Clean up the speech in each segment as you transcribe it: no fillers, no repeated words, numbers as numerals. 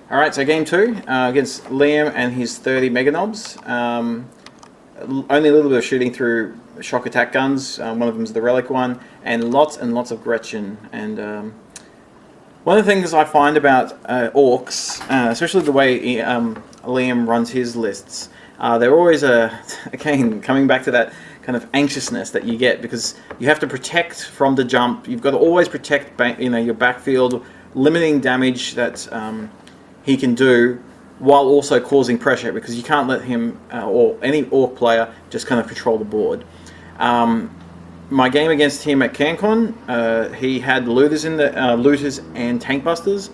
Alright, so game 2 against Liam and his 30 Meganobs. Only a little bit of shooting through shock attack guns. One of them is the Relic one, and lots of Gretchen. And one of the things I find about Orks, especially the way Liam runs his lists, they're always, again, coming back to that kind of anxiousness that you get, because you have to protect from the jump. You've got to always protect your backfield, limiting damage that he can do while also causing pressure, because you can't let him or any Ork player just kind of control the board. My game against him at CanCon, he had looters in the looters and tank busters,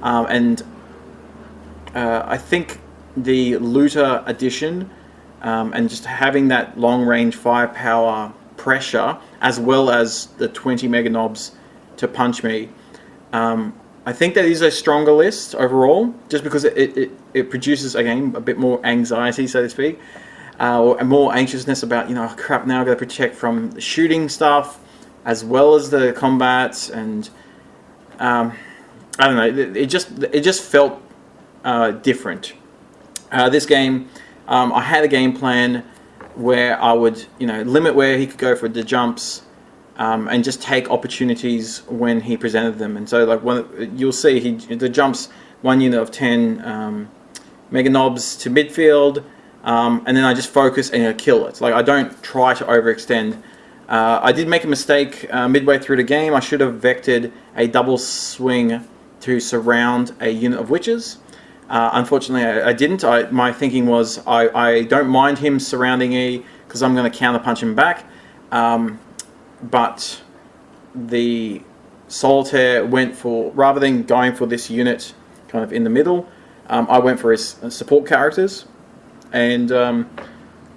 and I think the looter addition and just having that long range firepower pressure, as well as the 20 Meganobs to punch me, I think that is a stronger list overall, just because it produces, again, a bit more anxiety, so to speak, or more anxiousness about, oh crap, now I've got to protect from the shooting stuff as well as the combat, and I don't know, it just felt different. This game, I had a game plan where I would limit where he could go for the jumps, and just take opportunities when he presented them. And so, like, you'll see the jumps 1 unit of 10 Meganobs to midfield, and then I just focus and kill it. Like, I don't try to overextend. I did make a mistake midway through the game. I should have vectored a double swing to surround a unit of witches. Unfortunately, I didn't. My thinking was I don't mind him surrounding E because I'm going to counterpunch him back. But the Solitaire went for, rather than going for this unit kind of in the middle, I went for his support characters, and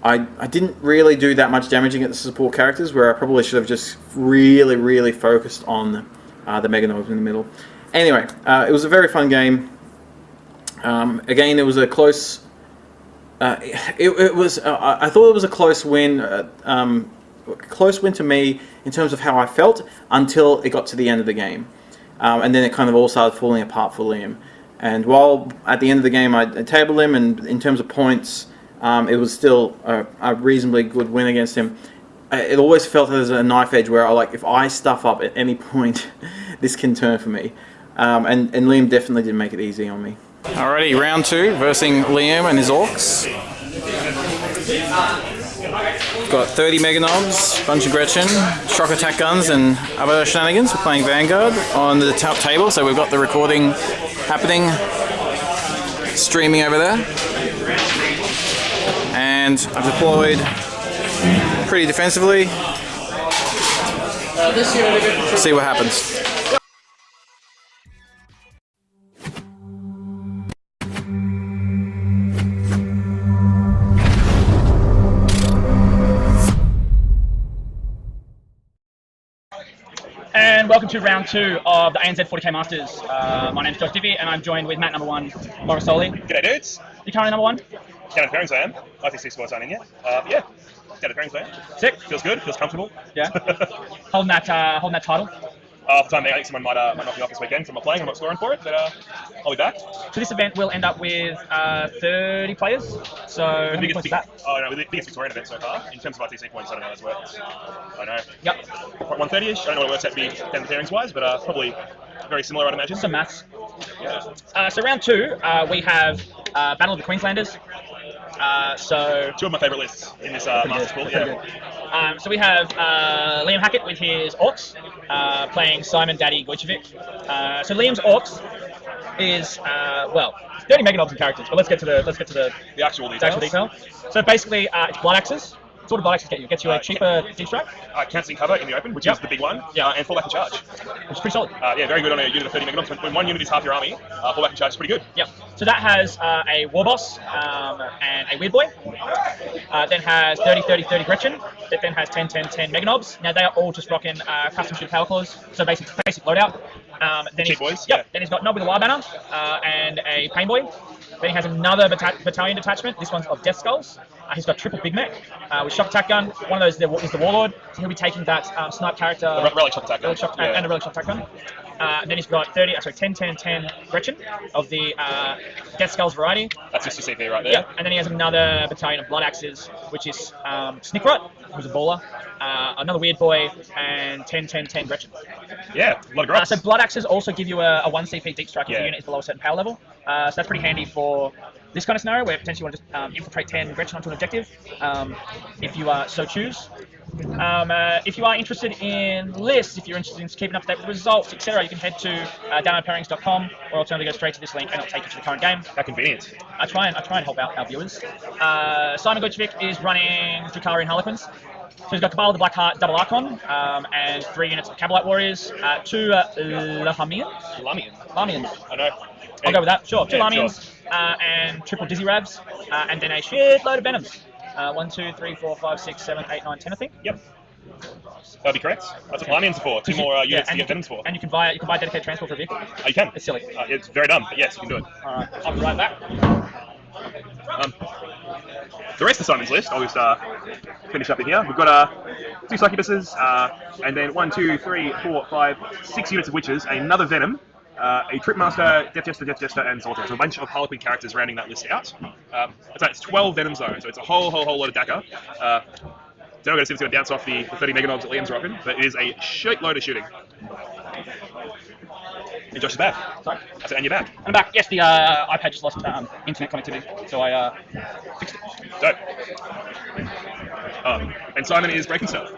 I didn't really do that much damaging at the support characters, where I probably should have just really focused on the Meganobs in the middle. Anyway, it was a very fun game. Again, it was a close. It was. I thought it was a close win. Close win to me in terms of how I felt until it got to the end of the game, and then it kind of all started falling apart for Liam. And while at the end of the game I tabled him, and in terms of points, it was still a reasonably good win against him. It always felt as a knife edge where if I stuff up at any point, this can turn for me. And Liam definitely didn't make it easy on me. Alrighty, round 2 versus Liam and his Orks. We've got 30 Meganobs, bunch of Gretchen, shock attack guns, and other shenanigans. We're playing Vanguard on the top table, so we've got the recording happening, streaming over there. And I've deployed pretty defensively. See what happens. And welcome to round 2 of the ANZ 40k Masters. My name's Josh Divvy, and I'm joined with Matt number 1, Morrisoli. G'day dudes. You currently number 1? Down at pairings I am. ITC squad's on in yet. Yeah, down at pairings I am. Sick. Feels good, feels comfortable. Yeah. holding that title. For the time being, I think someone might knock me off this weekend, so I'm not playing, I'm not scoring for it, but I'll be back. So this event will end up with 30 players. So how many points is that? Oh no, the biggest Victorian event so far. In terms of ITC points, I don't know how this works. I know. Yep. 130-ish, I don't know what it works out to be down the pairings wise, but probably very similar, I'd imagine. Some maths. Yeah. So round 2, we have Battle of the Queenslanders. So 2 of my favourite lists in this Masters pool. Yeah. So we have Liam Hackett with his Orks, playing Simon Daddy Gojcevic. So Liam's Orks is 30 Meganobs in characters, but let's get to the actual detail. So basically, it's blood axes. What do blood axes get you? It gets you a cheaper D-strike. Cancelling cover in the open, which is the big one. Yeah. And fallback and charge. Which is pretty solid. Yeah, very good on a unit of 30 Meganobs. When one unit is half your army, fallback and charge is pretty good. Yep. So that has a War Boss and a Weird Boy. Then has 30-30-30 Gretchen. That then has 10-10-10 Meganobs. Now they are all just rocking custom shoot power claws. So basic loadout. Then Cheap boys. Yep. Yeah. Then he's got Knob with a Wire Banner and a Pain Boy. Then he has another battalion detachment. This one's of Death Skulls. He's got triple Big Mech with shock attack gun. One of those is the Warlord. So he'll be taking that snipe character. The relic shock attack gun. And a relic shock attack gun. Then he's got 10, 10, 10 Gretchen of the Death Skulls variety. That's just your CP right there. Yeah, and then he has another battalion of Blood Axes, which is Snickrot, who's a baller, another Weird Boy, and 10, 10, 10 Gretchen. Yeah, a lot of drops. So Blood Axes also give you a 1 CP deep strike if your unit is below a certain power level. So that's pretty handy for this kind of scenario where potentially you want to just infiltrate 10 Gretchen onto an objective, if you so choose. If you are interested in lists, if you're interested in keeping up to date with results, etc., you can head to downloadpairings.com, or alternatively go straight to this link and it'll take you to the current game. How convenient. I try and help out our viewers. Simon Gutchvik is running Drukhari Harlequins. So he's got Cabal of the Black Heart Double Archon, and 3 units of Cabalite Warriors, 2 Lahamians. Lamians. I know. I'll go with that. Sure. 2 Yeah, Lamians, and triple Dizzy Rabs, and then a shitload of Venoms. 1, 2, 3, 4, 5, 6, 7, 8, 9, 10, I think. Yep. That'll be correct. That's what Lamians are for. 2 more units to get Venoms for. And you can buy dedicated transport for a vehicle. Oh, you can. It's silly. It's very dumb, but yes, you can do it. Alright, I'll be right back. The rest of Simon's list, I'll just finish up in here. We've got 2 Succubuses, and then 1, 2, 3, 4, 5, 6 units of Witches, another Venom, a Tripmaster, Death Jester, and Solitaire. So a bunch of Harlequin characters rounding that list out. It's 12 Venoms though, so it's a whole lot of Dakar. Don't know if it's going to bounce off the 30 Meganobs that Liam's rocking, but it is a shitload of shooting. And Josh is back. Sorry? I said, and you're back. I'm back. Yes, the iPad just lost internet connectivity, so I fixed it. Dope. And Simon is breaking stuff.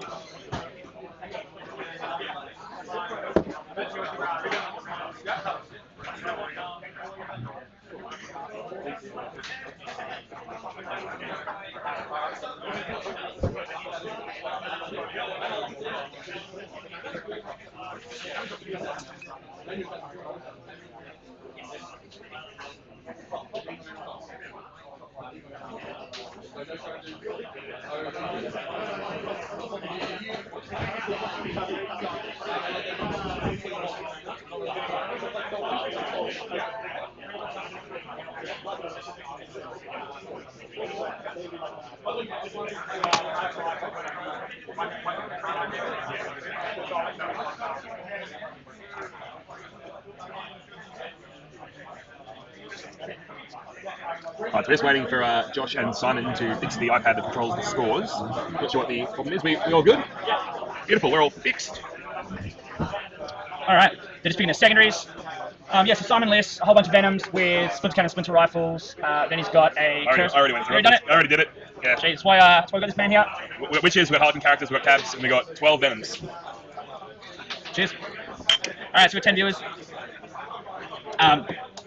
Alright, so we're just waiting for Josh and Simon to fix the iPad that controls the scores. Not sure what the problem is. We all good? Beautiful, we're all fixed. Alright, they're just picking the secondaries. Yes, so Simon lists a whole bunch of Venoms with Splinter Cannon, Splinter Rifles. Then he's got a... I already went through it. Done it? I already did it. Yeah. Jeez, that's why we got this man here. Which is, we've got Harlequin characters, we've got Cabs, and we've got 12 Venoms. Cheers. Alright, so we've got 10 viewers.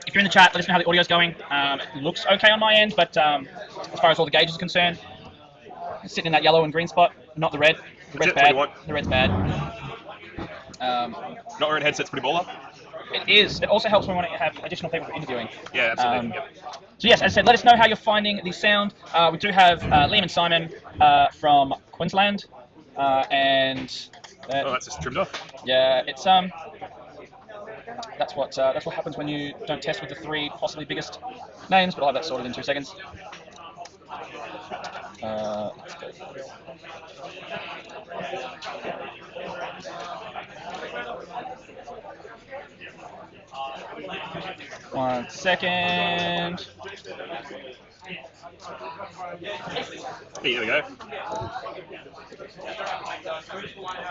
If you're in the chat, let us know how the audio's going. It looks okay on my end, but as far as all the gauges are concerned, it's sitting in that yellow and green spot, not the red. The red's bad. The red's bad. Not wearing headsets, pretty baller. It is. It also helps when we want to have additional people for interviewing. Yeah, absolutely. Yep. So yes, as I said, let us know how you're finding the sound. We do have Liam and Simon from Queensland, and Oh, that's just trimmed off. yeah, it's that's what happens when you don't test with the 3 possibly biggest names. But I'll have that sorted in 2 seconds. Let's go. 1 second. There we go.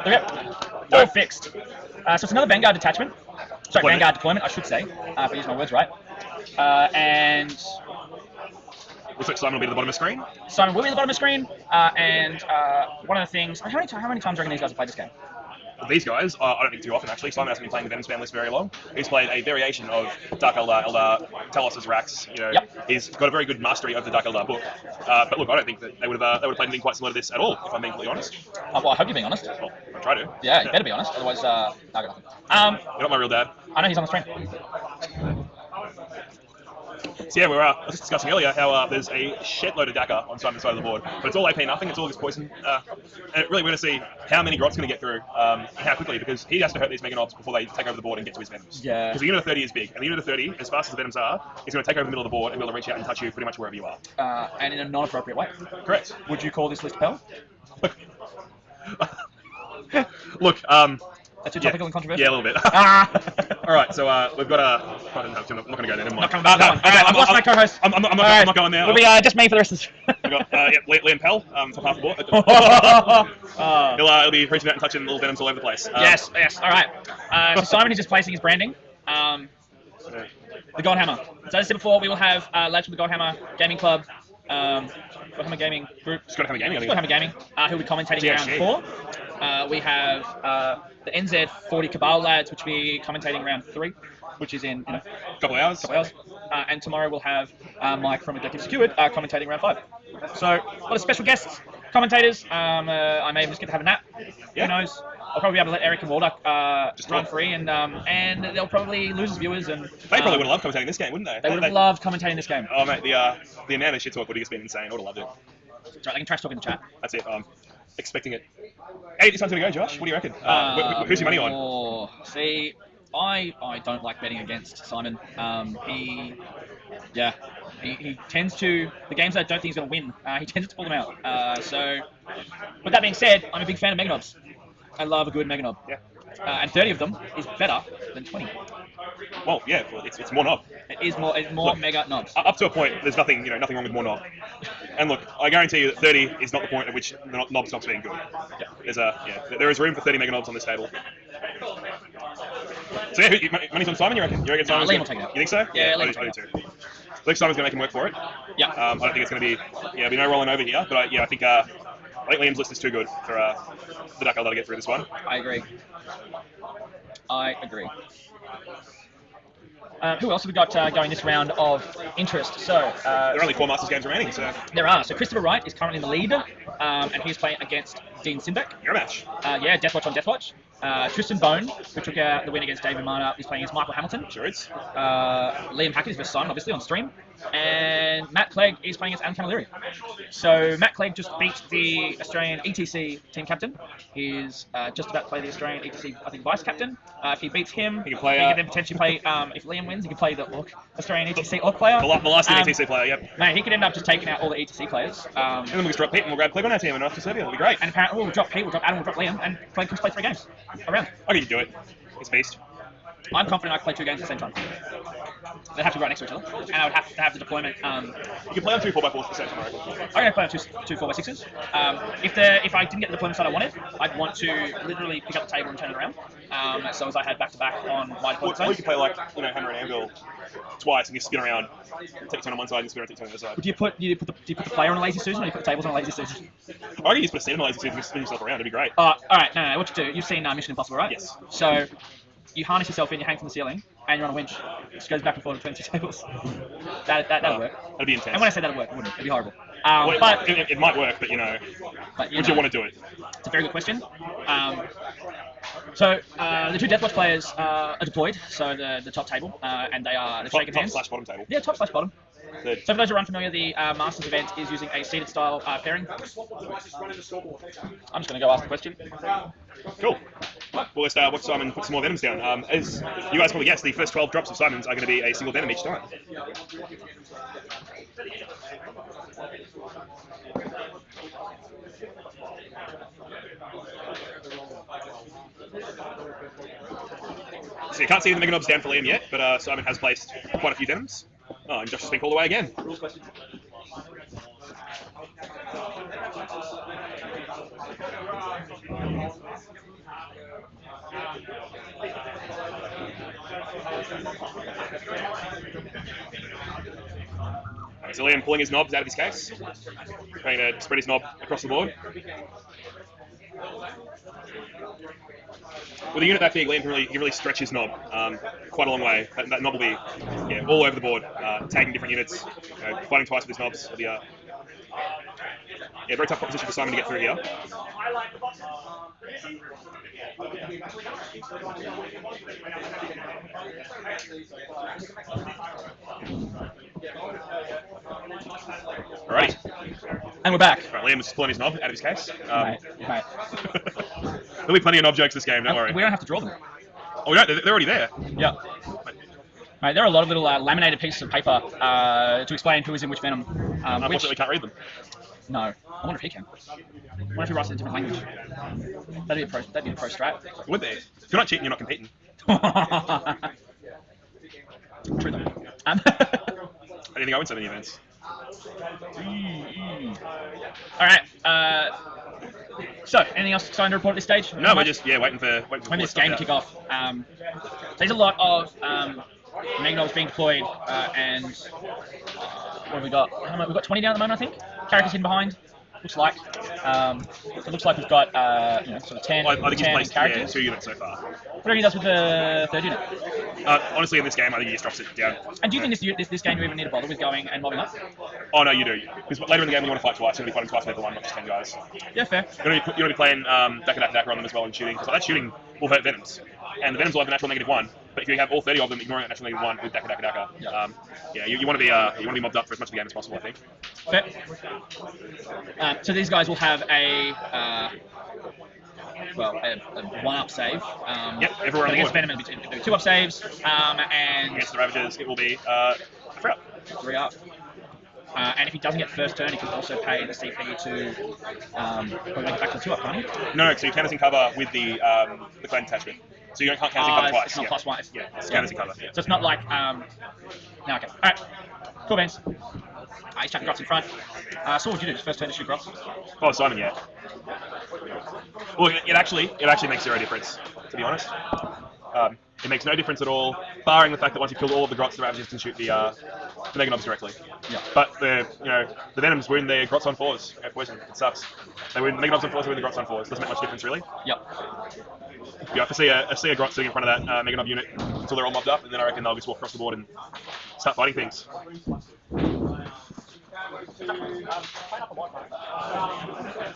There we go. All fixed. So it's another Vanguard detachment. Sorry, Vanguard deployment, I should say, if I use my words right. And Looks like Simon will be at the bottom of the screen. Simon will be at the bottom of the screen. And one of the things, how many times do you reckon these guys have played this game? These guys, I don't think too often actually. Simon hasn't been playing the Venom Spam list very long. He's played a variation of Dark Eldar, Talos' Rax. You know, He's got a very good mastery of the Dark Eldar book. But look, I don't think that they would have played anything quite similar to this at all, if I'm being completely honest. Well, I hope you're being honest. Well, I try to. Yeah, you better be honest, otherwise, I got nothing. You're not my real dad. I know he's on the screen. So yeah, I was just discussing earlier how there's a shitload of Dakar on Simon's side of the board, but it's all AP nothing, it's all just poison. And really we're going to see how many Grot's going to get through, and how quickly, because he has to hurt these Meganobs before they take over the board and get to his Venoms. Yeah. Because the unit of 30 is big, and the unit of 30, as fast as the Venoms are, is going to take over the middle of the board and be able to reach out and touch you pretty much wherever you are. And in a non-appropriate way. Correct. Would you call this list Pell? Look, Too topical and controversial? Yeah, a little bit. Ah! All right, so we've got a. I'm not going to go there. Never mind. Not coming back to that one. Okay, I've lost my co-host. I'm not going there. It'll be just me for the rest of this. We've got Liam Pell, top half the board. He'll be reaching out and touching little venoms all over the place. Yes. All right. So Simon is just placing his branding. The Godhammer. So as I said before, we will have lads from the Godhammer Gaming Club, Godhammer Gaming Group. Godhammer Gaming. Godhammer Gaming, who will be commentating round 4. We have the NZ 40k lads, which will be commentating round 3, which is in a couple hours. And tomorrow we'll have Mike from Executive Secured commentating round 5. So a lot of special guests, commentators. I may just get to have a nap. Yeah. Who knows? I'll probably be able to let Eric and Waldock just run free, and they'll probably lose as viewers. And they probably would have loved commentating this game, wouldn't they? They would have loved commentating this game. Oh mate, the amount of shit talk would have just been insane. I would have loved it. That's right, they can trash talk in the chat. That's it. Expecting it. Hey, this one's gonna go, Josh. What do you reckon? Who's your money on? See, I don't like betting against Simon. He tends to, the games that I don't think he's going to win, he tends to pull them out. So, with that being said, I'm a big fan of Mega Knobs. I love a good Mega Knob. Yeah. And 30 of them is better than 20. Well, yeah, it's more knob. It's more Mega Knobs. Up to a point, there's nothing wrong with more knob. And look, I guarantee you that 30 is not the point at which the knob stops being good. Yeah. There is room for 30 Mega Knobs on this table. So yeah, money's on Simon, you reckon? Simon's Liam will take it out. You think so? Yeah, I do too. I think Simon's going to make him work for it. Yeah. I don't think it's going to be no rolling over here, but I think Liam's list is too good for the Duck I'll let to get through this one. I agree. Who else have we got going this round of interest? So there are only 4 Masters games remaining, so there are. So Christopher Wright is currently in the lead, and he's playing against Dean Simbeck. Your match. Deathwatch on Deathwatch. Tristan Bone, who took the win against David Marner, is playing against Michael Hamilton. Sure is. Liam Hackett is versus Simon, obviously, on stream. And Matt Clegg is playing against Adam Camilleri. So Matt Clegg just beat the Australian ETC team captain. He's just about to play the Australian ETC, I think, vice captain. If he beats him, he can then potentially play, if Liam wins, he can play the Australian ETC Ork player. The last ETC player, yep. Mate, he could end up just taking out all the ETC players. And then we'll just drop Pete and we'll grab Clegg on our team and off to Serbia. It'll be great. And apparently we'll drop Pete, we'll drop Adam, we'll drop Liam, and Clegg can play 3 games around. I think you do it. He's a beast. I'm confident I can play 2 games at the same time. They'd have to be right next to each other, and I would have to have the deployment. You can play on 2 4x4s at the same time, I reckon. I'm going to play on 2 4x6s. If I didn't get the deployment that I wanted, I'd want to literally pick up the table and turn it around. So as I had back-to-back on my deployment zones. Or you could play Hammer and Anvil twice and you spin around, take a turn on one side and spin around, take a turn on the other side. Do you put the player on a lazy Susan, or do you put the tables on a lazy Susan? I reckon you just put a seat on a lazy Susan and spin yourself around, it'd be great. Alright, no, what you do, you've seen Mission Impossible, right? Yes. So, you harness yourself in, you hang from the ceiling, and you're on a winch. It just goes back and forth between 2 tables. That'd work. That'd be intense. And when I say that'd work, it wouldn't. It'd be horrible. But it might work, but would you want to do it? It's a very good question. So the 2 Deathwatch players are deployed, so the top table, and they are shaking hands. Top/bottom table. Yeah, top/bottom. Good. So for those who are unfamiliar, the Masters event is using a seated style pairing. I'm just going to go ask the question. Cool. Well, let's watch Simon put some more venoms down. As you guys probably guessed, the first 12 drops of Simon's are going to be a single venom each time. So you can't see the Mega Knobs down for Liam yet, but Simon has placed quite a few venoms. Oh, and Josh has been called away again. So Liam pulling his knobs out of his case, trying to spread his knob across the board. With a unit that big, Liam can really stretch his knob quite a long way. That knob will be all over the board, tagging different units, fighting twice with his knobs. It'll be very tough proposition for Simon to get through here. Alrighty. And we're back. Right, Liam is pulling his knob out of his case. Mate. There'll be plenty of knob jokes this game, don't worry. We don't have to draw them. Oh, we don't? They're already there. Yeah. Mate, there are a lot of little laminated pieces of paper to explain who is in which venom. Unfortunately, we can't read them. No. I wonder if he can. I wonder if he writes it in a different language. That'd be a pro strat. Would they? If you're not cheating, you're not competing. True though. Anything go in so many events? Alright, so, anything else exciting to report at this stage? No, we're just waiting for this game to kick off. There's a lot of Magnobs being deployed, and what have we got? We've got 20 down at the moment, I think. Characters hidden behind. Looks like. It looks like we've got sort of 10, I think he's 10 placed characters. 2 units so far. Whatever he does with the third unit. Honestly, in this game, I think he just drops it down. And do you think this game you even need to bother with going and mobbing up? Oh no, you do. Because later in the game, when you want to fight twice, you're going to be fighting twice with the one, not just 10 guys. Yeah, fair. You're going to be playing Dakka on them as well and shooting. Because that shooting will hurt Venoms. And the Venoms will have a natural -1. But if you have all 30 of them ignoring that natural -1 with Dakka, you want to be mobbed up for as much of the game as possible, I think. Fair. So these guys will have a 1-up save. Everywhere on the against board. Venom, it'll be 2-up saves, and Against the Ravagers, it will be 3-up. 3-up. And if he doesn't get first turn, he can also pay the CP to probably make it back to 2-up, can't he? No, so you countersing cover with the clan attachment. So you can't countersing cover twice. It's not +1. It's countersing cover. So it's not like no, okay. Alright. Cool beans. He's chucking Grots in front. So what would you do? Just first turn to shoot Grots? Oh, Simon, yeah. Well, it actually makes 0 difference, to be honest. It makes no difference at all, barring the fact that once you've killed all of the Grots, the Ravagers can shoot the Meganobs directly. Yeah. But the Venoms win their Grots on 4s. Poison. It sucks. They win Meganobs on 4s, they win the Grots on 4s. Doesn't make much difference, really. Yep. You have to see a Grot sitting in front of that Meganob unit until they're all mobbed up, and then I reckon they'll just walk across the board and start fighting things.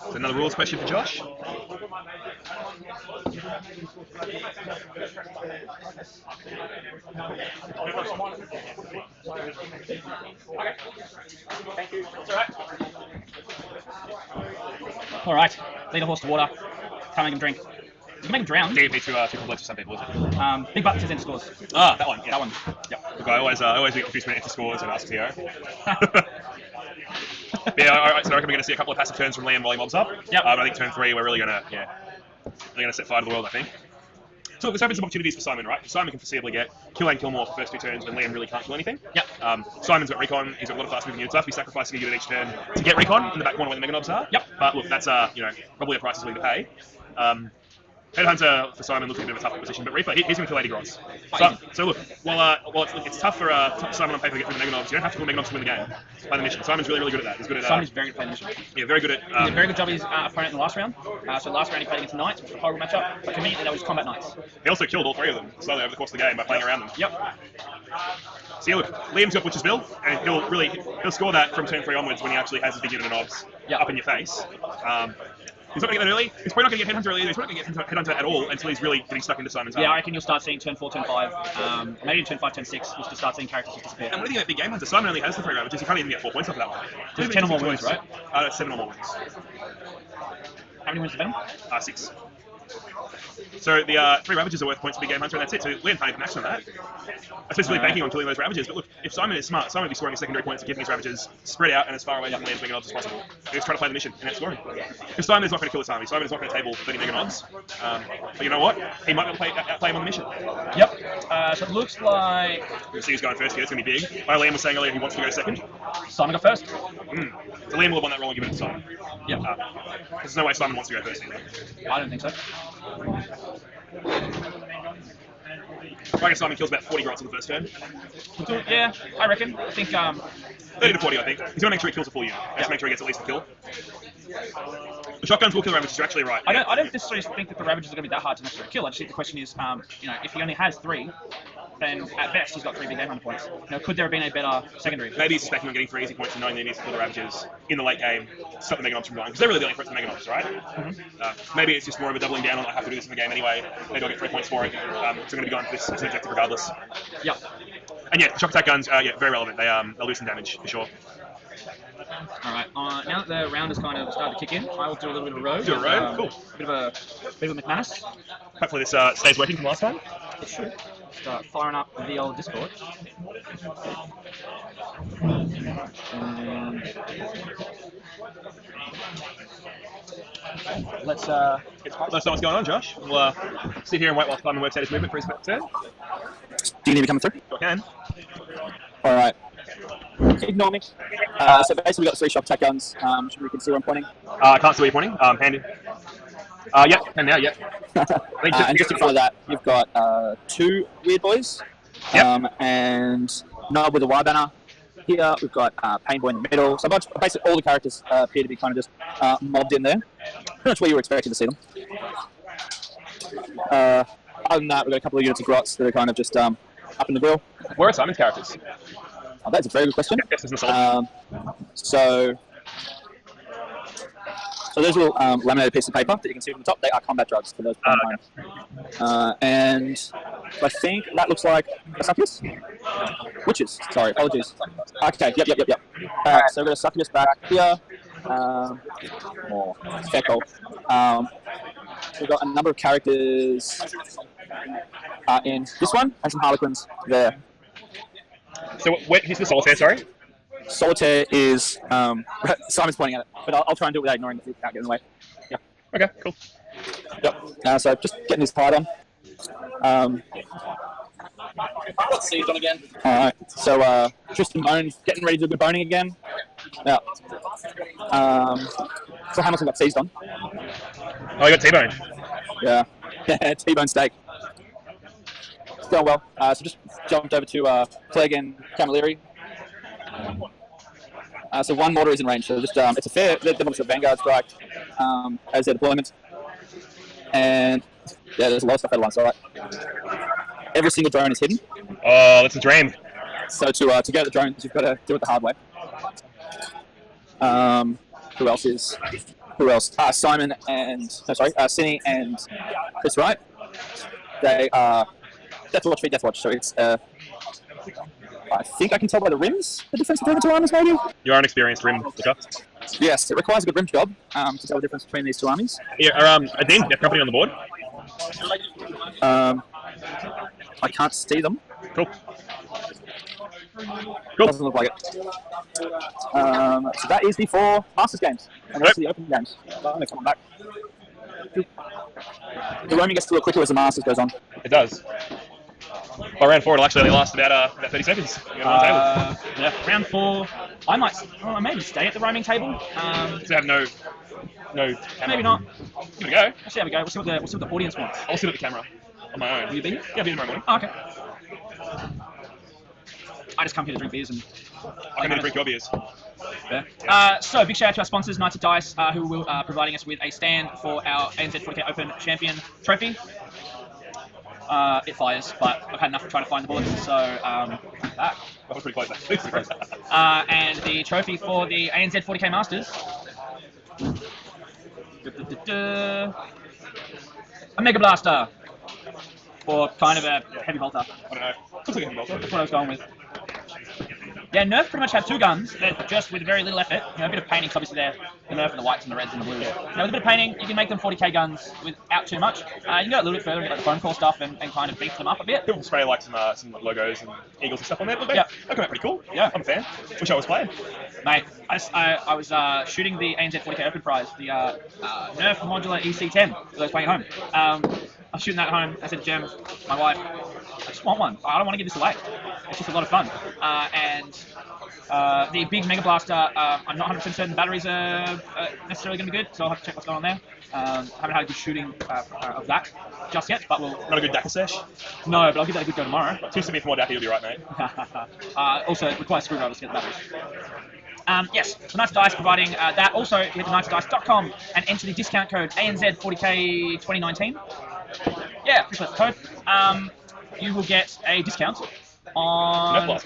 Is another rules question for Josh? Alright, lead a horse to water. Can't make him drink. You can make him drown. DMP too complex for some people, isn't it? Big button says enter scores. Ah, that one. Yeah. That one. Yep. Look, I always get confused when enter scores and ask Theo. Yeah, alright, so I reckon we're going to see a couple of passive turns from Liam while he mobs up. Yep. But I think turn 3 we're really going to set fire to the world, I think. So this opens some opportunities for Simon, right? Simon can foreseeably get kill and kill more for the first 2 turns when Liam really can't kill anything. Yep. Simon's got recon, he's got a lot of fast moving units, so I have to be sacrificing a unit each turn to get recon in the back corner where the Meganobs are. Yep. But look, that's probably a price he's willing to pay. Headhunter for Simon looks like a bit of a tough position, but Reaper, he's going to kill 80 Grots. So look, while it's tough for Simon on paper to get through the Meganobs, you don't have to kill Meganobs to win the game. Play the mission. Simon's really, really good at that. He's good at Simon's very good at playing the mission. Yeah, very good at. He did a very good job of his opponent in the last round. So last round he played against Knights, which was a horrible matchup, but conveniently that was combat Knights. He also killed all 3 of them slowly over the course of the game by playing around them. Yep. So yeah, look, Liam's got Butcher's Bill, and he'll score that from turn 3 onwards when he actually has his big unit of knobs up in your face. He's not going to get that early. He's probably not going to get Headhunter early either. He's probably not going to get Headhunter at all until he's really getting stuck into Simon's arm. Yeah, I reckon you'll start seeing turn 4, turn 5, maybe turn 5, turn 6, you'll just start seeing characters just disappear. And what do you think about Big Game Hunter? Simon only has the 3 Ravagers. He can't even get 4 points off of that one. There's 10 or more wins, right? 7 or more wins. How many wins for Venom? 6. So the 3 Ravagers are worth points for Big Game Hunter, and that's it. So Liam can't even action on that. I suppose really banking on killing those Ravagers, but look, if Simon is smart, Simon will be scoring his secondary points and keeping his Ravagers spread out and as far away from Liam's Meganobs as possible. He's trying to play the mission, and that's scoring. Because Simon is not going to kill his army. Simon is not going to table 30 Meganobs. But you know what? He might be able to outplay him on the mission. Yep. So it looks like... We'll see who's going first here. It's going to be big. Liam was saying earlier he wants to go second. Simon got first. So Liam will have won that roll and given it to Simon. Yep. There's no way Simon wants to go first either. I don't think so. I reckon Simon kills about 40 Grots on the first turn. Yeah, I reckon. I think 30 to 40, I think. He's going to make sure he kills a full unit. Just make sure he gets at least a kill. The shotguns will kill the Ravagers, you're actually right. I don't necessarily think that the Ravagers are going to be that hard to necessarily kill. I just think the question is, if he only has 3, then at best he's got 3 big game hunter points. Could there have been a better secondary? Maybe he's expecting on getting 3 easy points and knowing that he needs to kill the Ravagers in the late game to stop the Meganobs from going. Because they're really the only threats to the Meganobs, right? Mm-hmm. Maybe it's just more of a doubling down on I have to do this in the game anyway. Maybe I'll get 3 points for it. So I'm going to be going for this objective regardless. Yep. And yeah, shock attack guns, very relevant. They'll do some damage for sure. Alright, now that the round has kind of started to kick in, I will do a little bit of a road. Do a road? Cool. Bit of a McManus. Hopefully this stays working from last time. It should. Start firing up the old Discord. And let's Let us know what's going on, Josh. We'll sit here and wait while Simon works out his movement for his first turn. Do you need me coming through? Sure can. All right. Ignore me. So basically, we've got 3 shock attack guns. Should we can see where I'm pointing? I can't see where you're pointing. Handy. Yep, can now, yep. And just in front of that, you've got 2 weird boys. Yep. And Nob with a Y banner. Here we've got Pain Boy in the middle. So basically all the characters appear to be kind of just mobbed in there. Pretty much where you were expecting to see them. Other than that, we've got a couple of units of grots that are kind of just up in the grill. Where are Simon's characters? Oh, that's a very good question. Yes, there's an assault. So there's a little laminated piece of paper that you can see from the top. They are combat drugs for those playing home. And I think that looks like a succubus? Witches, sorry, apologies. Okay, yep. So we've got a succubus back here. More feckle. We've got a number of characters in this one, and some Harlequins there. So who's the solitaire, sorry? Solitaire is Simon's pointing at it, but I'll try and do it without ignoring the without getting in the way. Yeah. Okay, cool. Yep. So just getting his hide on. Got seized on again. All right. So Tristan Bone getting ready to do a good boning again. Yeah. So Hamilton got seized on. Oh, you got T-Bone. Yeah. T-bone steak. It's going well. So just jumped over to Clegg and Camilleri. So 1 mortar is in range, so just it's a fair. They've obviously got Vanguard strike as their deployment, and yeah, there's a lot of stuff out of line. So every single drone is hidden. Oh, that's a dream. So to get the drones, you've got to do it the hard way. Who else? Simon and Cinny and Chris Wright. They are Death Watch. So it's I think I can tell by the rims the difference between the 2 armies, maybe? You are an experienced rim looker. Yes, it requires a good rim job to tell the difference between these 2 armies. Yeah, are Dean's Death Company on the board? I can't see them. Cool. Doesn't look like it. So that is before Masters games and the rest of the Open games. I'm going to come back. The roaming gets a little quicker as the Masters goes on. It does. By round 4, it'll actually only last about 30 seconds. Yeah, round 4. I might maybe stay at the roaming table. So have no camera. Maybe not. Give it a go. Actually, there we go. We'll see what the audience wants. I'll sit at the camera on my own. Will you be? Yeah, I'll be tomorrow morning. Oh, okay. I just come here to drink beers and. I'm going to drink your beers. Yeah. So big shout out to our sponsors, Knights of Dice, who will providing us with a stand for our ANZ 40k Open Champion trophy. It fires, but I've had enough trying to find the bullets, so That was pretty close. Pretty close. and the trophy for the ANZ 40k Masters. A Mega Blaster. Or kind of a Heavy Bolter. I don't know. Looks like a bolter. That's what I was going with. Yeah, Nerf pretty much had 2 guns that just with very little effort, a bit of painting, obviously there, the Nerf and the whites and the reds and the blues. With a bit of painting, you can make them 40k guns without too much. You can go a little bit further and get like the foam core stuff and kind of beef them up a bit. People spray like some logos and eagles and stuff on there. But Yeah. that came out pretty cool. Yeah. I'm a fan. Wish I was playing. Mate, I was shooting the ANZ 40k Open Prize, the Nerf Modular EC10 that I was playing at home. I was shooting that at home. I said to Jem, my wife, I just want one. I don't want to give this away. It's just a lot of fun. The big Mega Blaster, I'm not 100% certain the batteries are necessarily going to be good, so I'll have to check what's going on there. Haven't had a good shooting of that just yet, but we'll... Not a good DACA sesh. No, but I'll give that a good go tomorrow. 2 cm more DACA, you'll be right, mate. Also, it requires screwdrivers to get the batteries. Yes, so Knights of Dice providing that. Also, head to knightsofdice.com and enter the discount code ANZ40k 2019. Yeah, push that code. You will get a discount on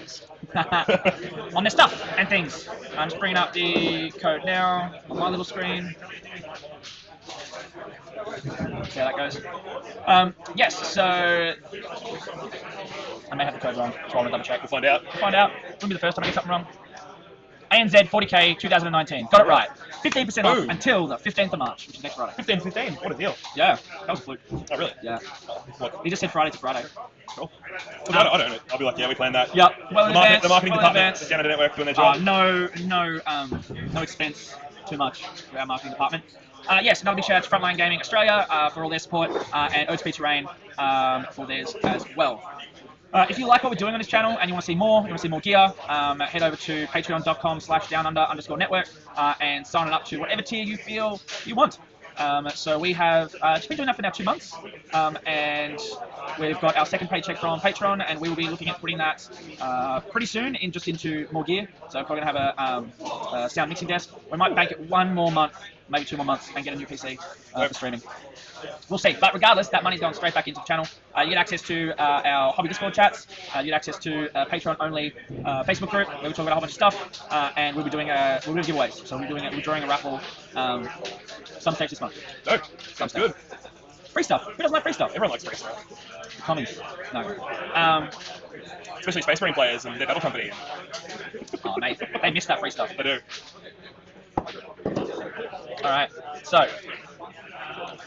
on their stuff and things. I'm just bringing up the code now on my little screen. See how that goes. Yes, so I may have the code wrong, so I want to double check. We'll find out. Wouldn't be the first time I get something wrong. ANZ 40k 2019. Got it right. 15% off Boom. until the 15th of March, which is next Friday. 15. What a deal. Yeah, that was a fluke. Oh, really? Yeah. What? He just said Friday to Friday. Cool. Well, I don't know. I'll be like, yeah, we planned that. Yep. Well in advance. The marketing well in department advance. down at the network doing their job. No expense too much for our marketing department. Yes, another big shout out to Frontline Gaming Australia for all their support, and OTP Terrain for theirs as well. If you like what we're doing on this channel and you want to see more, gear, head over to patreon.com/downunder_network and sign up to whatever tier you feel you want. So we have just been doing that for now 2 months, and we've got our second paycheck from Patreon, and we will be looking at putting that pretty soon into more gear. So we're probably going to have a sound mixing desk. We might bank it 1 more month, maybe 2 more months, and get a new PC for streaming. We'll see. But regardless, that money's going straight back into the channel. You get access to our hobby Discord chats. You get access to a Patreon-only Facebook group where we talk about a whole bunch of stuff. And we'll be doing giveaways. So we're drawing a raffle some stage this month. No, sounds good. Free stuff. Who doesn't like free stuff? Everyone likes free stuff. Commies. No. Especially Space Marine players and their battle company. Oh, mate. They miss that free stuff. They do. Alright. So.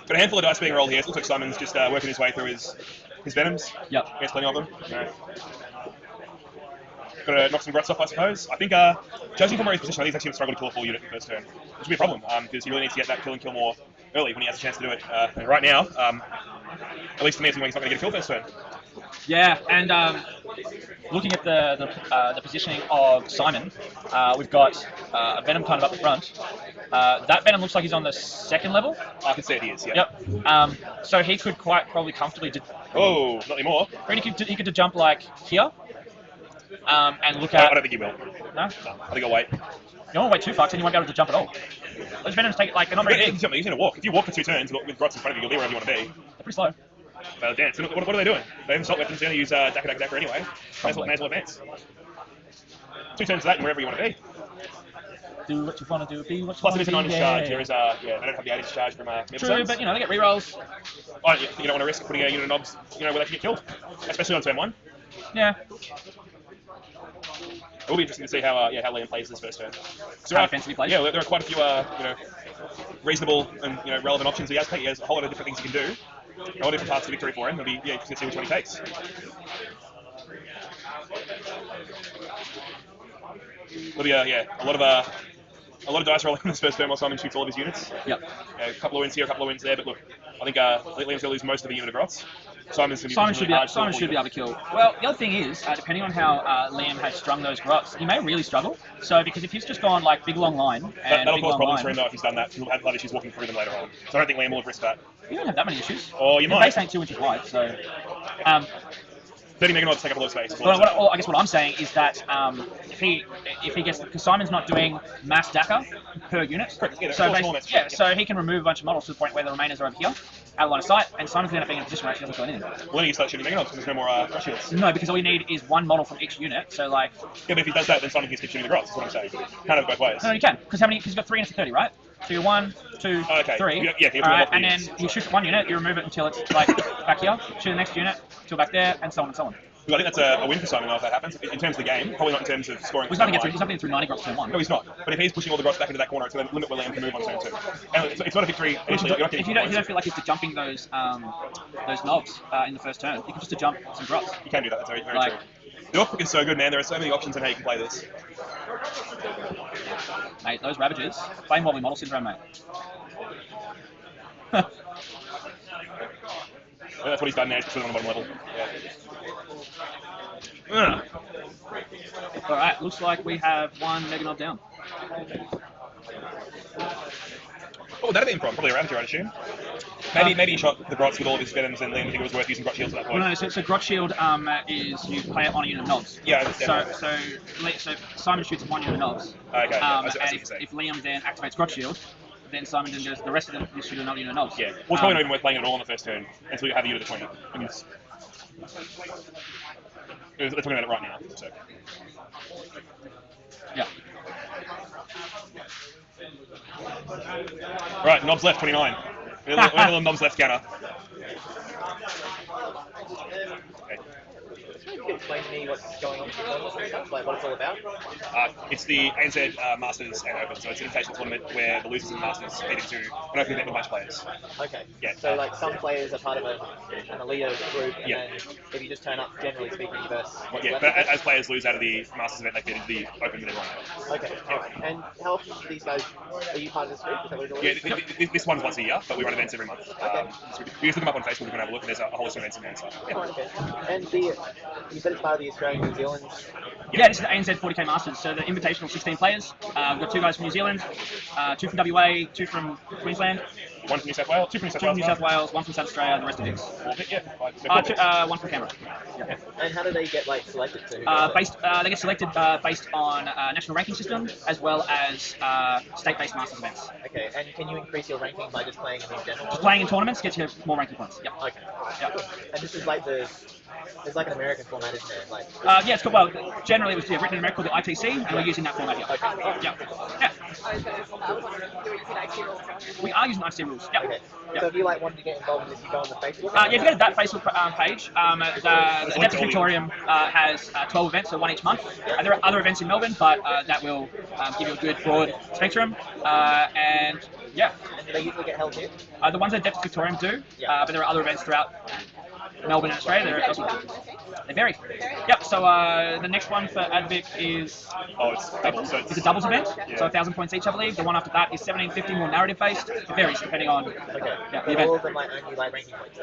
Got a handful of dice being rolled here. It looks like Simon's just working his way through his Venoms. Yep. He has plenty of them. Yeah. Got to knock some grots off, I suppose. I think, judging from where he's positioned, I think he's actually going to struggle to kill a full unit in the first turn, which will be a problem, because he really needs to get that kill and kill more early when he has a chance to do it. And right now, at least to me, it seems like he's not going to get a kill first turn. Yeah, and looking at the positioning of Simon, we've got a Venom kind of up the front. That Venom looks like he's on the 2nd level. I can see it, he is, yeah. Yep. So he could quite probably comfortably... Oh, not anymore. He could jump like here, and look at... I don't think he will. No? I think I'll wait. You don't want to wait too far, and you won't be able to jump at all. Those Venoms take, like, they're not very big. He's going to walk. If you walk for 2 turns with grots in front of you, you'll be wherever you want to be. They're pretty slow. Dance. What are they doing? They have assault weapons, they're going to use Daka anyway. May as well advance. 2 turns to that and wherever you want to be. Do what you want to do, be what you Plus want it to is be. a 9-inch charge. There is, they don't have the 8-inch charge from True, but, you know, they get rerolls. Oh, you don't want to risk putting a unit of knobs, where they can get killed. Especially on turn 1. Yeah. It will be interesting to see how Liam plays this first turn. How defensively plays? Yeah, there are quite a few, reasonable and relevant options he has. He has a whole lot of different things he can do. A lot of different paths to victory for him. It'll be interesting to see which one he takes. There'll be a lot of dice rolling in this first turn while Simon shoots all of his units. Yep. A couple of wins here, a couple of wins there, but look, I think Liam's going to lose most of the unit of grots. Simon should be able to kill. Well, the other thing is, depending on how Liam has strung those grots, he may really struggle. So, because if he's just gone like big long line, and that'll cause problems for him though if he's done that. He'll have issues walking through them later on. So I don't think Liam will have risked that. You don't have that many issues. Oh, you the might. base ain't 2 inches wide, so. 30 Meganauts take up a lot of space. Well, I guess what I'm saying is that if he gets, because Simon's not doing mass Daka per unit, so he can remove a bunch of models to the point where the remainers are over here, out of line of sight, and Simon's going to end up being in a position where he doesn't kill anything. Well, then you start shooting Meganauts because there's no more cross shields. No, because all you need is 1 model from each unit, so like... Yeah, but if he does that, then Simon can keep shooting the grots, is what I'm saying. Can't have it both ways. No, you can, because you've got 3 units of 30, right? So you're 1, 2, 3. Alright, and then you shoot 1 unit, you remove it until it's like back here, shoot the next unit, until back there, and so on and so on. Well, I think that's a win for Simon if that happens. In terms of the game, probably not in terms of scoring. He's not getting through 90 grots turn 1. No, he's not. But if he's pushing all the grots back into that corner, it's going to limit where Liam can move on turn 2. And it's not a victory initially. If you don't feel like he's jumping those knobs in the first turn, you can just jump some grots. You can do that. That's very, very true. The Ork is so good, man. There are so many options on how you can play this. Mate, those Ravages, Flame Wobbly Model Syndrome, mate. That's what he's done now. He's put it on the bottom level. Yeah. Alright, looks like we have 1 Mega Knob down. What would that have been from? Probably a Ravager, I'd assume. Maybe he shot the grots with all of his Venoms and didn't think it was worth using grot shields at that point. Well, no, so grot shield is you play it on a unit of knobs. Yeah, I understand. So Simon shoots 1 unit of knobs. Okay. And if Liam then activates grot shield, then Simon then does the rest of them just shoot another unit of knobs. Yeah. Well, it's probably not even worth playing it at all in the first turn until you have a unit of 20. They're talking about it right now. So. Yeah. Right, knobs left, 29. We're a little knobs left counter. Okay. explain to me what's going on with the tournament and stuff, like what it's all about? It's the ANZ Masters and Open, so it's an invitational tournament where the losers and the Masters feed into an open event with a bunch of players. Okay. Yeah. So like some players are part of an elite group, and Yeah. then if you just turn up, generally speaking, you verse. Yeah, left but of it? as players lose out of the Masters event, they feed into the Open with everyone. Okay. Alright. And how often do these guys? Are you part of this group? Is that what it all Yeah, is? this one's once a year, but we run events every month. Okay. So you just look them up on Facebook, you can have a look, and there's a whole list of events in there. So, yeah. Alright, okay. And you said it's part of the Australian New Zealand. Yeah, this is the ANZ 40k Masters. So the Invitational 16 players. We've got 2 guys from New Zealand, 2 from WA, 2 from Queensland, One from New South Wales, 2 from New South 2 from Wales. New South Wales, 1 from South Australia, the rest of Dicks. Yeah, 1 from Canberra. Yeah. And how do they get like selected to? They get selected based on national ranking system as well as state-based Masters events. Okay. And can you increase your ranking by just playing in these general? Just playing in tournaments gets you more ranking points. Yep. Okay. Yep. And this is like there's like an American format, isn't there? Like. Yeah, it's called, well, generally it was written in America called the ITC, and we're using that format here. Okay. Yeah. Yeah. We are using ITC rules. Yeah. Okay. Yeah. So if you like wanted to get involved in this, you go on the Facebook. Yeah, if you go to that Facebook page, the Adeptus Victorium has 12 events, so 1 each month. There are other events in Melbourne, but that will give you a good broad spectrum. And yeah, And do they usually get held here? the ones that Adeptus Victorium do, Yeah. but there are other events throughout Melbourne and Australia. They vary. Yep. So the next one for Advic is Oh, it's double, so it's a doubles event, Yeah. so 1,000 points each, I believe. The one after that is 1750, more narrative based. It varies depending on Okay. yeah, the But event. all of them like only like ranking points.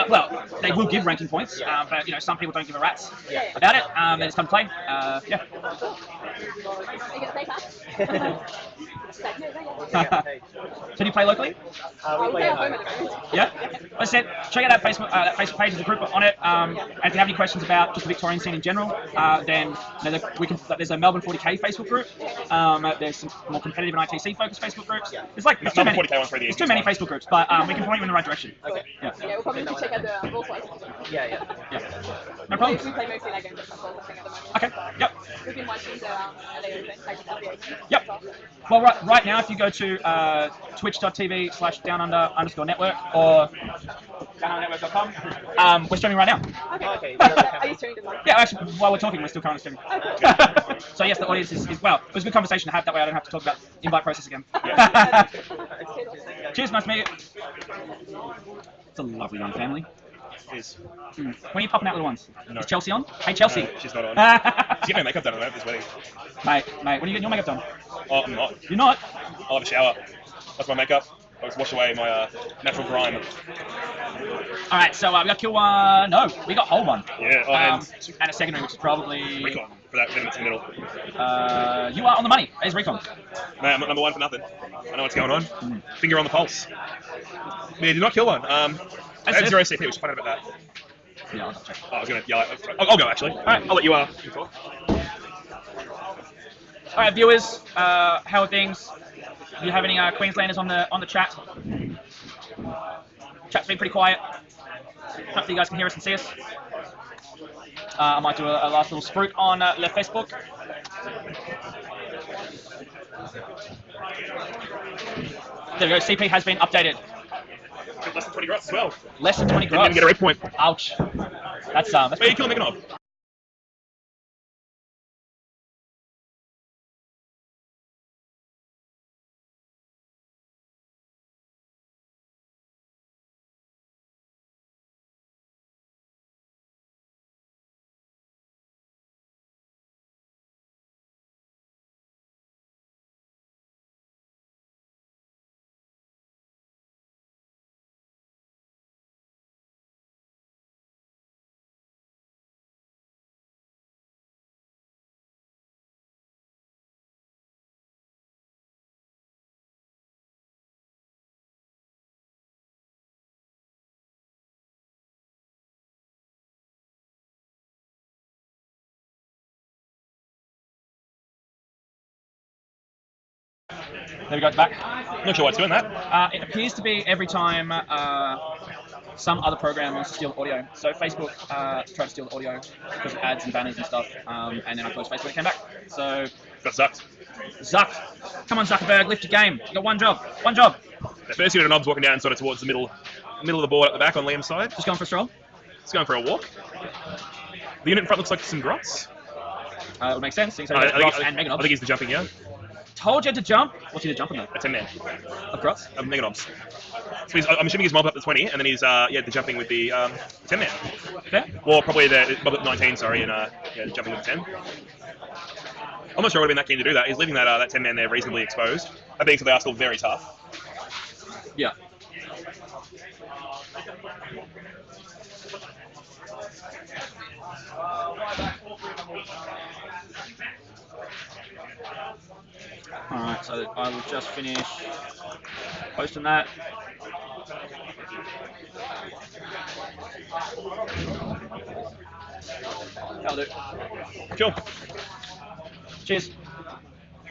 Well, they will give ranking points, but you know some people don't give a rat's about it. They just come to play. Yeah. So do you play locally? We play at home. Yeah. Like I said, check out that Facebook page. There's a group on it. And if you have any questions about just the Victorian scene in general, then you know, there's a Melbourne 40k Facebook group. There's some more competitive and ITC focused Facebook groups. There's like there's too Melbourne many. 40k one's probably the There's too easiest many one. Facebook groups, but we can point you in the right direction. Okay. Yeah. Yeah, we'll probably need to check out the rules first. Yeah. Yeah. No We problems. play mostly like games at console, I think, at the moment. Okay. Yep. We've been watching the LA Open, like the Yep. Well, right now, if you go to twitch.tv/downunder_network or downundernetwork.com, we're streaming right now. Okay. Okay. Are you streaming as well? Yeah, actually, while we're talking, we're still currently streaming. So yes, the audience is well. It was a good conversation to have. That way, I don't have to talk about the invite process again. Cheers, nice to meet you. It's a lovely young family. Is. When are you popping out, little ones? No. Is Chelsea on? Hey, Chelsea. No, she's not on. She's getting her makeup done at this wedding. Mate, when are you getting your makeup done? Oh, I'm not. You're not? I'll have a shower. That's my makeup. I'll just wash away my natural grime. All right, so we got kill one. No, we got hold one. Yeah, And a secondary, which is probably. Recon for that minutes in the middle. You are on the money. There's Recon. Man, I'm not number one for nothing. I know what's going on. Finger on the pulse. Yeah, did not kill one. I have 0 CP, we should find out about that. Yeah, I'll check. Oh, I was going to yell at I'll go actually. Alright, I'll let you talk. All right, viewers, how are things? Do you have any Queenslanders on the chat? Chat's been pretty quiet. Hopefully you guys can hear us and see us. I might do a last little spruik on the Facebook. There we go. CP has been updated. Less than 20 grots as well. Less than 20 Didn't even grots. get a red point. Ouch. That's Where you killing Meganov? There we go, it's back. Not sure what's doing that. It appears to be every time some other program wants to steal the audio. So Facebook tried to steal the audio because of ads and banners and stuff, and then I closed Facebook and came back. So That sucked. Zuck, come on Zuckerberg, lift your game. You got one job. One job. The first unit of knobs walking down sort of towards the middle of the board at the back on Liam's side. Just going for a stroll. It's going for a walk. The unit in front looks like some grots. It would make sense. So I Grots and think Meganobs. he's the jumping, yeah. Told you to jump. What's he to jump in though? A 10 man. Of Grots? Of Meganobs. So I'm assuming he's mob up to 20, and then he's the jumping with the 10 man. Fair? Well, probably the mob up 19, sorry, and jumping with the 10. I'm not sure I would have been that keen to do that. He's leaving that 10 man there reasonably exposed. That being said, they are still very tough. Yeah. Alright, so I will just finish posting that. That'll do. Sure. Cheers.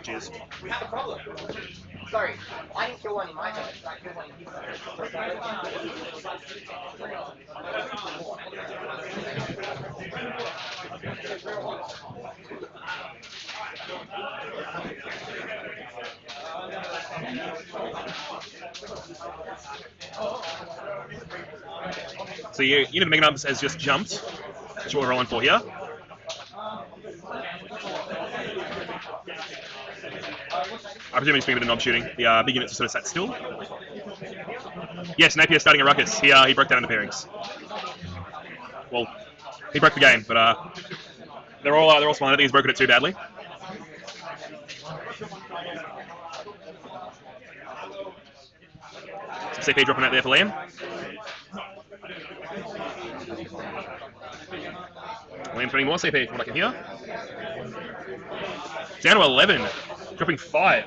Cheers. We have a problem. Sorry, I didn't kill one in my head. I killed one in his So unit of Meganubs has just jumped. That's what we're rolling for here. I presume he's doing a bit of knob shooting. The big units are sort of sat still. Yes, Napier's starting a ruckus. He broke down into pairings. Well, he broke the game, but they're all smart. I don't think he's broken it too badly. Some CP dropping out there for Liam. Liam's putting more CP from what I can hear. Down to 11, dropping 5.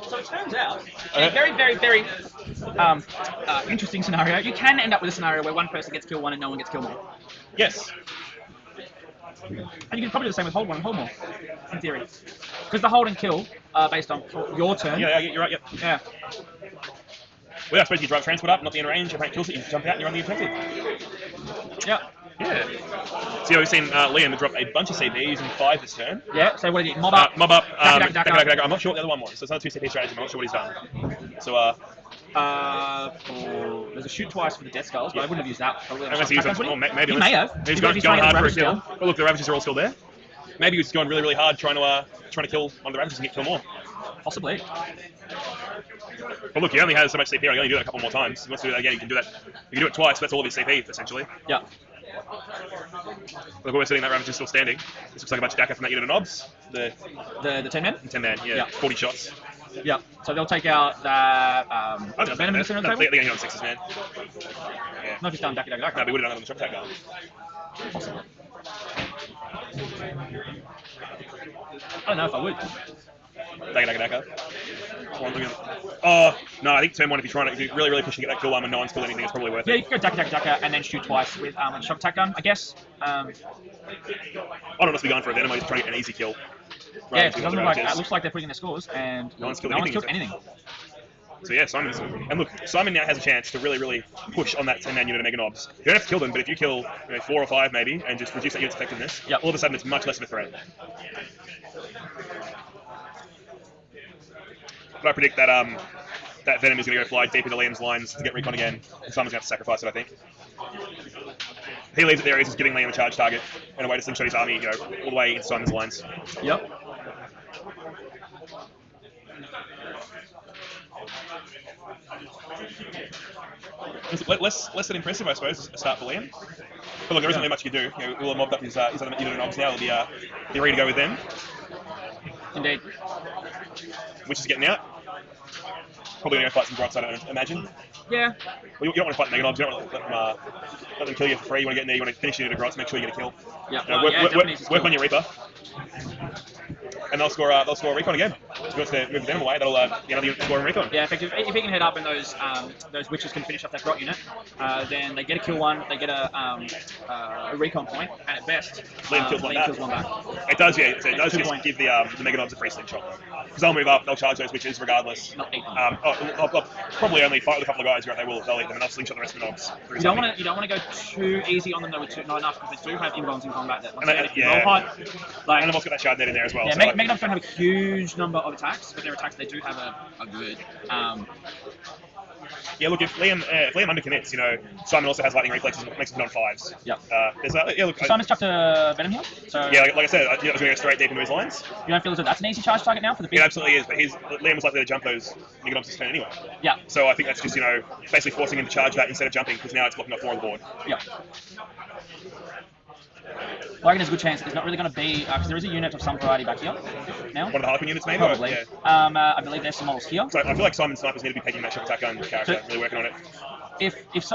So it turns out, in a very, very, very interesting scenario, you can end up with a scenario where one person gets kill one and no one gets kill more. Yes. And you can probably do the same with hold one and hold more, in theory. Because the hold and kill are based on your turn. Yeah, you're right, yep. Yeah. Well, I suppose you drive transport up, not be in range, your opponent kills it, you jump out and you're on the objective. Yeah. Yeah. So we've seen Liam drop a bunch of CPs in 5 this turn. Yeah, so what did he? Mob up? Mob up, Daka. I'm not sure what the other one was, so it's another 2 CP strategy, I'm not sure what he's done. So, there's a shoot twice for the Death Skulls, but I wouldn't have used that. Probably unless he used it, well, maybe he may have. He's Because going trying to hard get for a the kill. Ravages But look, the Ravages are all still there. Maybe he's going really, really hard trying to kill one of the Ravages and get kill more. Possibly. But look, he only has so much CP, he can only do it a couple more times. If he wants to do that again, he can do that. You can do it twice, that's all of his CP, essentially. Yeah. Look, we're sitting that Ravage is still standing. This looks like a bunch of Daka from that unit of knobs. The 10 men? 10 man, yeah. Yeah. 40 shots. Yeah. So they'll take out that Venom in the center of the They're table? getting on 6s, man. Yeah. Not just done Daka. No, but we would have done it on the shop attack guard. I don't know if I would. Daka. Oh, no, I think turn 1, if you're really pushing to get that kill one when no one's killed anything, it's probably worth Yeah, it. you can go Daka and then shoot twice with a shock attack gun, I guess. I don't know if we're going for a Venom, I'm just trying to get an easy kill. Yeah, it looks like they're putting in their scores and No one's killed anything. So yeah, Simon now has a chance to really push on that 10-man unit of Mega Knobs. You don't have to kill them, but if you kill 4 or 5 maybe, and just reduce that unit's effectiveness, all of a sudden it's much less of a threat. But I predict that that Venom is going to go fly deep into Liam's lines to get recon again, and Simon's going to have to sacrifice it, I think. If he leaves it there, he's just giving Liam a charge target and a way to slingshot his army, all the way into Simon's lines. Yep. Less than impressive, I suppose, a start for Liam. But look, there isn't really much you can do. We'll have mobbed up his other unit of knobs now. He'll be ready to go with them. Indeed. Which is getting out. Probably going to go fight some grots, I don't imagine. Yeah. Well, you don't want to fight the Mega Knobs, you don't want to let them kill you for free. You want to get in there, you want to finish your unit of grots, make sure you get a kill. Yeah, work on your Reaper. And they'll score a recon again. If he wants to move them away, that'll get another unit to score a recon. Yeah, if he can head up and those witches can finish up that grot unit, then they get a kill one, they get a recon point, and at best, Liam kills one back. back. It does, yeah. So it does just give the Mega Knobs a free slingshot. Because they'll move up, they'll charge those witches regardless. Not eat them. I'll probably only fight with a couple of guys where they'll eat them, and I'll slingshot the rest of the dogs. You don't want to go too easy on them though with not enough, because they do have inbounds in combat. That once And again, they- if you yeah. roll hard, like And I've also got that shard net in there as well. yeah, so like, Meganobs don't have a huge number of attacks, but their attacks they do have a good. yeah, look, if Liam undercommits, you know, Simon also has lightning reflexes, makes him on 5s. Yep. Yeah, look. Simon's chucked a Venom here, so Yeah, like I said, I was going to go straight deep into his lines. you don't feel as though that's an easy charge target now for the It beast. absolutely is, but Liam was likely to jump those Meganobs this turn anyway. Yeah, So I think that's just, you know, basically forcing him to charge that instead of jumping, because now it's blocking off 4 on the board. yeah. I reckon there's a good chance it's not really going to be because there is a unit of some variety back here now. One of the Harlequin units, maybe? Probably. Or, yeah. I believe there's some models here. So I feel like Simon Snipers need to be pegging that shock attack gun character, really working on it.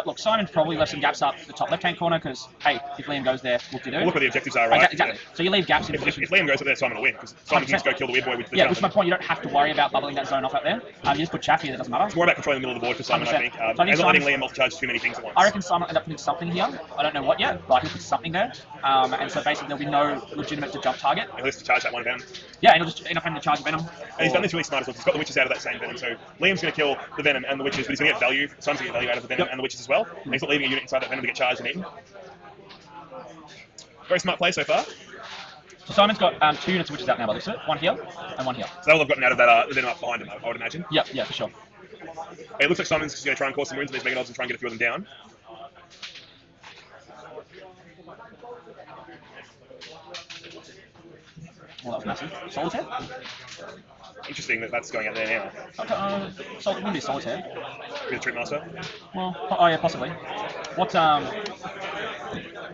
Look, Simon probably left some gaps up the top left-hand corner because, hey, if Liam goes there, what do you do? Look what the objectives are, right? Exactly. So you leave gaps in If position. Liam goes up there, Simon will win, because Simon can just go kill the weird boy with the Yeah, jump. which is my point. You don't have to worry about bubbling that zone off out there. You just put chaff here, that doesn't matter. It's more about controlling the middle of the board for Simon, I 100%. think. So I think And not letting Simon- Liam multi-charge too many things at once. I reckon Simon will end up putting something here. I don't know what yet, but he'll put something there. And so basically there'll be no legitimate to jump target. At least to charge that one Venom. Yeah, and he'll just end up having to charge Venom. And he's done this really smart as well. He's got the witches out of that same Venom. So Liam's going to kill the Venom and the witches, but he's going to get value. Simon's going to get value out of the Venom and the witches as well. And he's not leaving a unit inside that Venom to get charged and eaten. Very smart play so far. So Simon's got 2 units of witches out now by the looks of it. One here and one here. So that's all I've gotten out of that Venom up behind him, I would imagine. Yeah, for sure. It looks like Simon's just going to try and cause some wounds on these Meganobs and try and get a few of them down. Well, that was massive. Solitaire? Interesting that that's going out there now. Okay, it wouldn't be solitaire. With the Trip Master. Well, oh yeah, possibly.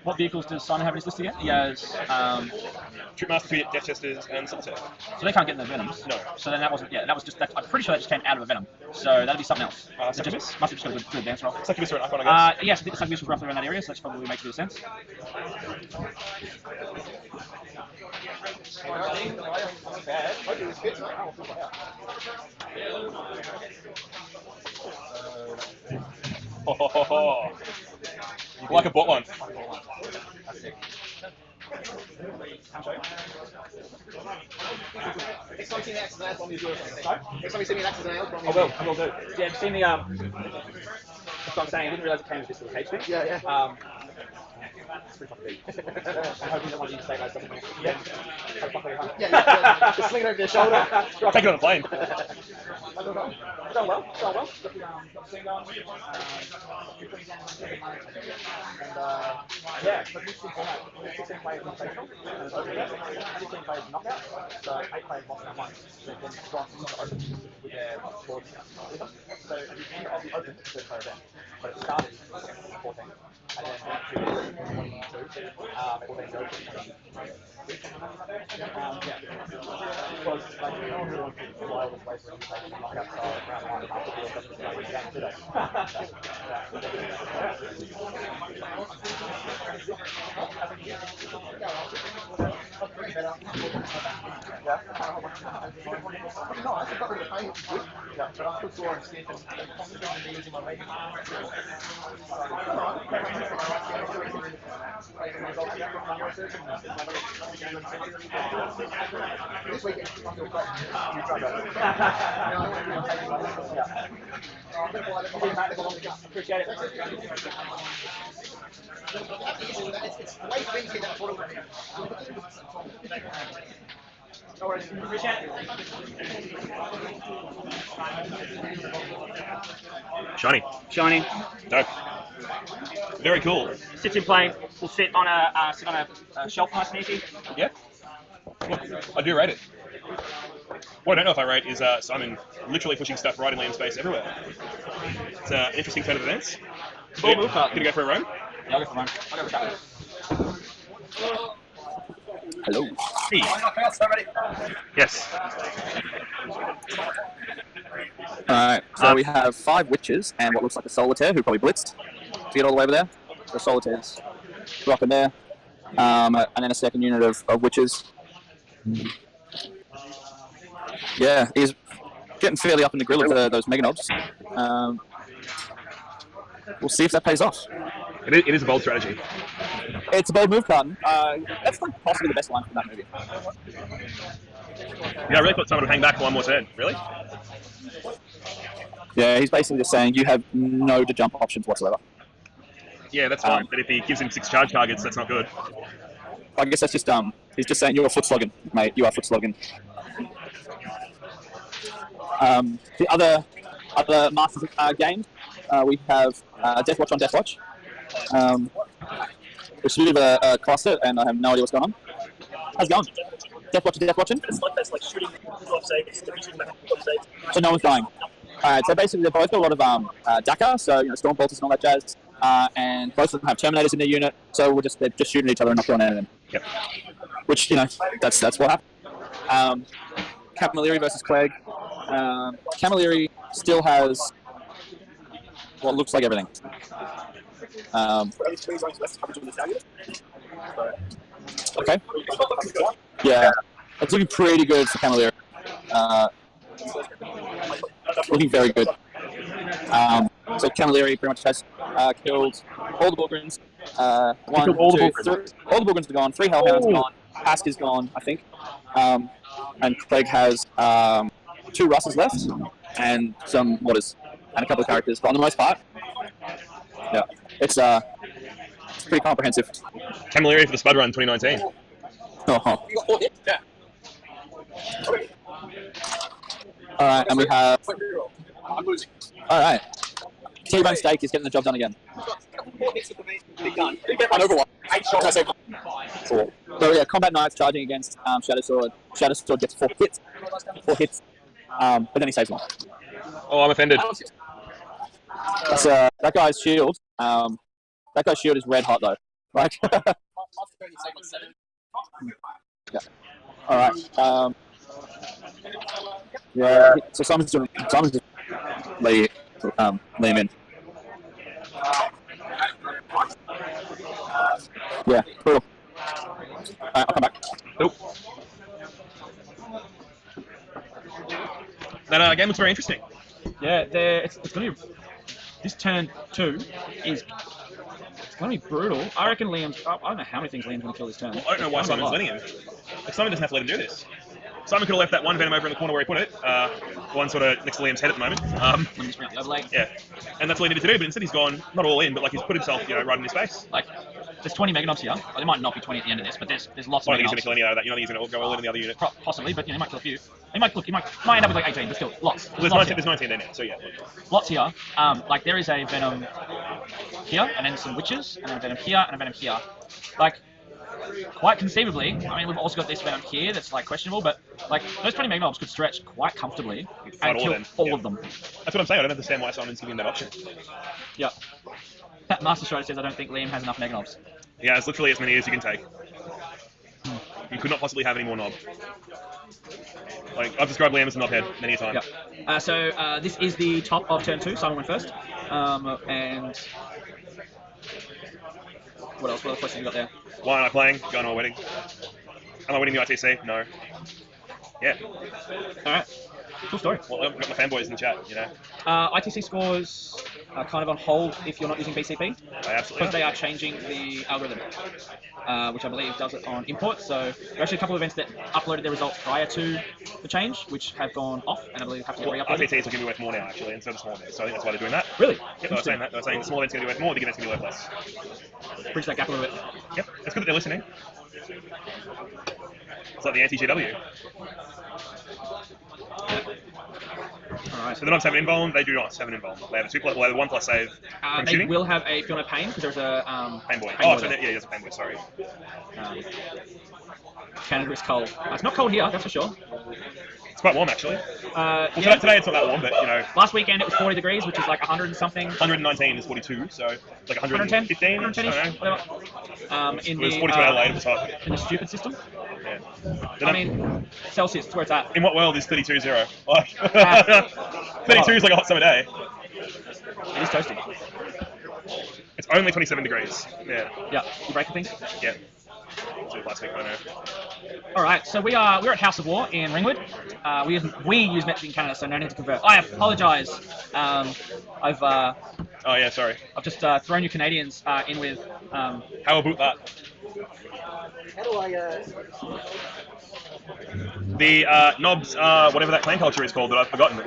What vehicles does Simon have in his list again? He has, Trip Master, 2 Death Chesters, and Solitaire. so they can't get in the Venoms. No. So then that wasn't, yeah, that was just, I'm pretty sure that just came out of a Venom. So that'd be something else. It Succubus? just must have just got a good advance roll. Succubus or an Icon, I guess. Yes, I think the Succubus was roughly around that area, so that probably makes a bit of sense. Like a bought one. Next time you see me accident, I'll do it. Next time you see me accident, I will do. Yeah, have you seen the, that's what I'm saying, I didn't realise it came with this little cage thing. Yeah. It's pretty fucking big. I'm hoping that one of you stabilise something. Yeah. Yeah. Just sling it over your shoulder. Take it on the plane. Done well. Yeah, but this is format. 16 players invitational, and it's open there. 16 players knockout, so 8 players lost that one. So then Bronx is not open with their boards with them. So at the end of the open, it's a 3 player event. But it started at 14. And then went to 22. It will then go to 20. Yeah. Because like no one really wants to fly all this way for an invitation knockout style round 1 after the field doesn't play the game, do No, I got rid of the pain, which is good. Yeah, but I still saw and stiff and concentrating on using my leg. This weekend, I feel great. Appreciate it. It's way easier than I thought it would be. No worries. Appreciate it. Shiny. Dope. Very cool. Sits in plane. Will sit on a shelf nice and easy. Yeah. Look, I do rate it. What I don't know if I rate is Simon literally pushing stuff right in Liam's face everywhere. It's an interesting turn of events. Gonna go for a roam? Yeah, I'll go for mine. I'll go for that. Hello. Hey. Yes. Alright, so we have 5 witches and what looks like a solitaire who probably blitzed to get all the way over there. The solitaires rocking there. And then a second unit of witches. Yeah, he's getting fairly up in the grill of those Meganobs. We'll see if that pays off. It is a bold strategy. It's a bold move, Carton. That's like possibly the best line from that movie. Yeah, I really thought someone would hang back for one more turn. Really? Yeah, he's basically just saying you have no jump options whatsoever. Yeah, that's fine. But if he gives him 6 charge targets, that's not good. I guess that's just he's just saying you're a foot slogging, mate. You are foot slogging. The other Masters games, we have Death Watch on Death Watch. It's a bit of a cluster, and I have no idea what's going on. How's it going? Death Watch, Death Watching? So no one's dying. Alright, so basically they've both got a lot of Dakar, so Storm Bolters and all that jazz, and both of them have Terminators in their unit, so they're just shooting each other and not killing anything. Yep. Which, that's what happened. Camilleri versus Clegg. Camilleri still has what looks like everything. Okay. Yeah, it's looking pretty good for Camilleri. Looking very good. So Camilleri pretty much has killed all the Bulgarins. All the Bulgarins are gone. 3 Hellhounds are gone. Ask is gone, I think. And Clegg has 2 Russes left and some Waters and a couple of characters. But on the most part, yeah, it's pretty comprehensive. Camilleri for the Spud Run 2019. Uh-huh. Alright, and we have... Alright. T-Bone Steak is getting the job done again. Cool. So yeah, Combat Knights charging against Shadow Sword. Shadow Sword gets 4 hits. 4 hits. But then he saves 1. Oh, I'm offended. That's, that guy's shield. That guy's shield is red hot though. Like... yeah. Alright. Yeah, so Simon's just lay him in. Yeah, brutal. I'll come back. Nope. That game looks very interesting. Yeah, it's going to be... This turn 2 is... It's going to be brutal. I reckon Liam's... I don't know how many things Liam's going to kill this turn. Well, I don't know why Simon's letting him. If Simon doesn't have to let him do this. Simon could have left that one Venom over in the corner where he put it, one sort of next to Liam's head at the moment. Yeah, and that's all he needed to do, but instead he's gone, not all in, but like he's put himself, right in his face. Like, there's 20 Meganobs here. Well, there might not be 20 at the end of this, but there's lots I of don't think he's Meganobs. going to kill any out of that. You don't think he's going to go all in the other unit. Possibly, but he might kill a few. He might end up with like 18, but still, lots. Well, there's 19 there now, so yeah. Lots here. Like there is a Venom here, and then some Witches, and then a Venom here, and a Venom here. Like, quite conceivably, I mean, we've also got this Venom here that's like questionable, but like those 20 Meganobs could stretch quite comfortably and kill all of them. That's what I'm saying. I don't understand why Simon's giving that option. Yeah. That Master Strider says I don't think Liam has enough Meganobs. Yeah, it's literally as many as you can take. You could not possibly have any more knob. Like, I've described Liam as a knobhead many a time. Yeah. So this is the top of turn 2. Simon went first. And what else? What other questions you got there? Why am I playing? Going to a wedding. Am I winning the ITC? No. Yeah. Alright. Cool story. Well, I've got my fanboys in the chat, ITC scores are kind of on hold if you're not using BCP. Absolutely. Because they are changing the algorithm, which I believe does it on import. So there are actually a couple of events that uploaded their results prior to the change, which have gone off, and I believe have to get re-uploaded. ITC is going to be worth more now, actually, instead of small events. So I think that's why they're doing that. Really? Yep, they were saying that. They were saying the small event's going to be worth more, the big event's going to be worth less. Bridge that gap a little bit. Yep, it's good that they're listening. It's like the anti-GW. Alright. So the knobs have an invuln, they do not have an invuln. They have a 1+ save from they shooting. will have a Fiona Pain, because there's a Painboy. Painboy So there. yeah, there's a Painboy, sorry. Canada is cold. It's not cold here, that's for sure. It's quite warm, actually. Yeah. Today it's not that warm, but, Last weekend it was 40 degrees, which is like 100 and something. 119 is 42, so like 110? 115, 110 I don't know. whatever. It was 42 Adelaide at the top. In the stupid system? Yeah. I mean, Celsius, that's where it's at. In what world is 32-0? Like, 32 is like a hot summer day. It is toasty. It's only 27 degrees. Yeah. Yeah. You breaking things? Yeah. So last week, I know. Alright, so we're at House of War in Ringwood. We use Metric in Canada, so no need to convert. I apologise. I've Oh yeah, sorry. I've just thrown you Canadians in with. How about that? How do I, The knobs are whatever that clan culture is called that I've forgotten.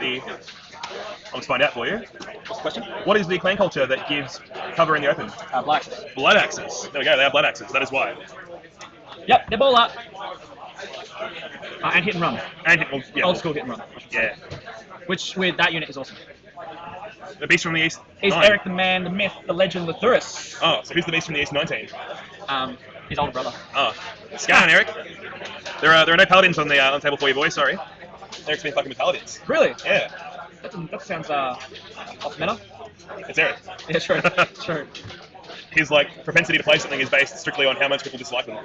I'll just find out for you. What's the question? What is the clan culture that gives cover in the open? Blood axes. Blood axes. There we go. They have blood axes. That is why. Yep, they're ball up. And hit and run. And well, yeah, Old school hit and run. I should say. Yeah. Which with that unit is awesome. The beast from the east. Is 9. Eric the man, the myth, the legend, Lathurus? Oh, so who's the beast from the east 19? His older brother. Oh, Scan, Eric. There are no paladins on the table for you, boys. Sorry. Eric's been fucking with paladins. Really? Yeah. That sounds off meta. It's Eric. Yeah, true. True. His like propensity to play something is based strictly on how much people dislike them.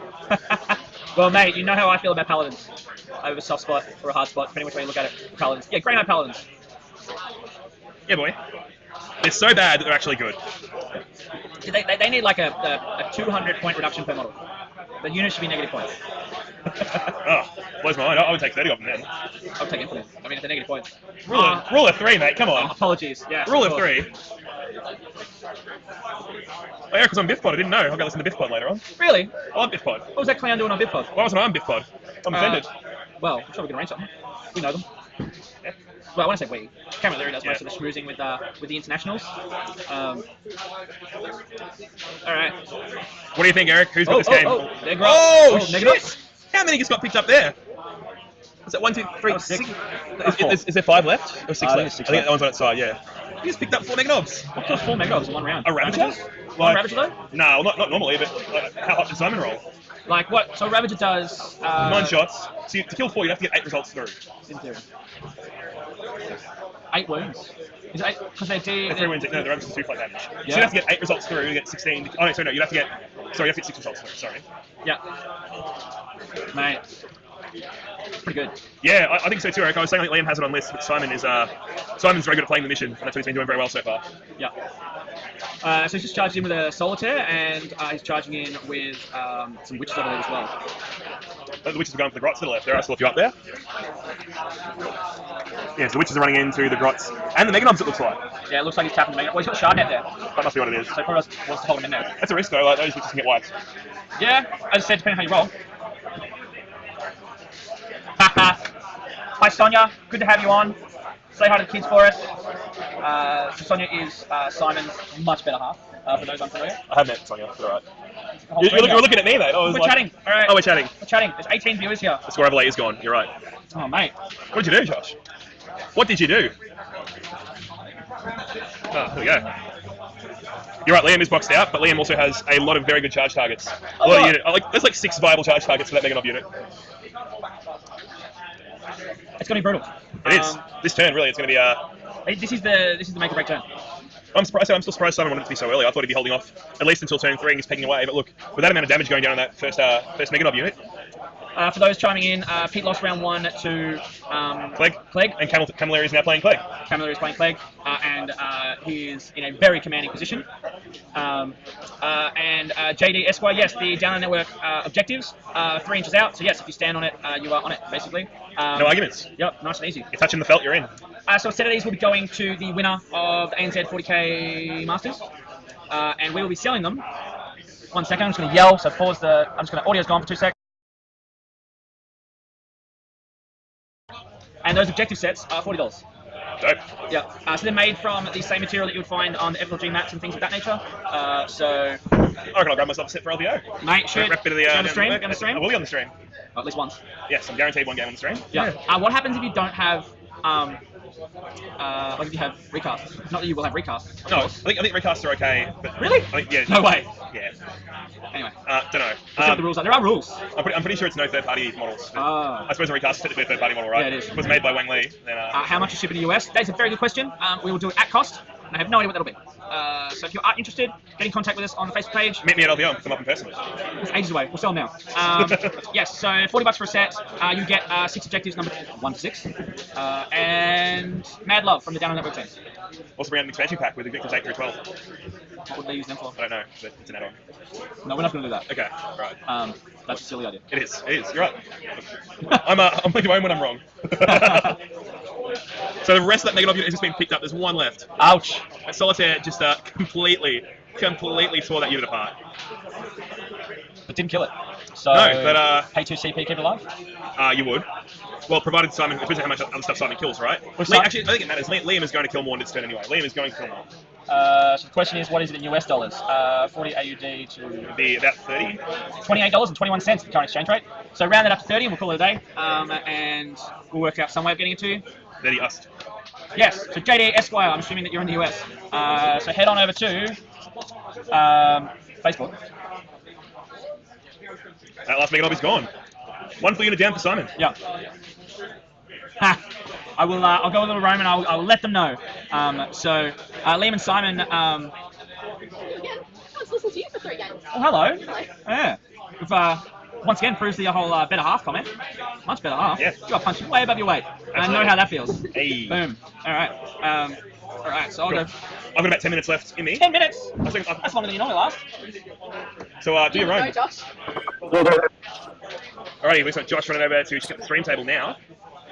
Well, mate, you know how I feel about paladins. I have a soft spot or a hard spot, depending which way you look at it. Paladins. Yeah, Grey Knight paladins. Yeah, boy. They're so bad that they're actually good. They need like a 200 point reduction per model. The unit should be negative points. Oh, blows my mind. I would take 30 of them then. I'll take infinite. I mean, if they're negative points. Rule of 3, mate. Come on. Apologies. Yeah. Rule of 3. Oh, Eric was on Biffpod. I didn't know. I'll go listen to Biffpod later on. Really? I love Biffpod. What was that clown doing on Bidpod? Why wasn't I on Biffpod? I'm offended. Well, I'm sure we can arrange something. We know them. Yeah. Well, I want to say we. Cameron Leary does most Yeah. of the schmoozing with the internationals. All right. What do you think, Eric? Who's got this game? There goes. Oh, shit! negative. How many just got picked up there? Was it 1, 2, 3, That was 6? six. Is there 5 left? Or 6 I think left? it's six I think left. that one's on its side, yeah. You just picked up 4 Meganobs. What kills 4 Megadovs in one round? A Ravager? Ravages? One Ravager though? No, well, not normally, but like, how hot does Simon roll? Like what? So Ravager does 9 shots. So to kill 4, you have to get 8 results through. in theory. 8 wounds. Is it 8? Because they do. They're 3 wounds. No, the Ravager's 2 flat damage. So Yeah. you have to get 8 results through to get 16. Oh, no, sorry, no, you have to get 6 results through, sorry. Yeah. Mate. Pretty good. Yeah, I think so too, Eric. I was saying Liam has it on list, but Simon's very good at playing the mission, and that's what he's been doing very well so far. Yeah. So he's just charged in with a Solitaire, and he's charging in with some Witches over there as well. The witches are going for the grots to the left. There, I still a few up there. Yeah, so the witches are running into the grots and the Meganobs, it looks like. Yeah, it looks like he's tapping the Mega. Well, he's got Shardnet there, That must be what it is. so he probably wants to hold him in there. That's a risk though, like those witches can get wiped. Yeah, as I said, depending how you roll. Hi Sonia, good to have you on. Say hi to the kids for us. So Sonia is Simon's much better half, for those unfamiliar. I have met Sonia, it's alright. The whole You're thing, looking at me, mate. We're chatting, alright. Oh, we're chatting. We're chatting. There's 18 viewers here. The score of late is gone, you're right. Oh, mate. What did you do, Josh? What did you do? Oh, there we go. You're right, Liam is boxed out, but Liam also has a lot of very good charge targets. A lot of unit. There's like 6 viable charge targets for that Meganob unit. It's going to be brutal. It is. This turn, really, it's going to be This is the make or break turn. I'm still surprised Simon wanted it to be so early. I thought he'd be holding off at least until turn 3 and he's pegging away. But look, with that amount of damage going down on that first Meganob unit. For those chiming in, Pete lost round 1 to Clegg. And Camilleri is now playing Clegg. Camilleri is playing Clegg, and he is in a very commanding position. And JD Esquire, yes, the down network objectives, 3 inches out. So yes, if you stand on it, you are on it, basically. No arguments. Yep, nice and easy. You're touching the felt, you're in. So a set of these will be going to the winner of the ANZ 40k Masters, and we will be selling them. 1 second, I'm just going to yell. So pause the. I'm just going to. Audio's gone for 2 seconds. And those objective sets are $40. Dope. Yeah. So they're made from the same material that you would find on the FLG mats and things of that nature. So. I reckon I'll grab myself a set for LVO. Mate, shoot. Rep bit of the, on the stream? On the stream? I will be on the stream. At least once. Yes, I'm guaranteed 1 game on the stream. Yeah. What happens if you don't have, like if you have recasts? Not that you will have recasts. No, I think recasts are okay. But Really? I think, yeah. No way. Yeah. Anyway. Don't know. Let's see what the rules are. There are rules. I'm pretty sure it's no third-party models. Ah. I suppose a recast is technically a third-party model, right? Yeah, it is. If it was made by Wang Li, then... How much is shipping in the US? That is a very good question. We will do it at cost. And I have no idea what that'll be. So if you are interested, get in contact with us on the Facebook page. Meet me at LVO and pick them up in person. It's ages away. We'll sell them now. Yes, so $40 for a set. You get 6 objectives, number 1 to 6. And Mad Love from the Down on Network team. Also bring out an expansion pack with objectives 8 through 12. What would they use them for? I don't know, but it's an add-on. No, we're not going to do that. Okay, right. That's a silly idea. It is, you're right. I'm leaving home when I'm wrong. So the rest of that Mega Knob unit has just been picked up. There's one left. Ouch. And Solitaire just completely tore that unit apart. But didn't kill it. So No, but pay 2 CP, keep it alive. You would. Well, provided Simon, it depends on how much other stuff Simon kills, right? Actually, I think it matters. Liam is going to kill more in this turn anyway. Liam is going to kill more. So the question is, what is it in US dollars? 40 AUD to... It'd be about 30. $28.21, the current exchange rate. So round that up to 30 and we'll call it a day. And we'll work out some way of getting it to you. 30 ust. Yes, so JD Esquire, I'm assuming that you're in the US. So head on over to Facebook. That last Mega Knob is gone. One full unit down for Simon. Yeah. Ha! I will. I'll go a little roam and I'll let them know. So Liam and Simon. Again, let's listen to you for 3 games. Oh, hello. Yeah. We've once again proves the whole better half comment. Much better half. Yeah. You got punched way above your weight. And I know how that feels. Hey. Boom. All right. All right. So I'll go. I've got about 10 minutes left in me. 10 minutes. I think That's longer than you normally last. So do your Go, own. Josh. Alrighty, we've got Josh running over to check out the stream table now.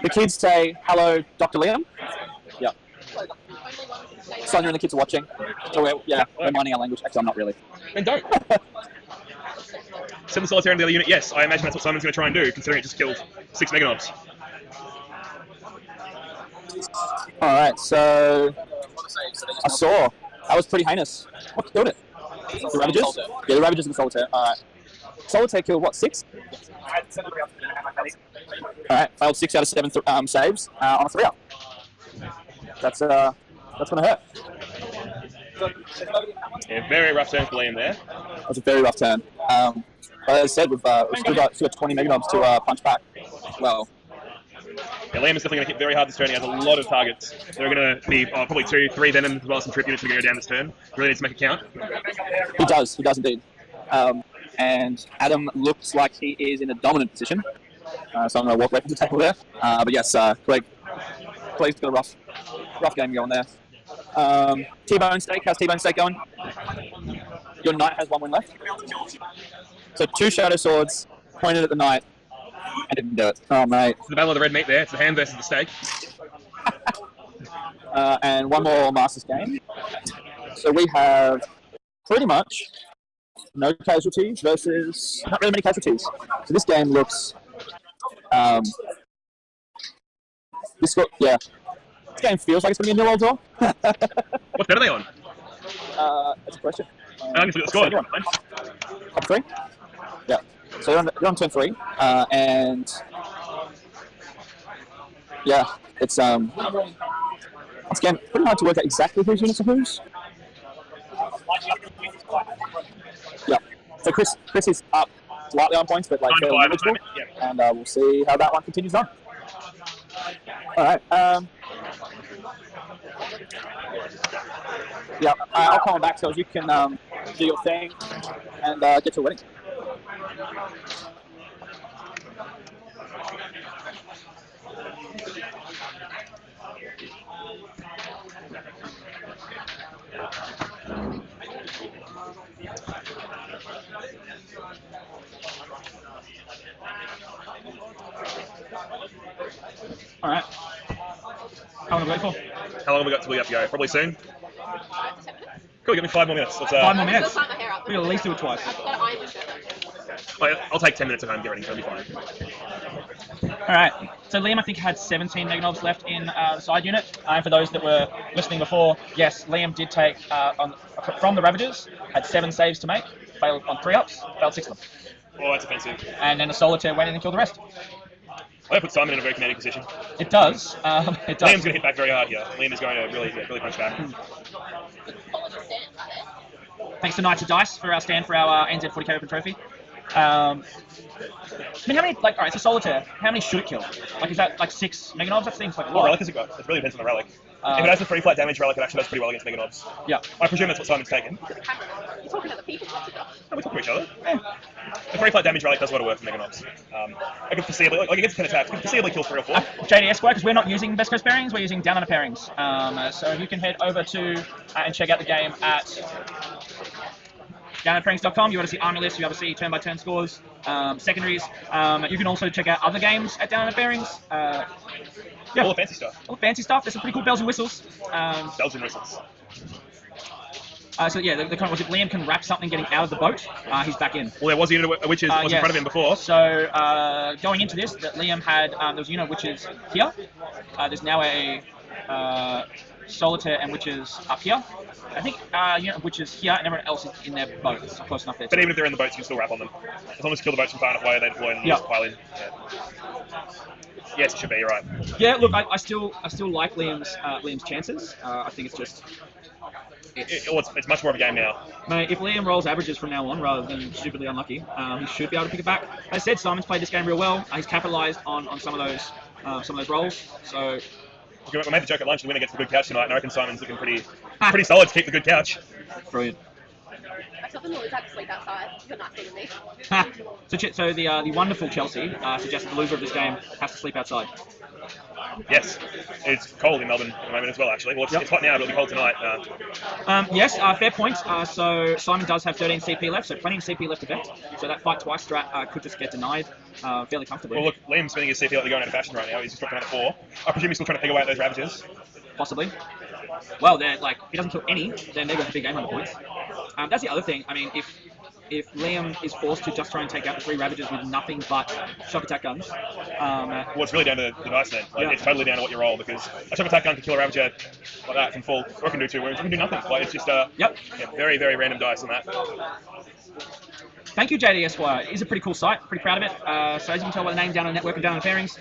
The kids say, hello, Dr. Liam. Yeah. Sonia and the kids are watching. So we're minding our language. Actually, I'm not really. Then don't. Send the Solitaire into the other unit. Yes, I imagine that's what Simon's going to try and do, considering it just killed 6 Mega Knobs. Alright, so I saw. That was pretty heinous. What killed it? The Ravages? Yeah, the Ravages and the Solitaire. Alright. Solitaire killed what, 6? Alright, failed 6 out of 7 saves on a 3-up. That's gonna hurt. Yeah, very rough turn for Liam there. That was a very rough turn. But as I said, we've still got 20 Mega Knobs to punch back. Well, Yeah, Liam is definitely going to hit very hard this turn. He has a lot of targets. There are going to be probably 2, 3 Venoms as well as some Trip units going to go down this turn. Really needs to make it count. he does indeed. And Adam looks like he is in a dominant position. So I'm going to walk away from the table there. But yes, Craig's got a rough game going there. T-Bone Steak, how's T-Bone Steak going? Your knight has 1 win left. So 2 Shadow Swords pointed at the knight and didn't do it. Oh, mate. It's the battle of the red meat there. It's the hand versus the steak. And 1 more Masters game. So we have pretty much no casualties versus not really many casualties. So this game looks... This game feels like it's going to be a nil-all draw. What bet are they on? That's a question. I think it's got the score. Top 3? Yeah. So you're on turn 3, and yeah, it's once again pretty hard to work out exactly whose units are whose. Yeah. So Chris is up slightly on points, but like fairly manageable, and we'll see how that one continues on. All right. Yeah, I'll call him back so you can do your thing and get to a wedding. All right. How long have we got for? How long have we got till we have to go? Probably soon. 5 to 7 minutes. Cool, give me 5 more minutes. Let's, 5 more I'll minutes. still tie my hair up. We'll at least do it twice. I've got to iron my shirt though. I'll take 10 minutes at home, get ready, so it'll be fine. All right. So Liam, I think, had 17 Mega Knobs left in the side unit. And for those that were listening before, yes, Liam did take from the Ravagers, had 7 saves to make, failed on 3-ups, failed 6 of them. Oh, that's offensive. And then the Solitaire went in and killed the rest. I put Simon in a very commanding position. It does. It does. Liam's going to hit back very hard here. Liam is going to really punch back. Thanks to Knights of Dice for our stand for our ANZ 40k Open Trophy. I mean, how many, all right, so Solitaire, how many should it kill? Like, is that, 6 Mega Knobs? That seems like a What lot. relic has it got? It really depends on the relic. If it has the free flat damage relic, it actually does pretty well against Mega Knobs. Yeah. I presume that's what Simon's taken. You're talking to the people, not to Josh. No, we talk to each other. Yeah. The free flat damage relic does a lot of work for Mega Knobs. I can foreseeably, against 10 attacks, I can foreseeably kill 3 or 4. JD Esquire, because we're not using Best Coast pairings, we're using Down Under pairings. So you can head over to and check out the game at downunderpairings.com. You want to see army lists, you want to see turn-by-turn scores. secondaries. You can also check out other games at Down Under Bearings. Yeah. All the fancy stuff. All the fancy stuff. There's some pretty cool bells and whistles. Bells and whistles. So yeah, the comment was if Liam can wrap something getting out of the boat, he's back in. Well, there was a unit of witches was in front of him before. So going into this, that Liam had there was a unit of witches here. There's now a solitaire and witches up here. I think unit of witches here and everyone else is in their boats. So close enough there. But even if they're in the boats, you can still wrap on them. As long as you kill the boats from far enough away, they deploy and just pile in. Yeah. Yes, it should be. You're right. Yeah, look, I still like Liam's chances. I think it's just. It's much more of a game now. Mate, if Liam rolls averages from now on rather than stupidly unlucky, he should be able to pick it back. As I said, Simon's played this game real well. He's capitalised on some of those rolls. So we made the joke at lunch. The winner gets the good couch tonight, and I reckon Simon's looking pretty solid to keep the good couch. Brilliant. I told them always had to sleep outside. You're not seeing me. So the wonderful Chelsea suggests the loser of this game has to sleep outside. Yes, it's cold in Melbourne at the moment as well, actually. Well, it's hot now, but it'll be cold tonight. Yes, fair point. So Simon does have 13 CP left, so plenty of CP left to bet. So that fight twice strat could just get denied fairly comfortably. Well, look, Liam's spending his CP like they're going out of fashion right now. He's just dropped down to 4. I presume he's still trying to peg away at those ravages. Possibly. Well, they're like, if he doesn't kill any, then they're going to big game 100 points. That's the other thing. I mean, if Liam is forced to just try and take out the 3 Ravagers with nothing but shock attack guns. Well, it's really down to the dice then. It's totally down to what you roll, because a shock attack gun can kill a Ravager like that from full, or it can do 2 wounds, or it can do nothing. Like, it's just very, very random dice on that. Thank you, JD Esquire. It is a pretty cool site. Pretty proud of it. So as you can tell by the name, Down on Network and Down on Pairings,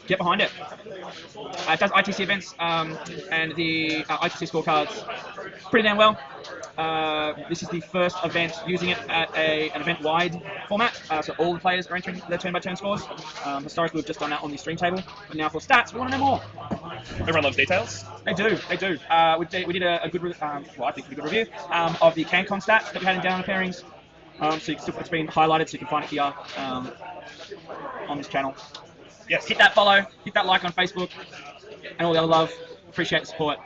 get behind it. It does ITC events and the ITC scorecards pretty damn well. This is the first event using it at an event-wide format, so all the players are entering their turn-by-turn scores. Historically, we've just done that on the stream table, but now for stats, we want to know more. Everyone loves details. They do. We did a good, I think a good review of the CanCon stats that we had in Down on Pairings. So it's been highlighted, so you can find it here on this channel. Yes. Hit that follow, hit that like on Facebook, and all the other love. Appreciate the support.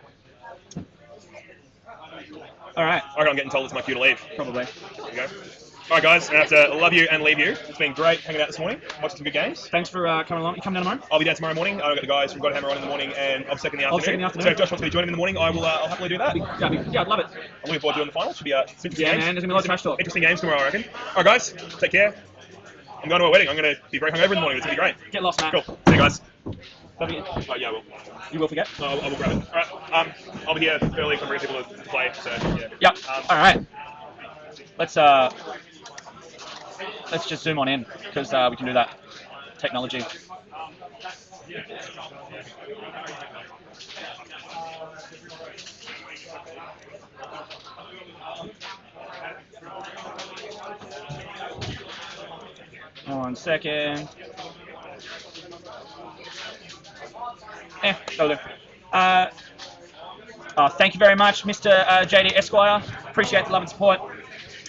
All right. I reckon I'm getting told it's my cue to leave. Probably. There you go. All right, guys. I have to love you and leave you. It's been great hanging out this morning, watching some good games. Thanks for coming along. You coming down tomorrow? I'll be down tomorrow morning. I've got the guys from Godhammer on in the morning, and I'm second in the afternoon. So if Josh wants me to join him in the morning, I'll happily do that. Yeah, I'd love it. I'm looking forward to doing the final. Should be interesting games. Man, there's going to be lots of trash talk. Interesting games tomorrow, I reckon. All right, guys. Take care. I'm going to a wedding. I'm going to be very hungover in the morning. It's going to be great. Get lost, man. Cool. See you guys. Don't forget. Oh, yeah, I will. You will forget? No, I will grab it. All right. I'll be here early for people to play. So, yeah. Yep. All right. Let's just zoom on in, because we can do that. Technology. One second. That'll do. Thank you very much, Mr. JD Esquire. Appreciate the love and support.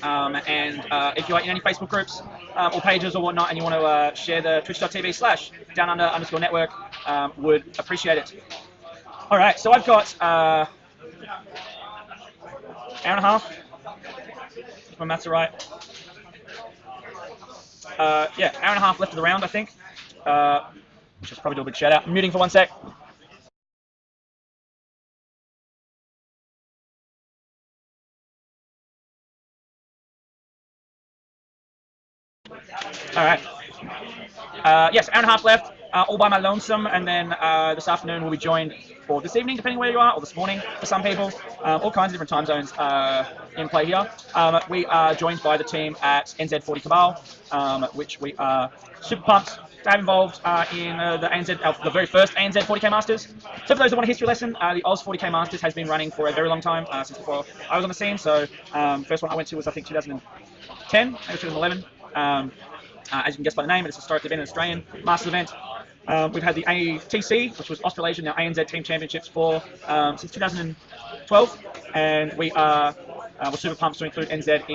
And if you're in any Facebook groups or pages or whatnot, and you want to share the twitch.tv/downunder_network, would appreciate it. All right, so I've got hour and a half, if my maths are right. Yeah, hour and a half left of the round, I think. Which is probably do a big shout out. I'm muting for 1 sec. All right. Yes, hour and a half left, all by my lonesome, and then this afternoon we'll be joined, or this evening, depending where you are, or this morning for some people, all kinds of different time zones in play here. We are joined by the team at ANZ 40k, which we are super pumped to have involved in the very first ANZ 40k Masters. So for those that want a history lesson, the Oz 40k Masters has been running for a very long time, since before I was on the scene. So first one I went to was, I think, 2010, maybe 2011. As you can guess by the name, it's historically been an Australian Masters event. We've had the ATC, which was Australasia, now ANZ Team Championships since 2012, and we're super pumped to include NZ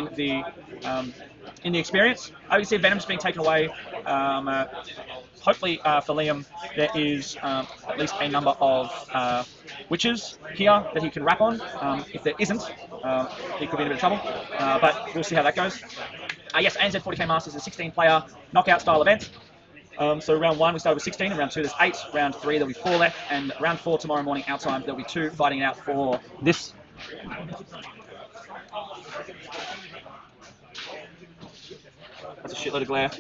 in the experience. You see Venom's being taken away. Hopefully for Liam, there is at least a number of witches here that he can wrap on. If there isn't, he could be in a bit of trouble, but we'll see how that goes. Yes, ANZ 40k Masters is a 16-player knockout style event. So round 1 we started with 16, and round 2 there's 8, round 3 there'll be 4 left, and round 4 tomorrow morning our time there'll be 2 fighting it out for this. That's a shitload of glare.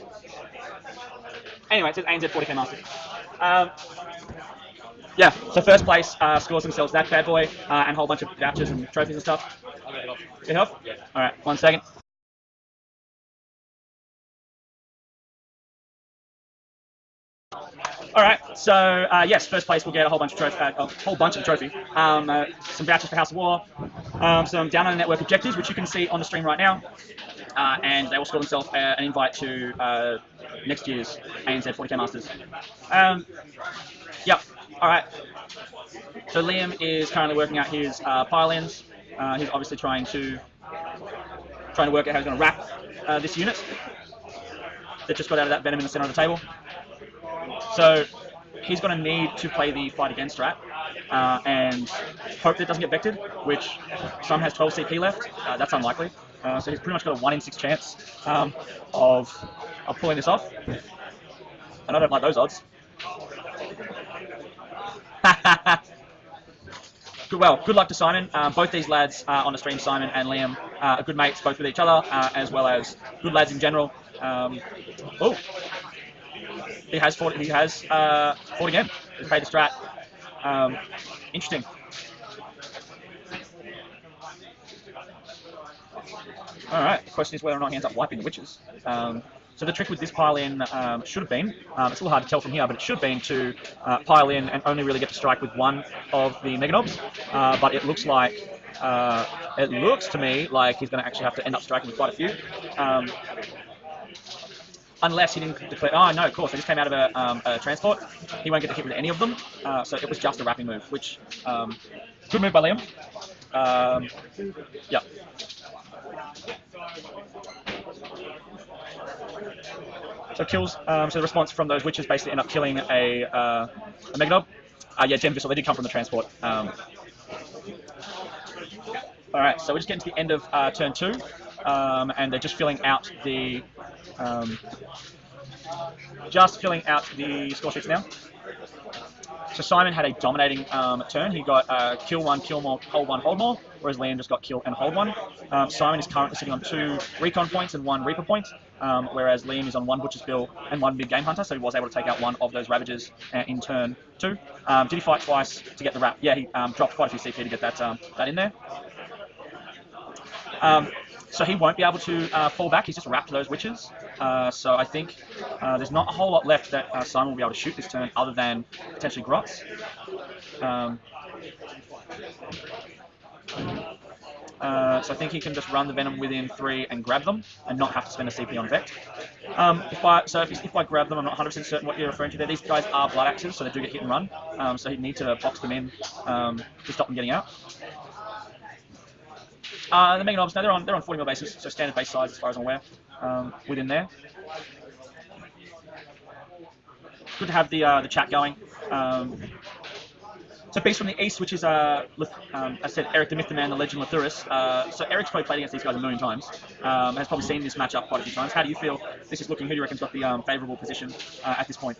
Anyway, it says ANZ 40k Masters. Yeah, so first place scores themselves that bad boy and a whole bunch of vouchers and trophies and stuff. Get help? Yeah. Alright, 1 second. Alright, so yes, first place will get a whole bunch of trophy, some vouchers for House of War, some down on the network objectives, which you can see on the stream right now, and they will score themselves an invite to next year's ANZ 40k Masters. Yep, alright. So Liam is currently working out his pile-ins. He's obviously trying to work out how he's going to wrap this unit that just got out of that venom in the center of the table. So he's going to need to play the fight against strat and hope that it doesn't get vectored, which Simon has 12 CP left. That's unlikely. So he's pretty much got a 1 in 6 chance of pulling this off. And I don't like those odds. Good luck to Simon. Both these lads on the stream, Simon and Liam, are good mates both with each other, as well as good lads in general. Oh, he has fought again. He's paid the strat. Interesting. All right. The question is whether or not he ends up wiping the witches. So the trick with this pile-in should have been, it's a little hard to tell from here, but it should have been to pile in and only really get to strike with 1 of the Mega Knobs. But it looks to me like he's going to actually have to end up striking with quite a few. Unless he didn't declare, oh no, of course, they just came out of a transport. He won't get to hit with any of them. So it was just a wrapping move, which, good move by Liam. Yeah. So kills. So the response from those witches basically end up killing a Mega Knob. Yeah, Gem Vissel, they did come from the transport. Alright, so we're just getting to the end of turn 2, and they're just filling out the score sheets now. So Simon had a dominating turn. He got kill 1, kill more, hold 1, hold more, whereas Liam just got kill and hold 1. Simon is currently sitting on 2 recon points and 1 reaper point, whereas Liam is on 1 butcher's bill and 1 big game hunter, so he was able to take out 1 of those ravagers in turn 2. Did he fight twice to get the wrap? Yeah, he dropped quite a few CP to get that in there. So he won't be able to fall back. He's just wrapped those witches. So I think there's not a whole lot left that Simon will be able to shoot this turn other than potentially Grots. So I think he can just run the Venom within 3 and grab them and not have to spend a CP on Vect. If I grab them, I'm not 100% certain what you're referring to there. These guys are Blood Axes, so they do get hit and run. So he'd need to box them in to stop them getting out. The Mega Knobs, no, they're on 40 mil basis, so standard base size as far as I'm aware, within there. Good to have the chat going. So Beast from the East, which is, I said, Eric the Myth, the Man, the Legend, Lathuris. So Eric's probably played against these guys a million times. Has probably seen this matchup quite a few times. How do you feel this is looking? Who do you reckon's got the favourable position at this point?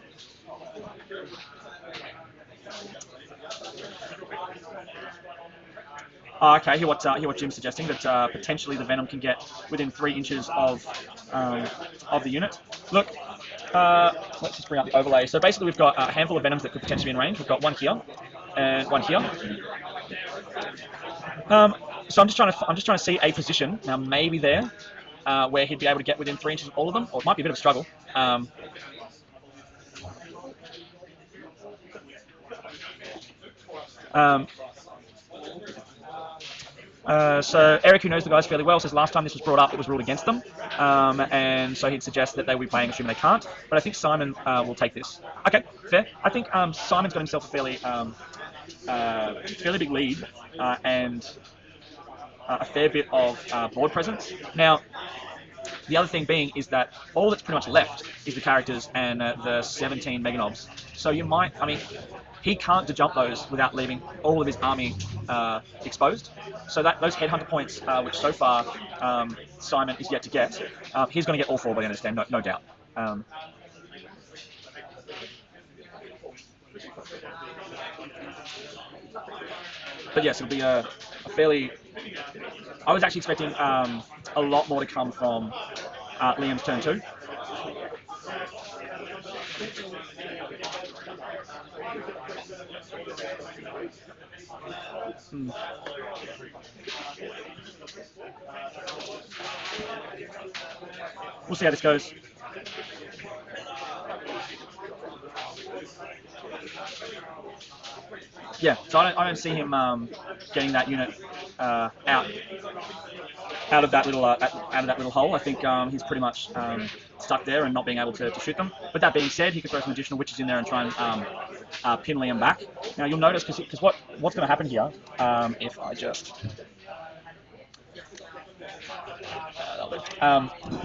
Okay, hear what Jim's suggesting, that potentially the Venom can get within 3 inches of the unit. Look, let's just bring up the overlay. So basically we've got a handful of Venoms that could potentially be in range. We've got 1 here and 1 here. So I'm just trying to see a position now, maybe there, where he'd be able to get within 3 inches of all of them, or it might be a bit of a struggle. So Eric, who knows the guys fairly well, says last time this was brought up, it was ruled against them, and so he'd suggest that they will be playing, assuming they can't. But I think Simon will take this. Okay, fair. I think Simon's got himself a fairly big lead and a fair bit of board presence. Now, The other thing being is that all that's pretty much left is the characters and the 17 Mega Knobs. So you might, I mean, he can't jump those without leaving all of his army exposed. So that those headhunter points, which so far Simon is yet to get, he's going to get all 4 by the end of this game, no doubt. But yes, it'll be a fairly... I was actually expecting a lot more to come from Liam's turn 2. We'll see how this goes. Yeah, so I don't see him getting that unit out of that little hole. I think he's pretty much stuck there and not being able to shoot them. But that being said, he could throw some additional witches in there and try and pin Liam back. Now you'll notice because what's going to happen here if I just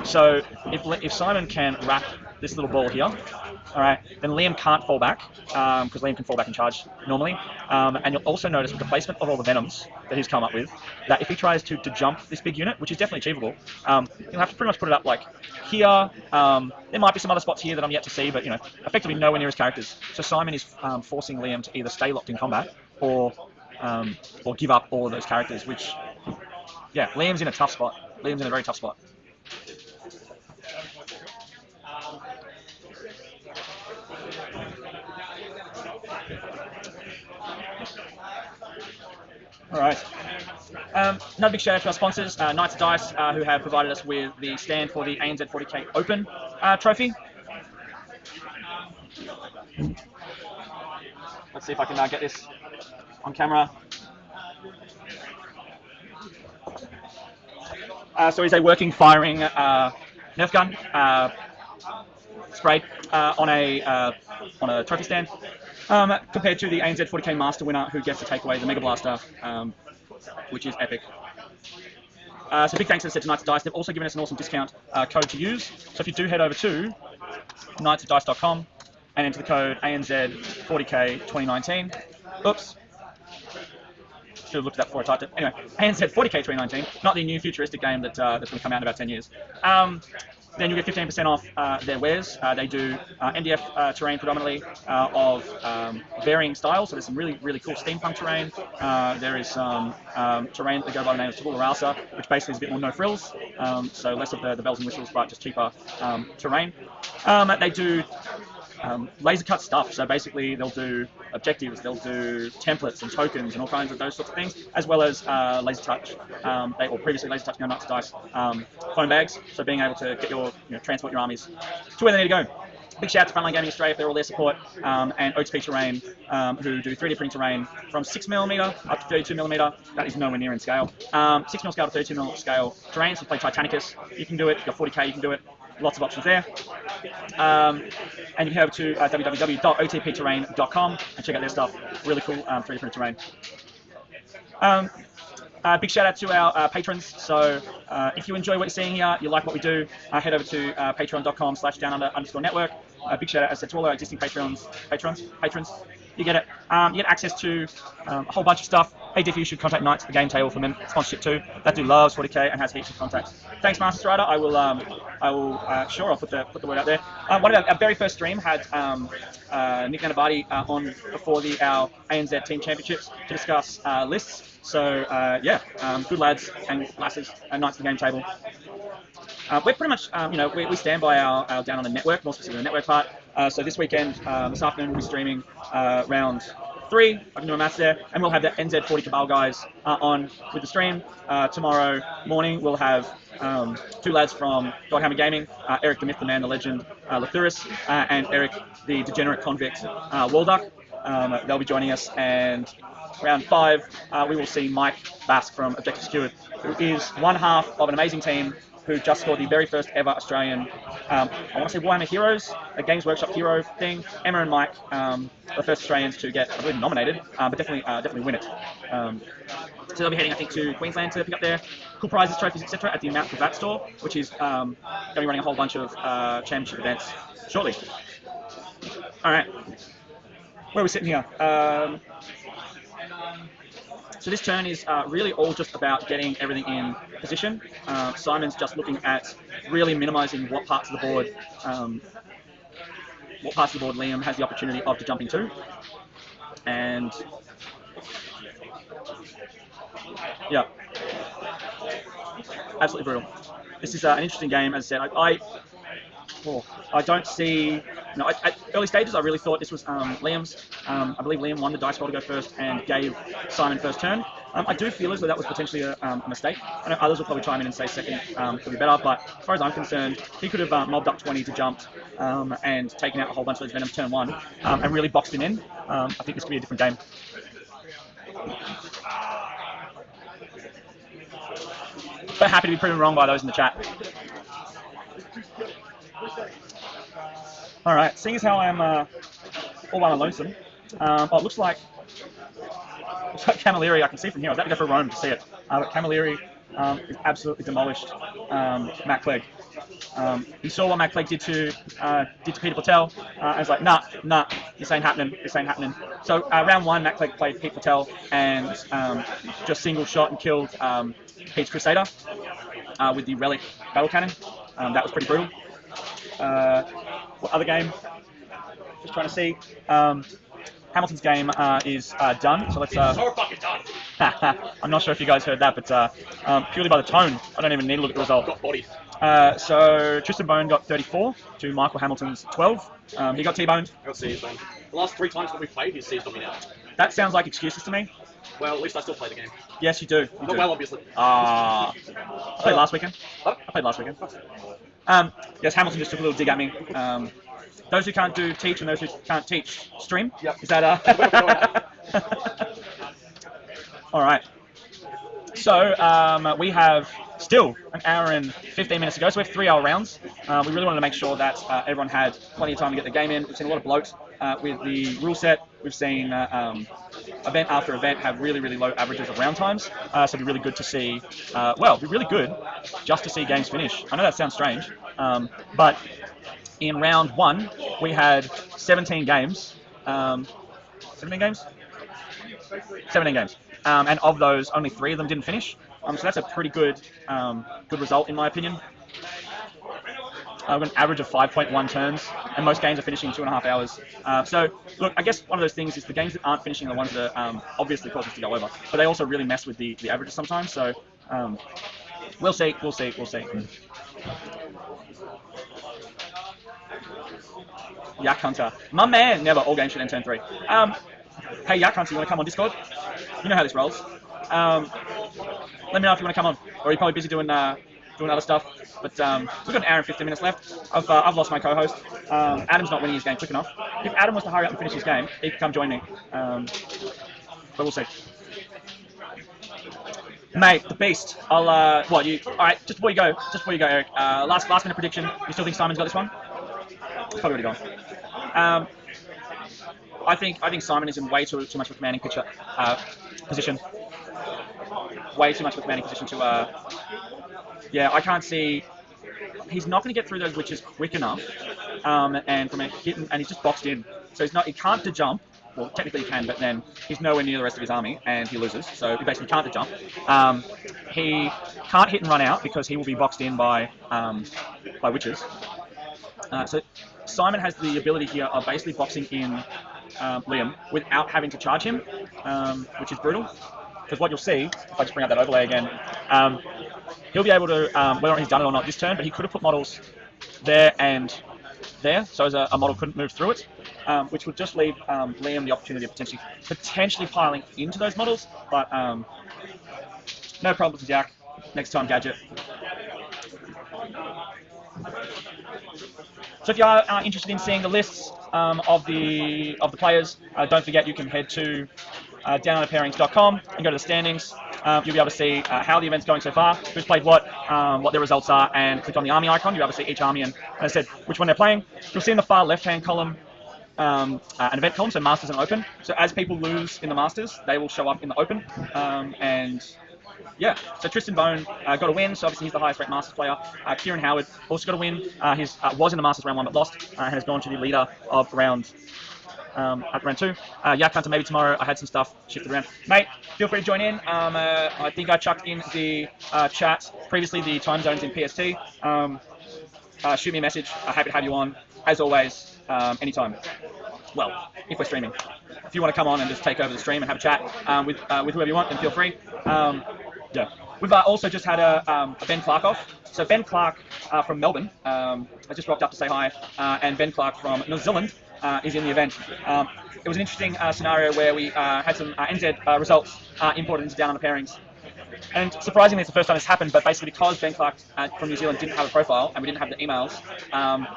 so if Simon can wrap this little ball here, all right, then Liam can't fall back because Liam can fall back and charge normally. And you'll also notice with the placement of all the venoms that he's come up with, that if he tries to jump this big unit, which is definitely achievable, he'll have to pretty much put it up like here. There might be some other spots here that I'm yet to see, but you know, effectively nowhere near his characters. So Simon is forcing Liam to either stay locked in combat or give up all of those characters, which, yeah, Liam's in a tough spot. Liam's in a very tough spot. All right. Another big shout out to our sponsors, Knights of Dice, who have provided us with the stand for the ANZ 40k Open trophy. Let's see if I can get this on camera. So he's a working firing Nerf gun sprayed on a trophy stand, compared to the ANZ 40k Master winner, who gets to take away the Mega Blaster, which is epic. So big thanks to the set to Knights of Dice. They've also given us an awesome discount code to use. So if you do head over to knightsofdice.com and enter the code ANZ 40k 2019. Oops. Should have looked at that before I typed it. Anyway, ANZ 40k 2019, not the new futuristic game that's going to come out in about 10 years. Then you get 15% off their wares. They do NDF terrain predominantly of varying styles. So there's some really, really cool steampunk terrain. There is some terrain that they go by the name of Tabula Rasa, which basically is a bit more no frills. So less of the bells and whistles, but just cheaper terrain. They do laser cut stuff, so basically they'll do objectives, they'll do templates and tokens and all kinds of those sorts of things, as well as laser touch, previously laser touch, now Knights of Dice, phone bags, so being able to get your, transport your armies to where they need to go. Big shout out to Frontline Gaming Australia for all their support, and OTP Terrain, who do 3D printing terrain from 6mm up to 32mm. That is nowhere near in scale. 6mm scale to 32mm scale terrain, so you play Titanicus, you can do it, you've got 40k, you can do it. Lots of options there. And you can head over to www.otpterrain.com and check out their stuff. Really cool 3D printed terrain. Big shout out to our patrons. So if you enjoy what you're seeing here, you like what we do, head over to patreon.com/downunder_network. Big shout out, as I said, to all our existing patrons. You get it. You get access to a whole bunch of stuff. Hey, Diff, you should contact Knights at the Game Table for sponsorship too. That dude loves 40k and has heaps of contacts. Thanks, Master Strider. Sure, I'll put the word out there. One of our very first stream had Nick Nanabati on before our ANZ Team Championships to discuss lists. So good lads and lasses and Knights at the Game Table. We're pretty much, we stand by our Down on the network, more specifically the network part. So this weekend, this afternoon, we'll be streaming round 3. I can do my maths there, and we'll have the NZ 40 Cabal guys on with the stream. Tomorrow morning, we'll have 2 lads from Godhammer Gaming, Eric the Myth, the Man, the Legend, Lathuris, and Eric the Degenerate Convict, Walduck. They'll be joining us, and round 5, we will see Mike Bask from Objective Steward, who is one half of an amazing team who just scored the very first ever Australian, I want to say Warhammer Heroes, a Games Workshop hero thing. Emma and Mike are the first Australians to get, I believe, nominated, but definitely win it. So they'll be heading, I think, to Queensland to pick up their cool prizes, trophies, etc. at the Mount Gravatt store, which is going to be running a whole bunch of championship events shortly. All right, where are we sitting here? So this turn is really all just about getting everything in position. Simon's just looking at really minimising what parts of the board Liam has the opportunity of to jump into, and yeah, absolutely brutal. This is an interesting game, as I said. I don't see. No, at early stages, I really thought this was Liam's. I believe Liam won the dice roll to go first and gave Simon first turn. I do feel as though that was potentially a mistake. I know others will probably chime in and say second could be better, but as far as I'm concerned, he could have mobbed up 20 to jump and taken out a whole bunch of those Venoms turn 1 and really boxed him in. I think this could be a different game. But happy to be proven wrong by those in the chat. All right, seeing as how I'm all by my lonesome, it looks like Camilleri, I can see from here. I was about to go for a roam to see it, but Camilleri is absolutely demolished Matt Clegg. He saw what Matt Clegg did to Peter Patel, and was like, nah, this ain't happening. So round 1, Matt Clegg played Pete Patel and just single shot and killed Pete's Crusader with the Relic Battle Cannon. That was pretty brutal. What other game? Just trying to see. Hamilton's game is done, so let's. So fucking done. I'm not sure if you guys heard that, but purely by the tone, I don't even need to look at the result. Got bodied. So Tristan Bone got 34 to Michael Hamilton's 12. He got T-boned. I got seized on. The last 3 times that we've played, he's seized on me now. That sounds like excuses to me. Well, at least I still play the game. Yes, you do. Not well, obviously. I played last weekend. What? I played last weekend. Yes, Hamilton just took a little dig at me. Those who can't do teach and those who can't teach stream. Yep. Is that All right. So we have still an hour and 15 minutes to go. So we have 3-hour rounds. We really wanted to make sure that everyone had plenty of time to get the game in. We've seen a lot of bloat with the rule set. We've seen event after event have really, really low averages of round times. So it'd be really good to see, it'd be really good just to see games finish. I know that sounds strange, but in round 1, we had 17 games. 17 games? 17 games. And of those, only 3 of them didn't finish. So that's a pretty good result, in my opinion. We've got an average of 5.1 turns, and most games are finishing 2.5 hours. So, look, I guess one of those things is the games that aren't finishing are the ones that obviously cause us to go over. But they also really mess with the averages sometimes, so we'll see. Yak Hunter. My man, never. All games should end turn 3. Hey, Yak Hunter, you want to come on Discord? You know how this rolls. Let me know if you want to come on, or you're probably busy doing other stuff. But we've got an hour and 15 minutes left. I've lost my co-host. Adam's not winning his game quick enough. If Adam was to hurry up and finish his game, he could come join me. But we'll see. Mate, the beast. All right, just before you go, Eric. Last minute prediction. You still think Simon's got this one? It's probably already gone. I think Simon is in way too much of a commanding position. Way too much of a commanding position to. Yeah, I can't see. He's not going to get through those witches quick enough, and from a hit, and he's just boxed in. So he can't de-jump. Well, technically he can, but then he's nowhere near the rest of his army, and he loses. So he basically can't de-jump. He can't hit and run out because he will be boxed in by witches. So Simon has the ability here of basically boxing in Liam without having to charge him, which is brutal. Because what you'll see, if I just bring up that overlay again, he'll be able to, whether or not he's done it or not this turn, but he could have put models there and there, so as a model couldn't move through it, which would just leave Liam the opportunity of potentially piling into those models, but no problems with Jack. Next time, Gadget. So if you are interested in seeing the lists of the players, don't forget you can head to downunderpairings.com and go to the standings. You'll be able to see how the event's going so far, who's played what, what their results are, and clicked on the army icon, you obviously see each army and I said which one they're playing. You'll see in the far left-hand column an event column, so Masters and Open. So as people lose in the Masters, they will show up in the Open, and yeah, so Tristan Bone got a win, so obviously he's the highest ranked Masters player. Kieran Howard also got a win. He was in the Masters round 1 but lost, and has gone to the leader of round at round 2. Yak Hunter maybe tomorrow. I had some stuff shifted around. Mate, feel free to join in. I think I chucked in the chat previously the time zones in PST. Shoot me a message. Happy to have you on. As always, anytime. Well, if we're streaming. If you want to come on and just take over the stream and have a chat with whoever you want, then feel free. Yeah. We've also just had a Ben Clark off. So Ben Clark from Melbourne, I just rocked up to say hi, and Ben Clark from New Zealand is in the event. It was an interesting scenario where we had some NZ results imported into down under pairings. And surprisingly, it's the first time this happened, but basically because Ben Clark from New Zealand didn't have a profile and we didn't have the emails,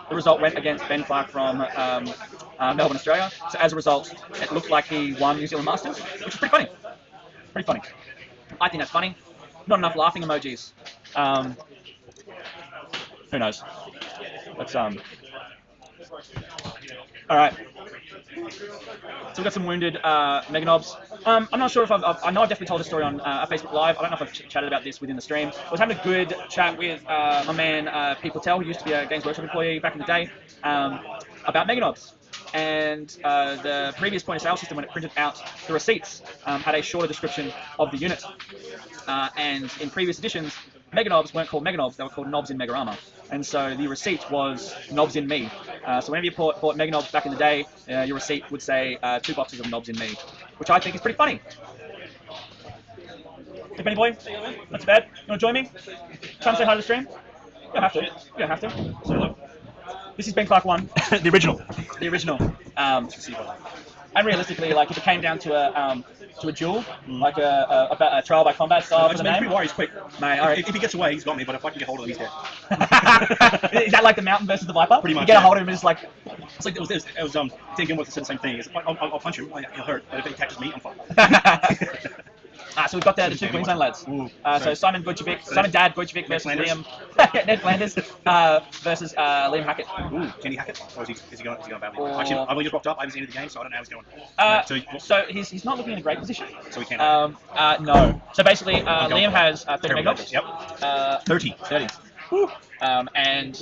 the result went against Ben Clark from Melbourne, Australia. So as a result, it looked like he won New Zealand Masters, which is pretty funny. Pretty funny. I think that's funny. Not enough laughing emojis. Who knows? Let's all right. So we've got some wounded Meganobs. I'm not sure if I know I've definitely told a story on Facebook Live. I don't know if I've chatted about this within the stream. I was having a good chat with my man Pete Patel, who used to be a Games Workshop employee back in the day, about Meganobs. And the previous point of sale system, when it printed out the receipts, had a shorter description of the unit. And in previous editions, Meganobs weren't called Meganobs, they were called Knobs in Megarama. And so the receipt was Knobs in Me. So whenever you bought Meganobs back in the day, your receipt would say 2 boxes of Knobs in Me, which I think is pretty funny. Hey, Benny boy, that's bad. You want to join me? Try and say hi to the stream? You don't have to. You don't have to. So, this is Ben Clark 1. The original. The original. And realistically, like if it came down to a duel, like a trial by combat style for the name. He's quick. Mate, all right. If he gets away, he's got me, but if I can get hold of him, he's dead. Is that like the Mountain versus the Viper? Pretty much. You get a hold of him and it's like... It's like it was Tim Gilmore said the same thing. It's like, I'll punch him, he'll hurt, but if he catches me, I'm fine. So we've got the two Queensland lads. So Simon Gojkovic, Simon Dad Gojkovic versus Liam. Ned Flanders versus Liam Hackett. Ooh, can he hack it? Or is he going badly? Actually, I've only just rocked up, I haven't seen the game, so I don't know how he's going. So he's not looking in a great position. So he can't. No. So basically, Liam has 30 Meganobs. Yep. 30. Woo. And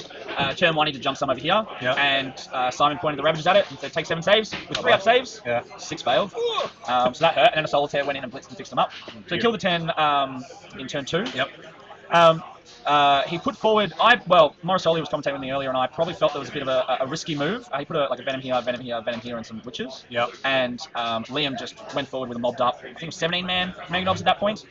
turn 1 he to jump some over here, and Simon pointed the Ravages at it and said take 7 saves with 3 up saves. 6 failed. So that hurt, and then a Solitaire went in and blitzed and fixed them up. So he killed the 10 in turn 2. He put forward, Morrisoli was commentating with me earlier, and I probably felt there was a bit of a risky move. He put a Venom here, Venom here, Venom here, and some Witches. And Liam just went forward with a mobbed up, I think it was 17-man Meganobs at that point,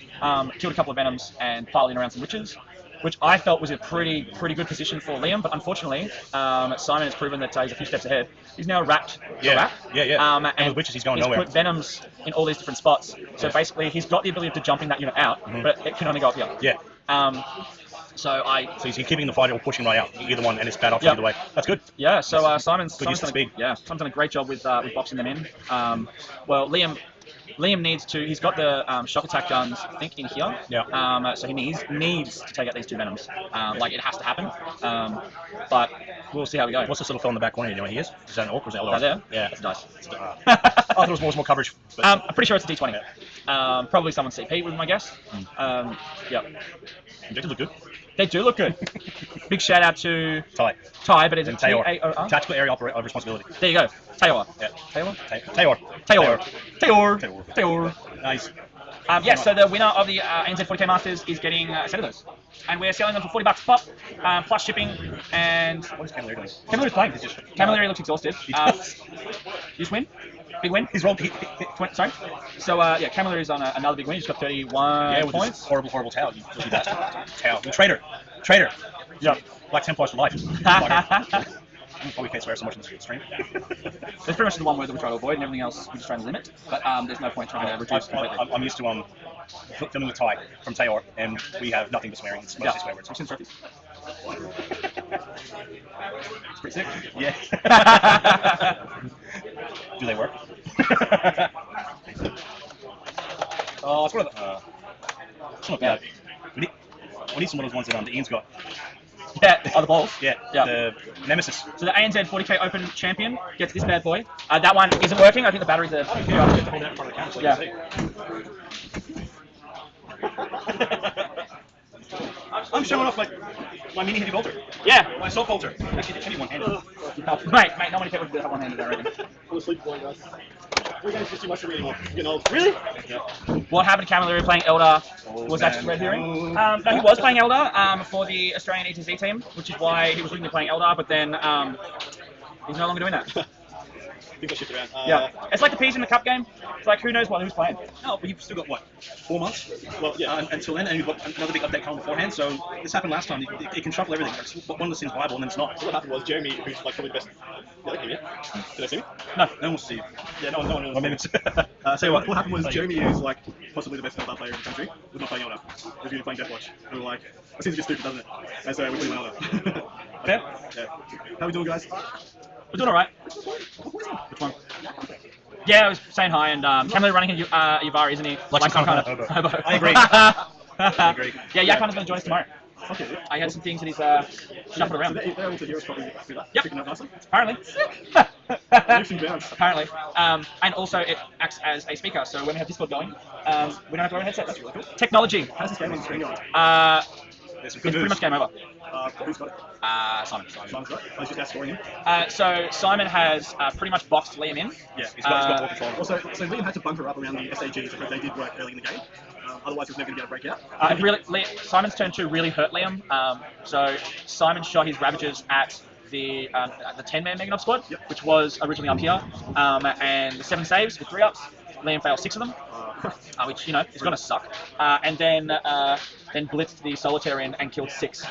killed a couple of Venoms and piled in around some Witches, which I felt was a pretty good position for Liam, but unfortunately, Simon has proven that he's a few steps ahead. He's now wrapped. And with Witches, he's going he's nowhere. put Venoms in all these different spots. So basically, he's got the ability to jump in that unit out, but it can only go up here. So he's keeping the fight or pushing right out, either one, and it's bad option either way. That's good. Yeah. So Simon's done a great job with boxing them in. Well, Liam needs to. He's got the shock attack guns, I think, in here. So he needs to take out these 2 Venoms. Like it has to happen. But we'll see how we go. What's this little fellow in the back corner? You know what he is? Is that an Ork or is that a Right there? Yeah, It's a dice. I thought it was more coverage. But... I'm pretty sure it's a D20. Probably someone's CP was my guess. They do look good. They do look good. Big shout out to Ty, but it's and Tayor. Tactical area of responsibility. There you go. Tayor. Tayor. Nice. Yes, so the winner of the ANZ 40k Masters is getting a set of those. And we're selling them for $40 a pop, plus shipping, and... What is Camilleri doing? Camilleri's playing. Camilleri looks exhausted. You just win? Big win? He's rolled... Sorry? So, Camilleri's on another big win. He's got 31 with points. This horrible towel. You do that. Towel. Traitor. Yeah. Black Templars for life. I probably can't swear so much in the stream. That's pretty much the one word that we try to avoid, and everything else we just try to limit. But there's no point trying to reduce completely. I'm used to filming with Ty from Tayor, and we have nothing but swearing. It's mostly swear words. I've seen trophies. It's pretty sick. Yeah. Do they work? Oh, it's one of the... it's not bad. We need some of those ones that Ian's got. Yeah, oh, the balls. Yeah, Yeah. the Nemesis. So the ANZ 40k Open champion gets this bad boy. That one isn't working. I think the batteries are. Yeah. I'm showing off my mini heavy bolter. Yeah. My assault bolter. Actually, heavy one-handed. Mate, not many people can do that one-handed, I reckon. I'm asleep going, guys. We games just too much for me anymore. Getting old. Really? Yeah. What happened to Camilleri playing Elder? Was that just red herring? No, he was playing Elder for the Australian ETZ team, which is why he was originally playing Elder, but then he's no longer doing that. I think I shift around. Yeah, it's like the P's in the cup game. It's like who knows who's playing. No, but you've still got, what, 4 months? Well, yeah. Until then, and you've got another big update coming beforehand, so this happened last time. It can shuffle everything. One of the things viable, and then it's not. So what happened was Jeremy, who's like probably the best. Yeah, did I see me? No one wants to see you. Yeah, no one Well, maybe knows. it's... So what happened was Jeremy, who's like possibly the best Elder player in the country, was not playing Elder. He was going to play Deathwatch. And we were like, that seems a bit stupid, doesn't it? And so we put him Elder. Okay. Yeah. How we doing, guys? We're doing alright. Which one? Yeah, I was saying hi, and Camilleri running in Yubari, isn't he? Like some kind of hobo. I agree. I agree. Yeah, Yakan's going to join us tomorrow. Okay. I had some things that he's shuffled around. So they're able to hear us probably through that. Yep. Picking up nicely. Apparently. Leaps and bounds. Apparently. And also it acts as a speaker, so when we have Discord going, we don't have to wear a headset. That's really cool. Technology. How's this game on the screen going? It's pretty much game over. Who's got it? Simon. Simon's got it? Oh, he's just outscoring him. So Simon has pretty much boxed Liam in. Yeah, he's got more control. Also, so Liam had to bunker up around the SAGs because they did work early in the game. Otherwise, he was never going to be able to break out. Simon's turn 2 really hurt Liam. So Simon shot his Ravagers at the 10-man Meganob squad, Yep. which was originally up here, and 7 saves with 3-ups. Liam failed 6 of them, which, you know, is going to suck. And then blitzed the Solitaire in and killed 6.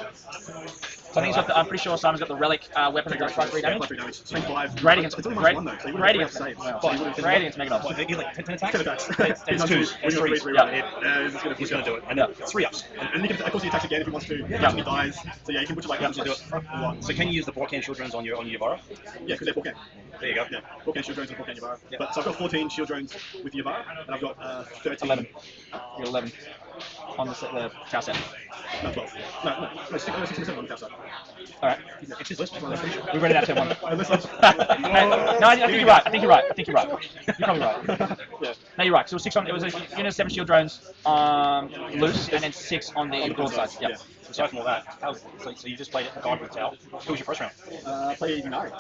So I think I'm pretty sure Simon's got the Relic weapon that does +3 damage. +3 damage. Strength 5. Great against It's only -1 though, so you great wouldn't have against saves. great against Meganob. What, they get like 10 attacks? 10 attacks. It's He's twos. It's Threes. 3 Yeah. He's going to do it. And 3-ups. And he can, of course, he attacks again if he wants to. He Yeah. actually dies. So yeah, he can butcher like Do it. So can you use the Borkan shield drones on your Yavara? Yeah, because they're Borkan. There you go. Yeah, Borkan shield drones and Borkan Yavara. Yeah. But so I've got 14 shield drones with Yavara, and I've got 13. 11. You're 11 on the tower set. No, 12. No, 6 on the outside. Alright. It's his list. We read it out to one. Listen. No, I think you're right. I think you're right. You're probably right. Yeah. No, you're right. So it was a unit of 7 shield drones loose, and then 6 on the broadside. Yep. Yeah. Aside from all that, so you just played it guard with Tau. Who was your first round? Play Unari.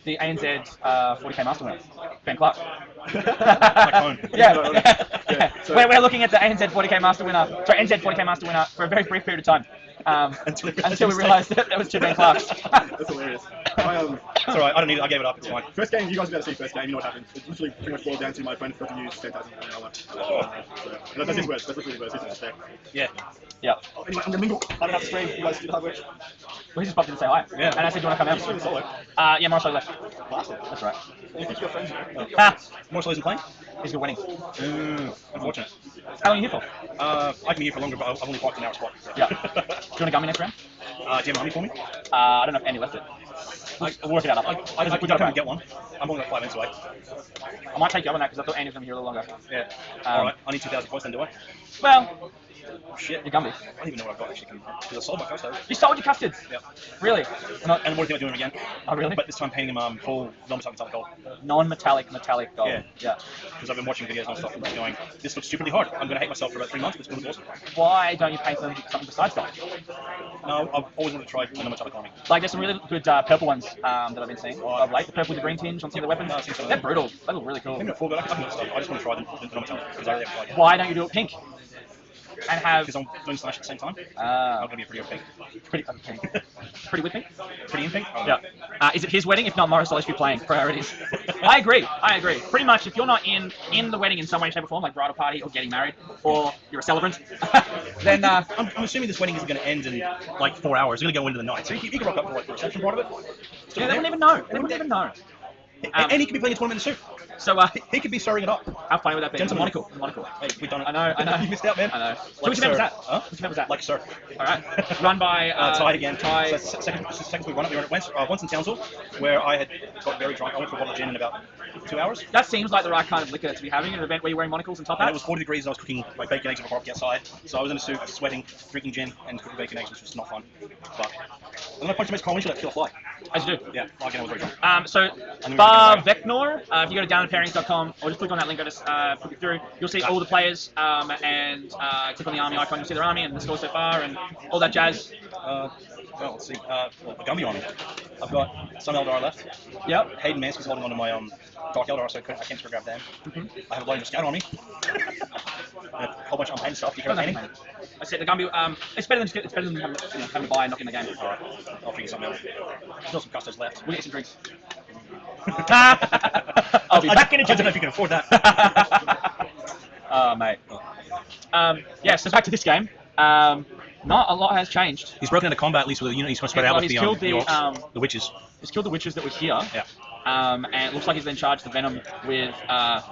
The ANZ 40k Master winner, Ben Clark. Like home. Yeah. So- We're looking at the ANZ 40k Master winner, sorry, NZ 40k Master winner for a very brief period of time. Until we realised that there was 2 Ben Clarks. That's hilarious. It's alright, I don't need it, I gave it up, it's fine. First game, you guys got to see first game, you know what happened. It literally pretty much boiled down to my friend forgot to use 10,000 and that's his words, that's literally his words, he's just Yeah. Yeah. Anyway, I'm gonna mingle. I don't have to stream, you guys do the hard work. Well, he just popped in to say hi. Yeah. And I said, do you want to come Stream solo. out? Yeah, Marshall left. Bastard. That's right. You think you're friends, Marshall isn't playing? He's good winning. Unfortunate. How long are you here for? I can be here for longer, but I've only parked an hour spot. Yeah. Do you want to gum me next round? Do you have money for me? I don't know if Andy left it. We'll work it out. I can come and get one. I'm only like 5 minutes away. I might take you up on that because I thought Andy was going to be here a little longer. Yeah. Alright, I need 2,000 points then, do I? Well, Oh, shit. you're Gumby. I don't even know what I've got actually. Because I sold my custard. You sold your custards? Yeah. Really? And what do you think I'm doing again? Oh, really? But this time painting them full non-metallic gold. Non-metallic, metallic gold. Yeah. Because I've been watching videos non-stop and going, this looks stupidly hard. I'm going to hate myself for about 3 months, but it's going to be awesome. Why don't you paint them something besides gold? No, I've always wanted to try a non-metallic army. Like, there's some really good purple ones that I've been seeing of late. The purple with the green tinge on some of the weapons. They're brutal. They look really cool. Maybe not full, but I can do stuff. I just want to try them non-metallic because I really haven't tried yet. Why don't you do it pink? And have... Because I'm doing Slash at the same time. Uh, I'm going to be a pretty pink. pretty with pink? Pretty in pink? Oh, Yeah. Is it his wedding? If not, Morris will be playing. Priorities. I agree. Pretty much, if you're not in the wedding in some way, shape, or form, like bridal party or getting married, or you're a celebrant, then I'm assuming this wedding isn't going to end in like 4 hours. It's going to go into the night. So you can rock up for like the reception part of it. yeah, they wouldn't even know. They wouldn't even know. And he could be playing a tournament in a suit. So He could be stirring it up. how funny would that be? Gentlemen. The monocle. Hey, we've done it. I know. You missed out, man. I know. So Like which event was sir. that? Huh? Which event was that? Like sir. All right. Run by Ty again. Ty. So second we run it. We went once in Townsville, where I had got very drunk. I went for a bottle of gin in about 2 hours. That seems like the right kind of liquor to be having at an event where you're wearing monocles and top And hats. it was 40 degrees and I was cooking like bacon eggs on a barbecue outside. So I was in a suit, sweating, drinking gin, and cooking bacon eggs, which was not fun. But and then I punched a car windshield that kill a fly. As you do. Yeah, again, I was very drunk. So, then Bar we can Vecnor, if you go to downpairings.com or just click on that link, I just put you through, you'll see all the players and click on the army icon, you'll see their army and the score so far and all that jazz. Well, let's see. A Gumby on me. I've got some Eldar left. Yep. Hayden Mansky's holding on to my Dark Eldar, so I can't grab them. I have a load of Scout on me. A whole bunch of unpainted stuff. Do you care about painting? I said the Gumby, it's better than having to buy and knock in the game. Alright, I'll figure something out. Still some custards left. We'll get some drinks. I'll be back in a I don't know jiffy. if you can afford that. Oh, mate. Yeah, so back to this game. Not a lot has changed. He's broken into combat at least with, he's going to spread out with he's the, killed Orks, the witches. He's killed the witches that were here. Yeah. And it looks like he's then charged the Venom with a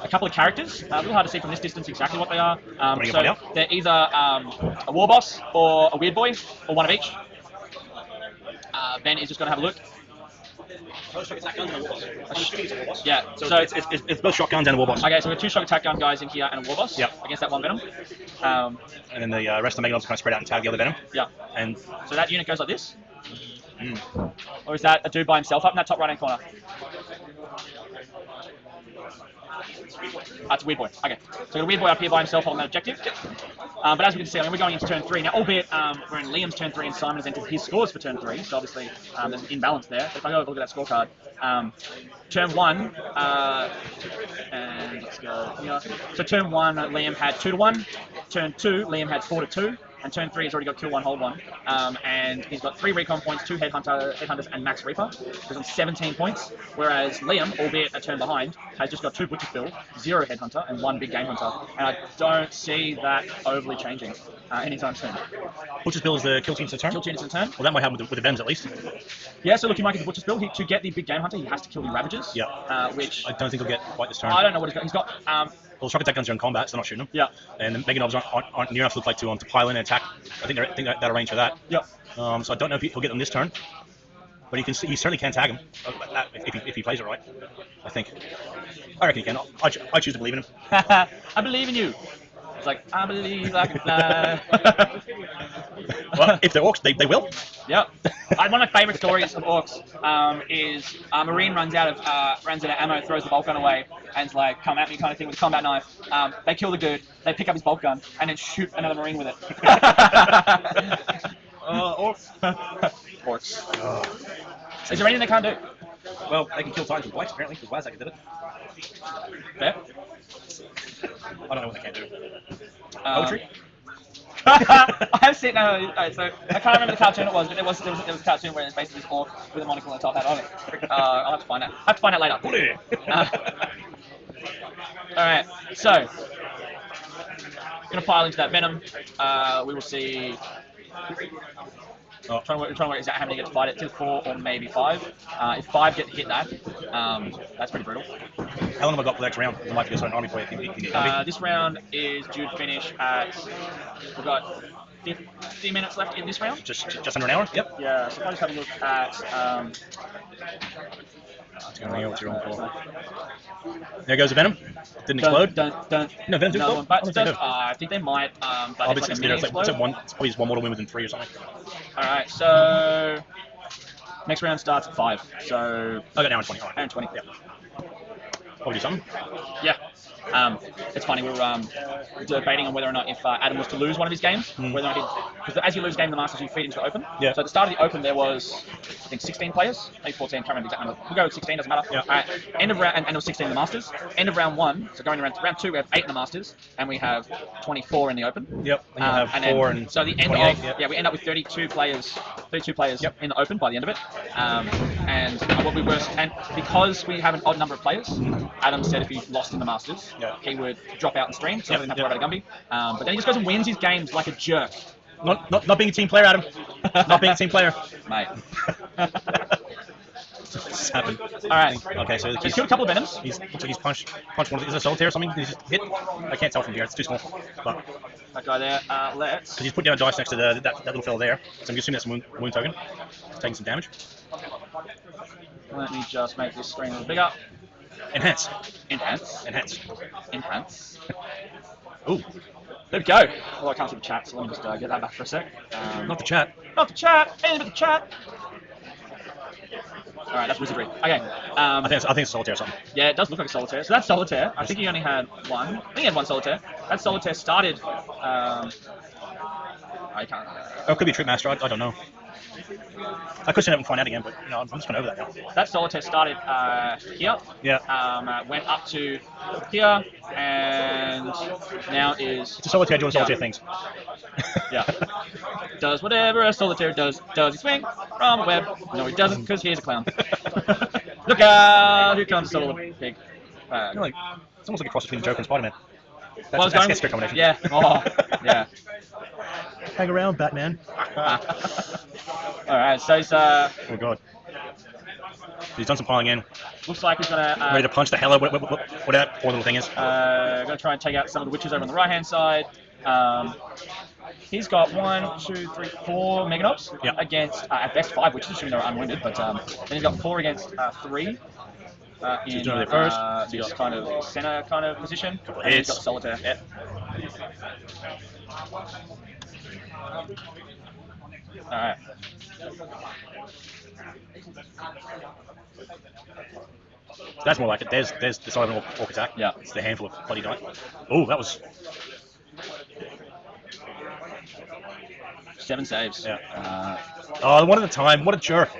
couple of characters. A little hard to see from this distance exactly what they are. So they're either a war boss or a weird boy, or one of each. Ben is just going to have a look. Yeah, So it's both shotguns and a war boss. Okay, so we've got 2 shock attack gun guys in here and a war boss against that one Venom. And then the rest of the Megalobs kind of spread out and tag the other Venom. Yeah. And so that unit goes like this. Or is that a dude by himself up in that top right-hand corner? That's a weird boy. Okay, so we've got a weird boy up here by himself on that objective. But as we can see, I mean, we're going into turn 3 now, albeit we're in Liam's turn 3 and Simon has entered his scores for turn 3, so obviously there's an imbalance there. But if I go look at that scorecard, turn 1, and let's go here. So turn 1, Liam had 2-1. Turn 2, Liam had 4-2. And turn 3 has already got kill 1, hold 1. And he's got 3 recon points, 2 headhunters, and max reaper. He's on 17 points. Whereas Liam, albeit a turn behind, has just got 2 butcher's bill, 0 headhunter, and 1 big game hunter. And I don't see that overly changing anytime soon. Butcher's Bill is the kill team's turn? Kill units in turn. Well, that might happen with the Vems at least. Yeah, so look, he might get the butcher's bill. To get the big game hunter, he has to kill the Ravagers. Yeah. Which I don't think he'll get quite this turn. I don't know what he's got. He's got. Well, shock attack guns are in combat, so they're not shooting them. Yeah. And the Meganobs aren't near enough to look like to pile in and attack. I think they're that range for that. Yeah. So I don't know if he'll get them this turn, but he certainly can tag him if he plays it right. I think. I reckon he can. I choose to believe in him. I believe in you. It's like, I believe I can fly. Well, if they're Orks, they will. Yep. One of my favourite stories of Orks is a Marine runs out of ammo, throws the bolt gun away, and it's like, come at me kind of thing with a combat knife. They kill the dude, they pick up his bolt gun, and then shoot another Marine with it. Orks. Is there anything they can't do? Well, they can kill Titans with bikes, apparently, because Wazak did it. Fair. I don't know what they can do. Poetry? I have seen, so I can't remember the cartoon it was, but there was a cartoon where it's basically this orc with a monocle and a top hat on it. I'll have to find out. I have to find out later. Alright, so gonna pile into that Venom. We will see. Trying to work out how many get to fight it. Till 4 or maybe 5. If 5 get to hit that, that's pretty brutal. How long have I got for the next round? There might be a certain army for you. This round is due to finish at. We've got 50 minutes left in this round. Just under an hour? Yep. Yeah, so I'll just have a look at. There goes the Venom. Didn't explode. Don't. No, Venom didn't explode. But I think they might. But it's like it's probably just one mortal win within 3 or something. Alright, so next round starts at 5. So I got an hour and 20. Hour and 20. Yeah. Probably do something. Yeah. It's funny, we were debating on whether or not if Adam was to lose one of his games, whether or not because as you lose game in the Masters, you feed into the Open. Yeah. So at the start of the Open, there was, I think, 16 players, maybe 14, can't remember the exact number. We'll go with 16, doesn't matter. Yeah. End of round, and it was 16 in the Masters. End of round 1, so going to round 2, we have 8 in the Masters, and we have 24 in the Open. Yep. And you have 4 and so the end 28, of we end up with 32 players in the Open by the end of it. And what we were, and because we have an odd number of players, Adam said if he lost in the Masters, he would drop out and stream, so he didn't have to worry about a Gumby. But then he just goes and wins his games like a jerk. Not being a team player, Adam. Not being a team player. Mate. What's happened? Alright. Okay, so So he's killed a couple of Venoms. looks like he's punched one of the, is it a solitaire or something? Did he just hit? I can't tell from here, it's too small. But That guy there. Let's. because he's put down a dice next to that little fella there. So I'm assuming that's a wound token. He's taking some damage. Let me just make this screen a little bigger. Enhance. Enhance. Enhance. Enhance. Ooh, There we go. Although I can't see the chat, so let me just get that back for a sec. not the chat. Not the chat. Anything but the chat. Alright, that's wizardry. Okay. I think it's solitaire or something. Yeah, it does look like a solitaire. So that's solitaire. I think he only had one. I think he had one solitaire. That solitaire started. I can't. Oh, it could be Trick Master. I don't know. I could stand up and find out again, but I'm just going over that now. That solitaire started here. Yeah. Went up to here, and now is. It's a solitaire doing solitaire things. Yeah. Does whatever a solitaire does. Does he swing from a web? No, he doesn't, because he's a clown. Look out! Here comes Solar Pig. It's almost like a cross between the Joker and Spider-Man. Well, That's a combination. Yeah. Oh, yeah. Hang around, Batman. Alright, so he's Oh god. He's done some piling in. looks like he's gonna Ready to punch the hell out what that poor little thing is. gonna try and take out some of the witches over on the right hand side. He's got 1, 2, 3, 4 Meganobs against at best 5 witches, assuming they're unwounded, but then he's got 4 against 3. In doing it first. this kind of center kind of position. Couple And he's hits. got the solitaire. Yeah. Alright. That's more like it. There's the side of an orc attack. Yeah. It's the handful of bloody die. Oh, that was 7 saves. yeah. Oh, one at a time. What a jerk.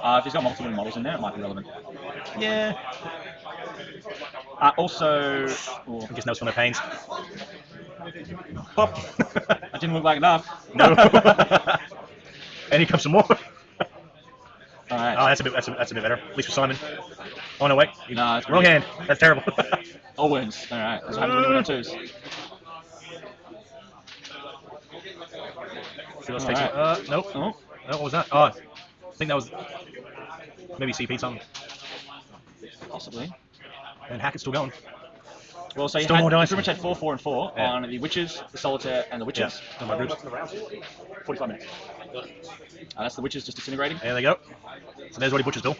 If he's got multiple models in there, it might be relevant. Yeah. Also, I guess no stomach pains. pop. That didn't look like enough. No. And here comes some more. Alright. Oh, that's a bit better. At least for Simon. Oh no, wait. No, it's Wrong hand. That's terrible. All wounds. Alright. That's what happens when you win on 2s. So let's take some. Nope. Oh. No, what was that? Oh, I think that was maybe CP something. Possibly. And Hackett's still going. Well, so you Still more dice. pretty much had 4, 4, and 4 Yeah. on the witches, the solitaire, and the witches. Yeah. My groups. 45 minutes. That's the witches just disintegrating. There they go. So there's already Butcher's Bill.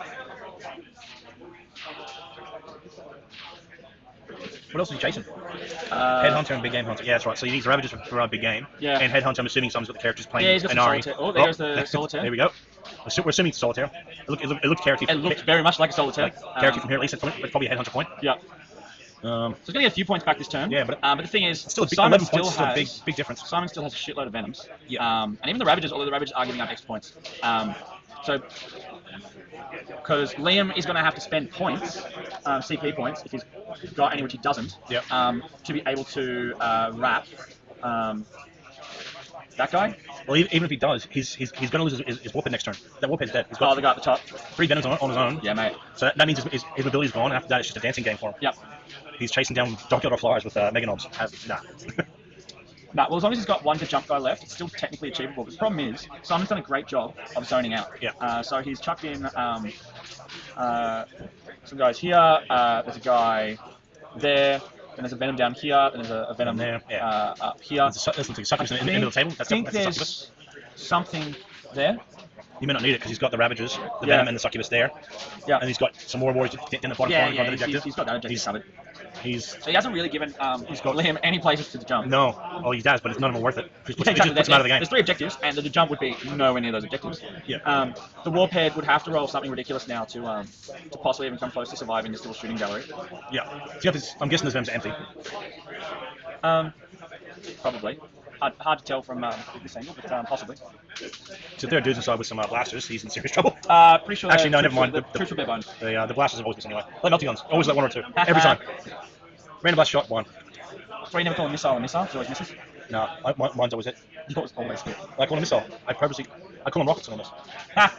What else is he chasing? Headhunter and Big Game Hunter. Yeah, that's right. So he needs Ravagers for Big Game. Yeah. And Headhunter, I'm assuming someone's got the characters playing Yeah, he's got some Inari. solitaire. Oh, there's the solitaire. There we go. We're assuming it's solitaire. It looked character. It looked very much like a solitaire. Character from here at least. It's probably a Headhunter point. Yeah. So he's going to get a few points back this turn. Yeah, but the thing is, still a big, Simon 11 still points has is still a big difference. Simon still has a shitload of Venoms. Yeah. And even the Ravagers, although the Ravagers are giving up extra points. So, because Liam is going to have to spend points, CP points, if he's got any, which he doesn't, Yep. to be able to wrap that guy. Well, even if he does, he's going to lose his Warphead next turn. That Warphead's dead. He's got The guy at the top. 3 Venoms on his own. Yeah, mate. So that means his ability's gone. After that, it's just a dancing game for him. Yep. He's chasing down Dockyard Flyers with Meganobs. Nah. No, well, as long as he's got 1 to jump guy left, it's still technically achievable. But the problem is, Simon's done a great job of zoning out. Yeah. So he's chucked in some guys here. There's a guy there. Then there's a Venom down here. Then there's a Venom there. Yeah. up here. There's a succubus in the middle of the table. I think that's a there's succubus. something there. You may not need it because he's got the Ravagers, the Yeah. Venom, and the succubus there. Yeah. And he's got some more warriors in the bottom Yeah, corner on the objective. he's got that objective covered. He's So he hasn't really given Liam any places to jump. no. Oh, he does, but it's none of them are worth it. He Yeah, just puts him out of the game. There's 3 objectives, and the jump would be nowhere near those objectives. Yeah. The Warphead would have to roll something ridiculous now to possibly even come close to surviving this little shooting gallery. Yeah. See, I'm guessing this Venom's empty. Probably. Hard to tell from this angle, but possibly. So if there are dudes inside with some blasters, he's in serious trouble. Pretty sure. Actually, no, never mind. The troops were bare boned. The blasters have always missed anyway. Like melting guns, always like 1 or 2 every time. Random blast shot 1. So you never call a missile a missile? It always misses. No, mine's always it. It was always hit. I call him missile. I call him rockets on this. Ha!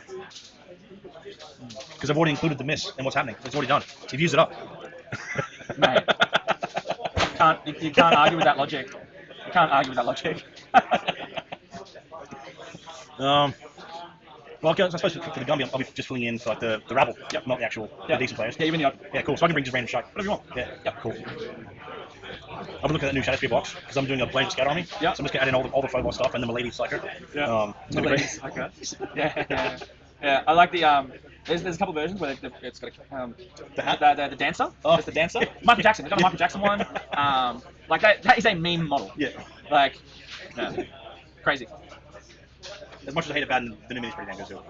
Because I've already included the miss and what's happening. It's already done. You've used it up. Mate. You can't argue with that logic. You can't argue with that logic. Well, I suppose for the Gumby, I'll be just filling in for like the rabble, not the actual the decent players. Yeah, even the Yeah, cool. So I can bring just random shite, whatever you want. Yeah, cool. I've been looking at that new Shadow Spear box because I'm doing a Blade Scout Army. Yeah. So I'm just gonna add in all the Phobos stuff and the Milady Psyker. Yeah. It's gonna be great. Yeah. I like the There's a couple versions where it's got the dancer. Oh. It's the dancer. Michael Jackson. They've got a Michael Jackson one. Like that is a meme model. Yeah. Like, crazy. As much as I hate it, bad, the new mini's pretty damn good too.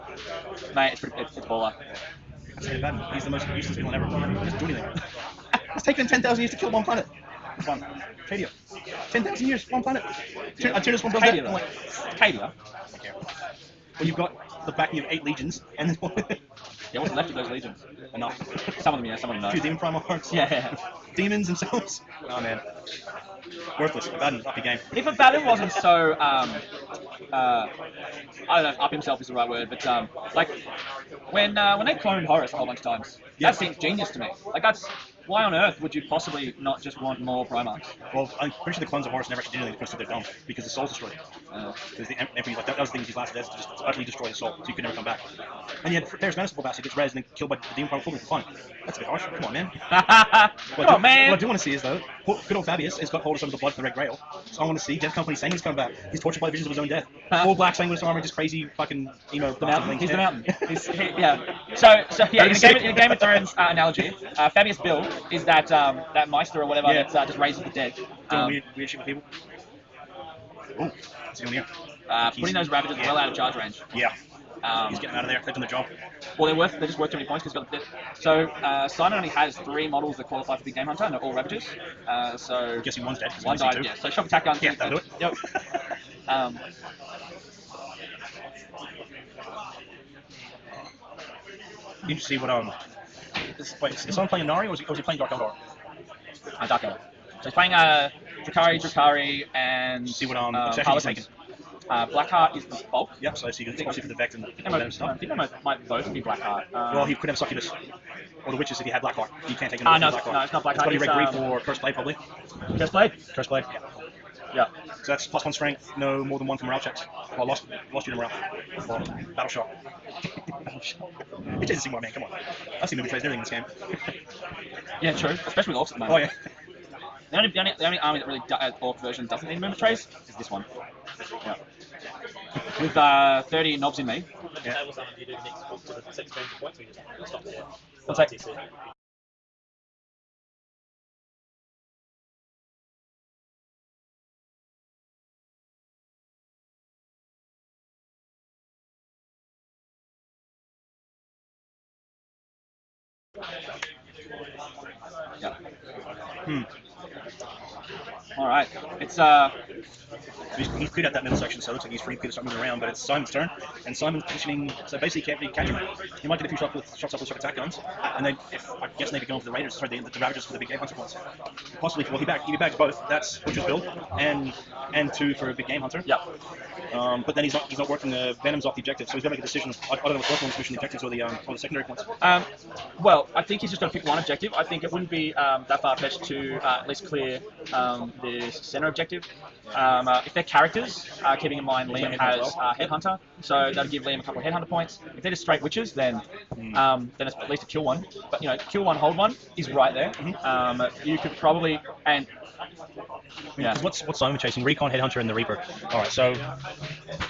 Mate, it's baller. I hate it, bad. He's the most useless villain ever. He doesn't do anything. It's taken him 10,000 years to kill one planet. It's fun. Cadia. 10,000 years, one planet. Tyrannus one does that. I'm like, Cadia. okay. Well, you've got the backing of 8 legions, and then Yeah, what's left of those legions? enough. Some of them, yeah, some of them no. 2 demon primal hearts. Yeah. Demons themselves. Oh man. Worthless. Bad up your game. If Abaddon wasn't so, I don't know if up himself is the right word, but like when they cloned Horus a whole bunch of times, that seems genius to me. Like why on earth would you possibly not just want more Primarchs? Well, I'm pretty sure the clones of Horus never actually did anything because they're dumb, because the soul's destroyed. Because the Emperor, like, that was the thing with his last death, to just utterly destroy the soul, so you could never come back. And yet, there's Manifold Bastard gets rezzed and then killed by the Demon Primal for fun. That's a bit harsh. Come on, man. What I do want to see is, though, good old Fabius has got hold of some of the blood from the Red Grail. So I want to see Death Company saying he's come back. He's tortured by visions of his own death. All black Sanguinis armor, just crazy fucking emo. The mountain. He's the mountain. So yeah. In a Game of Thrones analogy, Fabius' build is that Meister or whatever that just raises the dead. Doing weird shit with people. Oh, what's he doing here? Putting those Ravagers well out of charge range. Yeah. He's getting out of there. They've done the job. Well, they're just worth too many points because he's got the. So Simon only has 3 models that qualify for Big Game Hunter, and they're all Ravagers. So I'm guessing one's dead. One died. Yeah. So shock attack guns. Yeah, that'll do it. Yep. You just see what Wait, is someone playing Nari or is he playing Dark Eldar? Dark Eldar. So he's playing Drukhari, and See what obsession he's Harlequin. taking. Blackheart is the bulk. Yep, so I see especially for the Vex and I think they might both be Blackheart. well, he could have Succubus. Or the Witches if he had Blackheart. You can't take him. No, Blackheart. it's not Blackheart. It's got to be It's, Red Grief or Cursed Blade, probably. Cursed Blade? Cursed Blade, yeah. Yeah. So that's +1 strength, no more than 1 for morale checks. Well, lost you to morale. Or battle shock. It doesn't seem more, man, come on. I've seen movie trays and everything in this game. Yeah, true. Especially with Orks at the moment. Oh, yeah. The only army that really Orc version doesn't need movement trays is this one. Yeah. With 30 knobs in me. Yeah. What's that? Yeah. All right. It's He's cleared out that middle section, so it looks like he's free to start moving around, but it's Simon's turn, and Simon's positioning, so basically he can't catch him. He might get a few shots up with shock attack guns, and then I'm guessing they'd be going for the Raiders, sorry, the Ravagers for the Big Game Hunter points. Possibly, well, he bags both, that's Butcher's build, and 2 for a Big Game Hunter. Yeah. But then he's not working the Venoms off the objective, so he's going to make a decision. I don't know what's working on the objectives or the secondary points. Well, I think he's just going to pick one objective. I think it wouldn't be that far-fetched to at least clear the center objective. If they're characters, keeping in mind Liam has Headhunter, so that'll give Liam a couple of Headhunter points. If they're just straight witches, then it's at least a kill one. But kill one, hold one is right there. You could probably What's Simon chasing? Recon, Headhunter, and the Reaper. All right, so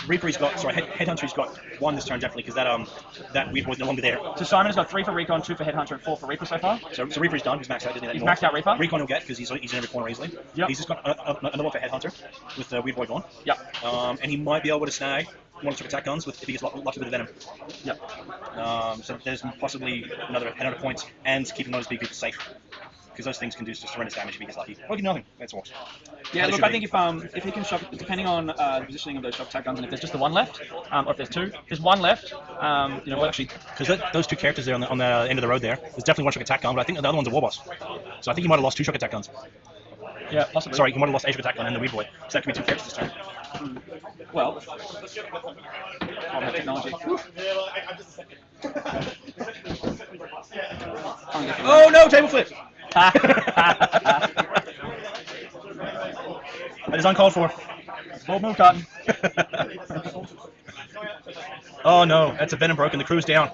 Reaper Headhunter's got 1 this turn definitely because that Weird Boy's no longer there. So Simon has got 3 for Recon, 2 for Headhunter, and 4 for Reaper so far. So Reaper's done. He's maxed out. He's maxed out Reaper. Recon he'll get because he's in every corner easily. Yep. He's just got another one for Headhunter with Weird Boy gone. Yep. And he might be able to snag one of the attack guns if he gets lucky with the Venom. Yep. So there's possibly another point and keeping those big people safe. Because those things can do just horrendous damage if he gets lucky. Or he can nothing. That's Orks. Yeah, look, I think if he can shock, depending on the positioning of those shock attack guns, and if there's just the one left, or if there's 2, there's 1 left. Well, actually, because those 2 characters there on the end of the road there's definitely 1 shock attack gun, but I think the other one's a war boss. So I think he might have lost 2 shock attack guns. Yeah, possibly. Sorry, he might have lost a shock attack gun and the Weird Boy. So that could be 2 characters this turn. Well, I'll have technology. Oh no, table flip! That is uncalled for. Bold move, Cotton. Oh no, that's a venom broken. The crew's down.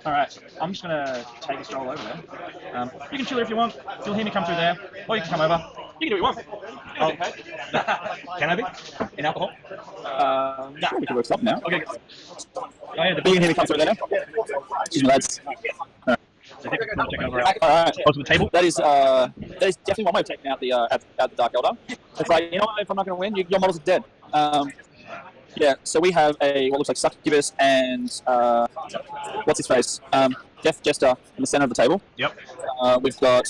Alright, I'm just gonna take a stroll over there. You can chill if you want. You'll hear me come through there, or you can come over. You can do what you want. Oh. Can I be? In alcohol? Nah, we can work something now. Okay. Oh yeah, the You can hear me come through there now. Excuse me, lads. check over Alright. close to the table. That is definitely one way of taking out the out the Dark Elder. It's like, you know what, if I'm not going to win, your models are dead. Yeah, so we have what looks like Succubus and what's his face? Death Jester in the center of the table. Yep. We've got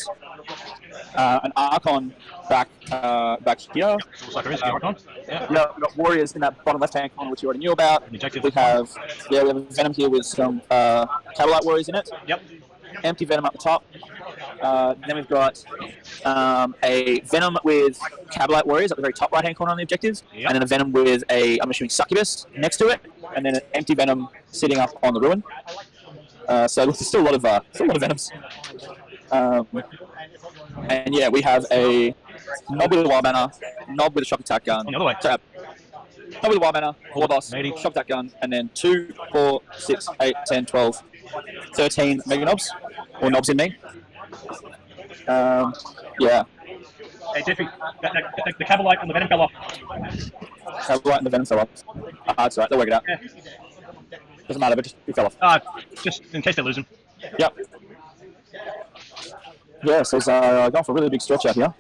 an Archon back here. Looks like there is the Archon. Yeah. Yeah, we've got Warriors in that bottom left-hand corner, which you already knew about. Objective. We have a Venom here with some Cabalite Warriors in it. Yep. Empty Venom up the top. Then we've got a Venom with Cabalite Warriors at the very top right-hand corner on the objective, Yep. and then a Venom with I'm assuming Succubus next to it, and then an empty Venom sitting up on the ruin. So there's still a lot of Venoms. And yeah, we have a Nob with a Wild Banner, Nob with a Shock Attack Gun. On the other way. Nob with a Wild Banner, War Boss, 80. Shock Attack Gun, and then 2, 4, 6, 8, 10, 12, 13 Mega Nobs, or Nobs in me. Yeah. Hey, Jeffy, the Cabalite and the Venom fell off. Cabalite and the Venom fell off. That's alright, they'll work it out. Yeah. Doesn't matter, but just he fell off. Just in case they lose him. Yep. Yeah, so it's going for a really big stretch out here.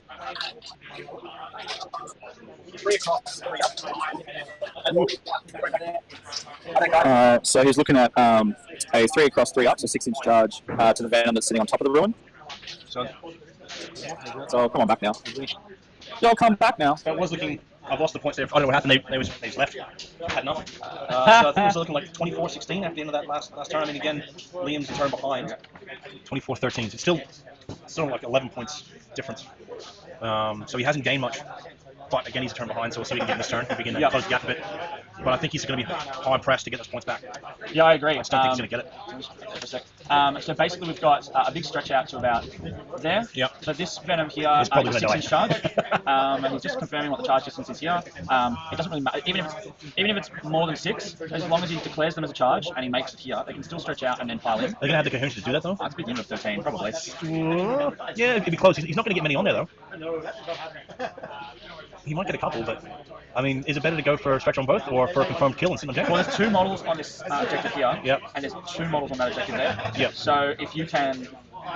So he's looking at a 3 across 3 up, so 6-inch charge to the Venom that's sitting on top of the ruin. So So come on back now. Y'all come back now. that was looking. I've lost the points there. I don't know what happened. They just left. Had enough. So I think it was looking like 24-16 at the end of that last turn. I mean, again, Liam's a turn behind. 24-13. It's still like 11 points difference. So he hasn't gained much. But again, he's a turn behind, so we'll see if we can get in this turn. If we can close the gap a bit. But I think he's going to be hard pressed to get those points back. Yeah, I agree. I just don't think he's going to get it. So basically, we've got a big stretch out to about there. Yep. So this Venom here It's is probably gonna 6-inch charge, and he's just confirming what the charge distance is here. It doesn't really matter, even if it's more than 6, as long as he declares them as a charge and he makes it here, they can still stretch out and then pile in. They're going to have the coherency to do that, though? That's a big limit of 13, probably. Yeah, it'd be close. He's not going to get many on there, though. He might get a couple, but I mean, is it better to go for a stretch on both or for a confirmed kill and sit on objective? Well, there's 2 models on this objective here, Yep. and there's 2 models on that objective there. Yep. So if you can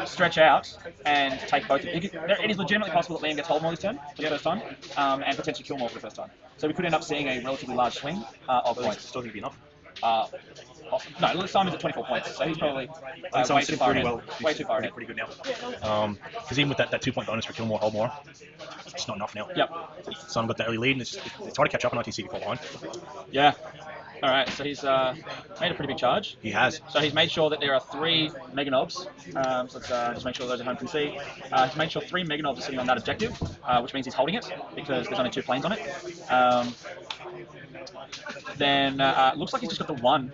stretch out and take both, it is legitimately possible that Liam gets hold more this turn for the first time, and potentially kill more for the first time. So we could end up seeing a relatively large swing of points. Still going to be enough. No, Simon's at 24 points, so he's probably way Simon's too sitting far pretty ahead. well. Way too far ahead. Pretty good now. Because even with that 2-point bonus for kill more, hold more, it's not enough now. Yep. Simon got the early lead, and it's hard to catch up on ITC before behind. Yeah. All right, so he's made a pretty big charge. He has. So he's made sure that there are 3 Mega Nobs. So let's just make sure those at home can see. He's made sure 3 Mega Nobs are sitting on that objective, which means he's holding it because there's only 2 planes on it. Then looks like he's just got the 1.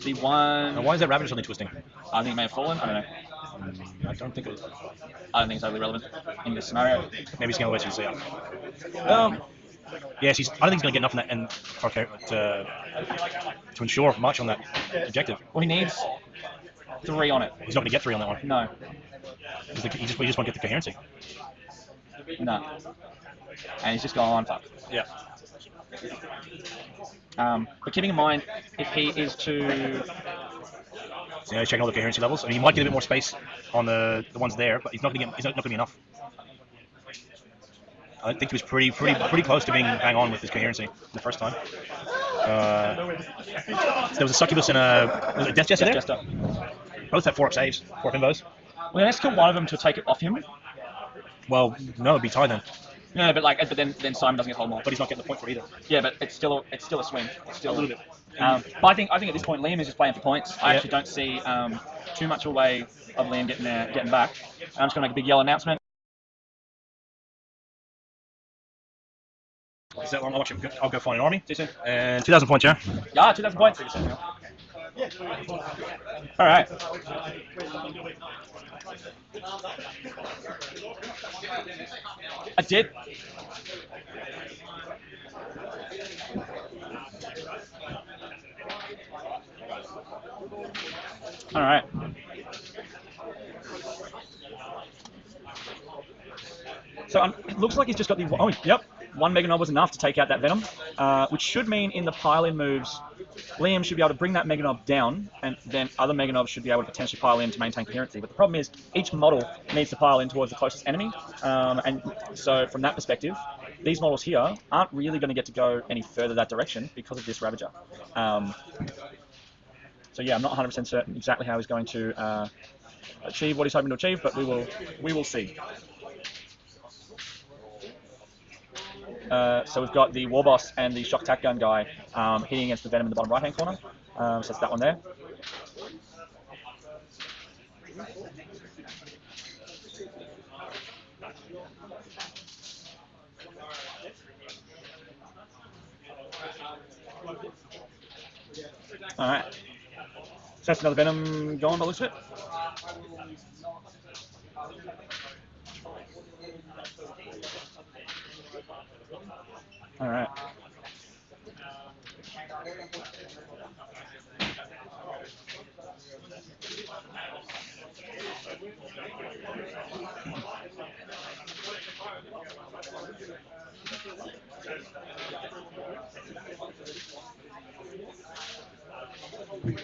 The 1. And why is that rabbit suddenly twisting? I think he may have fallen. I don't know. I don't think it was. I don't think it's overly relevant in this scenario. Maybe he's going to wait till you see up. Yes, I don't think he's going to get enough in that and to ensure much on that objective. Well, he needs 3 on it. He's not going to get 3 on that one. No. Because he just won't get the coherency. No. And he's just gone, fuck. Yeah. But keeping in mind, if he is to... So he's checking all the coherency levels. I mean, he might get a bit more space on the ones there, but he's not going to be enough. I think he was pretty close to being bang on with his coherency the first time. There was a Succubus and a Death Jester there? Both had 4 saves, 4 combos. Well, he has to kill one of them to take it off him. Well, no, it'd be tied then. No, but then Simon doesn't get hold more. But he's not getting the point for either. Yeah, but it's still a swing. It's still A little bit. But I think at this point Liam is just playing for points. I actually don't see too much of a way of Liam getting back. I'm just going to make a big yell announcement. Is that long? I'll go find an army. And 2,000 points, yeah? Yeah, 2,000 points. All right. I did. All right. So it looks like he's just got the. Oh, yep. One Mega Knob was enough to take out that Venom, which should mean in the pile-in moves, Liam should be able to bring that Mega Knob down, and then other Mega Knobs should be able to potentially pile in to maintain coherency. But the problem is, each model needs to pile in towards the closest enemy, and so from that perspective, these models here aren't really going to get to go any further that direction because of this Ravager. So yeah, I'm not 100% certain exactly how he's going to achieve what he's hoping to achieve, but we will see. So we've got the Warboss and the Shock Attack Gun guy hitting against the Venom in the bottom right-hand corner. So that's that one there. Alright. So that's another Venom going by the looks of it. Alright.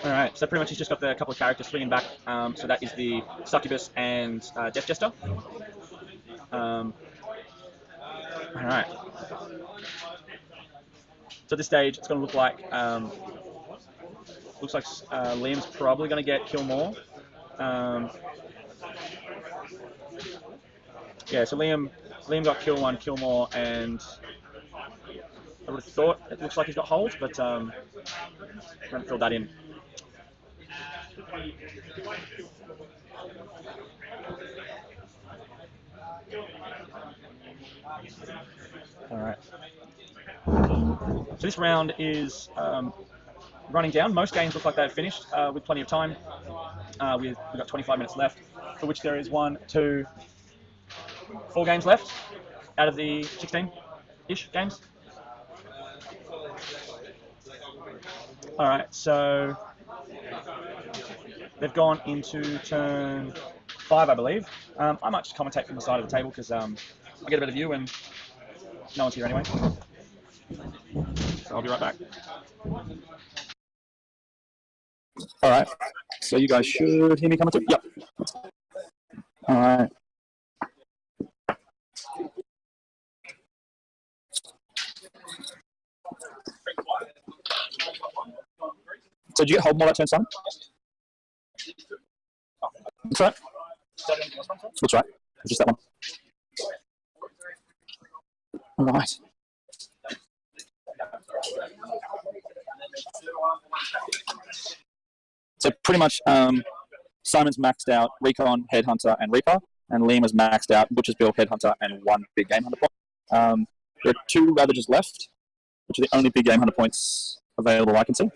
Alright, so pretty much he's just got the couple of characters swinging back. So that is the Succubus and Death Jester. Alright. So at this stage, it's going to look like Liam's probably going to get kill more. Yeah, so Liam got kill 1, kill more, and I would have thought it looks like he's got hold, but I'm going to fill that in. Alright. So this round is running down. Most games look like they've finished with plenty of time. We've got 25 minutes left, for which there is 4 games left out of the 16-ish games. Alright, so they've gone into turn 5, I believe. I might just commentate from the side of the table because I get a better view and no one's here anyway. So I'll be right back. Alright, so you guys should hear me coming through? Yep. Alright. So did you get hold more that turn, Simon? That's right. That's right. It's just that one. All right. So pretty much Simon's maxed out Recon, Headhunter, and Reaper, and Liam has maxed out Butcher's Bill, Headhunter, and 1 big game hunter point. There are 2 Ravagers left, which are the only big game hunter points available I can see.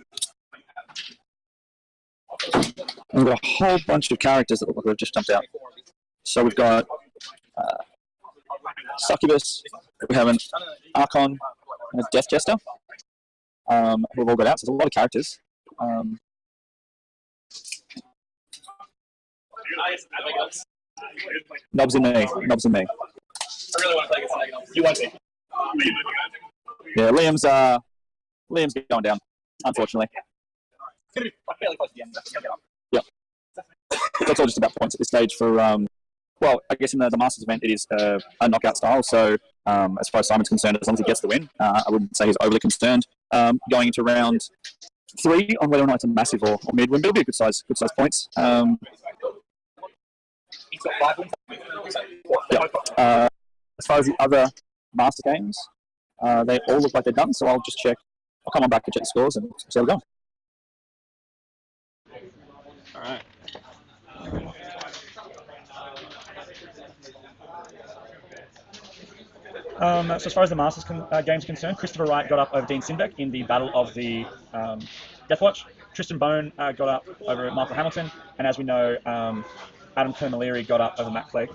And we've got a whole bunch of characters that look like they've just jumped out. So we've got Succubus, we have an Archon, and a Death Jester, who have all got out, so there's a lot of characters. Knobs in me, knobs in me. I really want to play against Megan. You want me? Yeah, Liam's going down, unfortunately. It's going to be fairly close to the end. Yep. That's all just about points at this stage for, well, I guess in the Masters event it is a knockout style, so as far as Simon's concerned, as long as he gets the win, I wouldn't say he's overly concerned. Going into round 3 on whether or not it's a massive or mid win, but it'll be a good size points. He's got 5 wins. Yeah. As far as the other Master games, they all look like they're done, so I'll just check. I'll come on back and check the scores and see how we go. All right. So as far as the Masters games are concerned, Christopher Wright got up over Dean Simbeck in the Battle of the Deathwatch. Tristan Bone got up over Michael Hamilton. and as we know, Adam Kermaleri got up over Matt Clegg.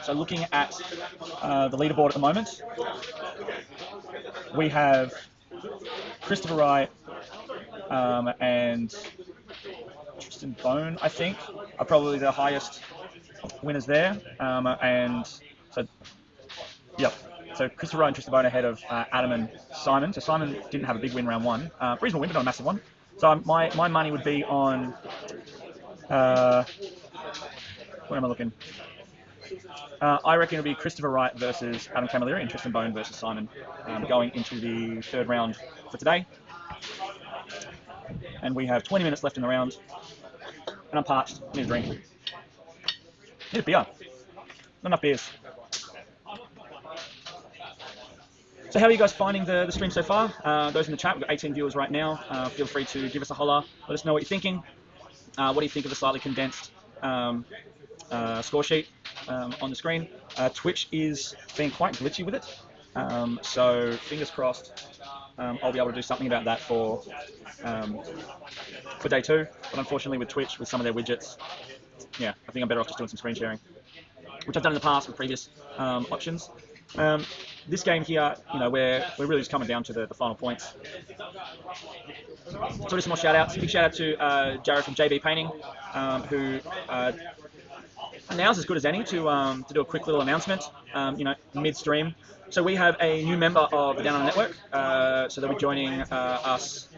So looking at the leaderboard at the moment, we have Christopher Wright and Tristan Bone, I think, are probably the highest winners there. And so, yep. So Christopher Wright and Tristan Bone ahead of Adam and Simon. So Simon didn't have a big win round one. Reasonable win, but not a massive one. So my money would be on, where am I looking? I reckon it'll be Christopher Wright versus Adam Camilleri and Tristan Bone versus Simon going into the third round for today. And we have 20 minutes left in the round. And I'm parched. Need a drink. Need a beer. Not enough beers. So how are you guys finding the stream so far? Those in the chat, we've got 18 viewers right now. Feel free to give us a holler. Let us know what you're thinking. What do you think of the slightly condensed score sheet on the screen? Twitch is being quite glitchy with it. So fingers crossed I'll be able to do something about that for day two. But unfortunately with Twitch, with some of their widgets, yeah, I think I'm better off just doing some screen sharing, which I've done in the past with previous options. This game here, you know, we're really just coming down to the final points. So just some more shout outs. Big shout out to Jared from JB Painting, who now's as good as any to do a quick little announcement, you know, mid-stream. So we have a new member of the Down Under Network, so they'll be joining us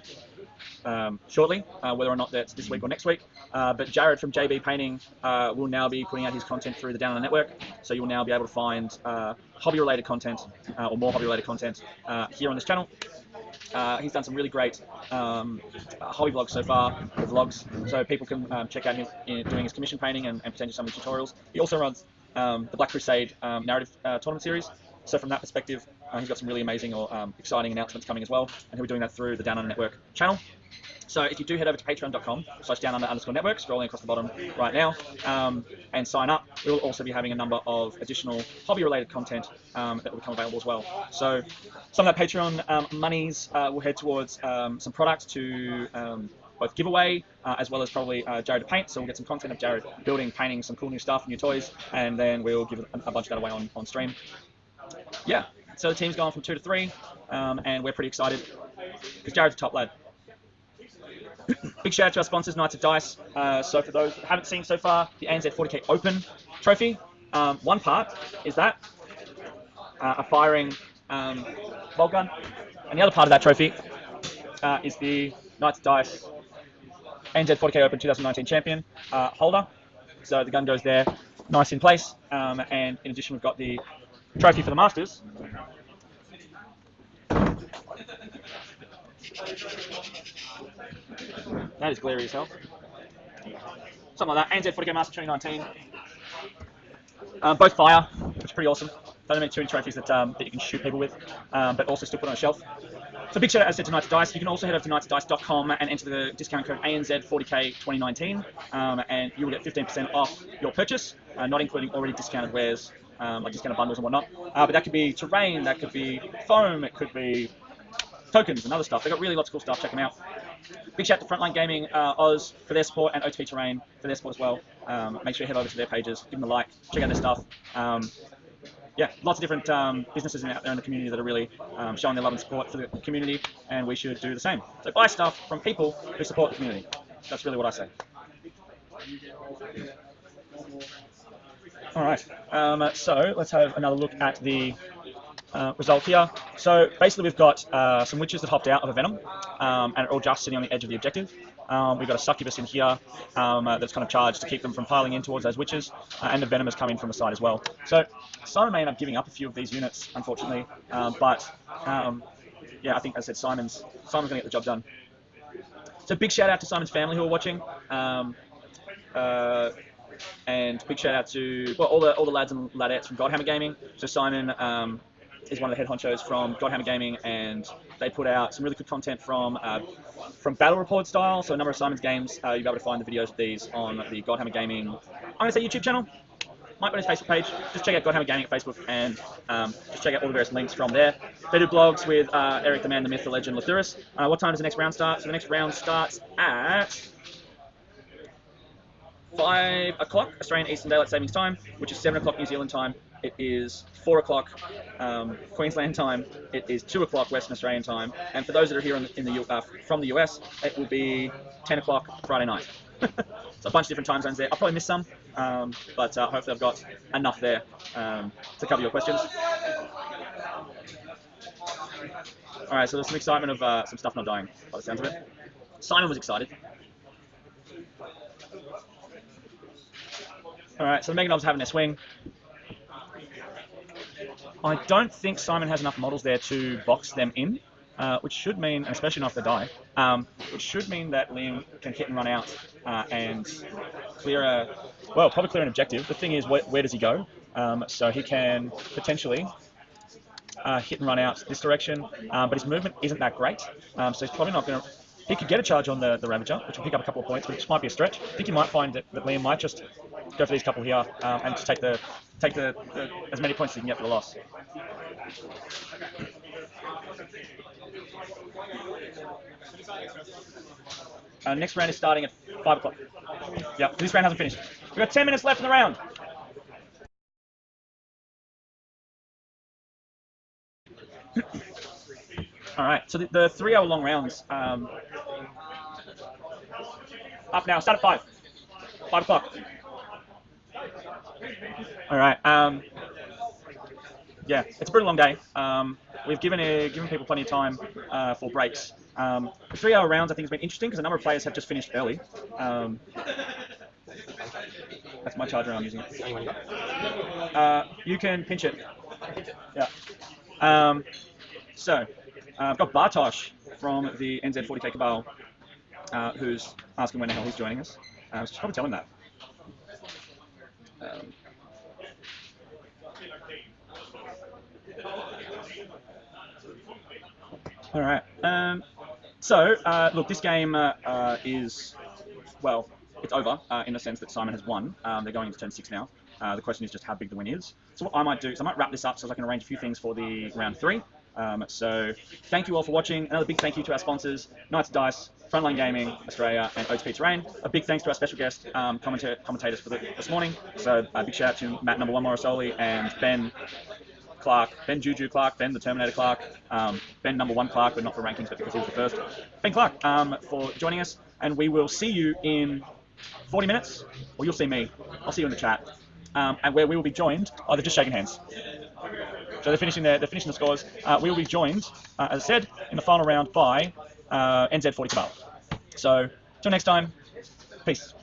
shortly, whether or not that's this week or next week. But Jared from JB Painting will now be putting out his content through the Down Under Network, so you'll now be able to find hobby-related content, or more hobby-related content here on this channel. He's done some really great hobby vlogs so far, or vlogs, so people can check out him doing his commission painting and potentially some of his tutorials. He also runs the Black Crusade narrative tournament series, so from that perspective, he's got some really amazing or exciting announcements coming as well, and he'll be doing that through the Down Under Network channel. So if you do head over to patreon.com/downunder_network, scrolling across the bottom right now, and sign up, we'll also be having a number of additional hobby-related content that will become available as well. So some of that Patreon monies will head towards some products to both giveaway, as well as probably Jared to paint. So we'll get some content of Jared building, painting some cool new stuff, new toys, and then we'll give a bunch of that away on stream. Yeah, so the team's gone from 2 to 3, and we're pretty excited because Jared's a top lad. Big shout out to our sponsors, Knights of Dice. So for those that haven't seen so far, the ANZ 40k Open trophy, one part is that, a firing bolt gun, and the other part of that trophy is the Knights of Dice ANZ 40k Open 2019 champion holder. So the gun goes there, nice in place, and in addition we've got the trophy for the Masters. That is glary as hell. Something like that. ANZ 40k Master 2019. Both fire, which is pretty awesome. Don't make too many trophies that you can shoot people with, but also still put on a shelf. So big shout out, as I said, to Knights of Dice. You can also head over to knightsofdice.com and enter the discount code ANZ 40k 2019, and you will get 15% off your purchase, not including already discounted wares, like discounted bundles and whatnot. But that could be terrain, that could be foam, it could be tokens and other stuff. They've got really lots of cool stuff. Check them out. Big shout out to Frontline Gaming Oz for their support, and OTP Terrain for their support as well. Make sure you head over to their pages, give them a like, check out their stuff. Yeah, lots of different businesses out there in the community that are really showing their love and support for the community, and we should do the same. So buy stuff from people who support the community. That's really what I say. All right, so let's have another look at the result here. So basically we've got some witches that hopped out of a venom, and are all just sitting on the edge of the objective. We've got a succubus in here that's kind of charged to keep them from piling in towards those witches, and the venom has come in from the side as well. So Simon may end up giving up a few of these units, unfortunately, but yeah, I think, as I said, Simon's going to get the job done. So big shout out to Simon's family who are watching, and big shout out to all the lads and ladettes from Godhammer Gaming. So Simon is one of the head honchos from Godhammer Gaming, and they put out some really good content from battle report style. So a number of Simon's games, you'll be able to find the videos of these on the Godhammer Gaming, I'm going to say YouTube channel, might be on his Facebook page. Just check out Godhammer Gaming at Facebook, and just check out all the various links from there. They do blogs with Eric the Man, the Myth, the Legend, Lathuris. What time does the next round start? So the next round starts at 5 o'clock Australian Eastern Daylight Savings Time, which is 7 o'clock New Zealand time. It is 4 o'clock Queensland time. It is 2 o'clock Western Australian time. And for those that are here from the US, it will be 10 o'clock Friday night. So a bunch of different time zones there. I'll probably miss some, but hopefully I've got enough there to cover your questions. All right, so there's some excitement of some stuff not dying by the sounds of it. Simon was excited. All right, so the Meganobs having their swing. I don't think Simon has enough models there to box them in, which should mean, and especially not if they die, which should mean that Liam can hit and run out and clear probably clear an objective. The thing is, where does he go? So he can potentially hit and run out this direction, but his movement isn't that great, so he's probably not going to. He could get a charge on the Ravager, which will pick up a couple of points, which might be a stretch. I think you might find that Liam might just go for these couple here and just take the as many points as he can get for the loss. Next round is starting at 5 o'clock. Yep, this round hasn't finished. We've got 10 minutes left in the round. All right, so the 3-hour long rounds up now. Start at 5 o'clock. All right. Yeah, it's a pretty long day. We've given people plenty of time for breaks. The 3-hour rounds I think has been interesting because a number of players have just finished early. That's my charger. I'm using it. You can pinch it. Yeah. So I've got Bartosz from the ANZ 40k Cabal, who's asking when the hell he's joining us. So should probably tell him that. All right. Look, this game is, well, it's over in the sense that Simon has won. They're going into turn 6 now. The question is just how big the win is. So what I might do is I might wrap this up so I can arrange a few things for the round 3. So thank you all for watching. Another big thank you to our sponsors, Knights of Dice, Frontline Gaming Australia, and Oats Pizza Rain. A big thanks to our special guest commentators for this morning. So a big shout out to Matt #1 Morrisoli and Ben Clark, Ben Juju Clark, Ben the Terminator Clark, Ben #1 Clark, but not for rankings, but because he was the first. Ben Clark for joining us, and we will see you in 40 minutes, or you'll see me. I'll see you in the chat, and where we will be joined. Oh, they're just shaking hands. So they're finishing the scores. We will be joined, as I said, in the final round by NZ 40 Cabal. So, till next time, peace.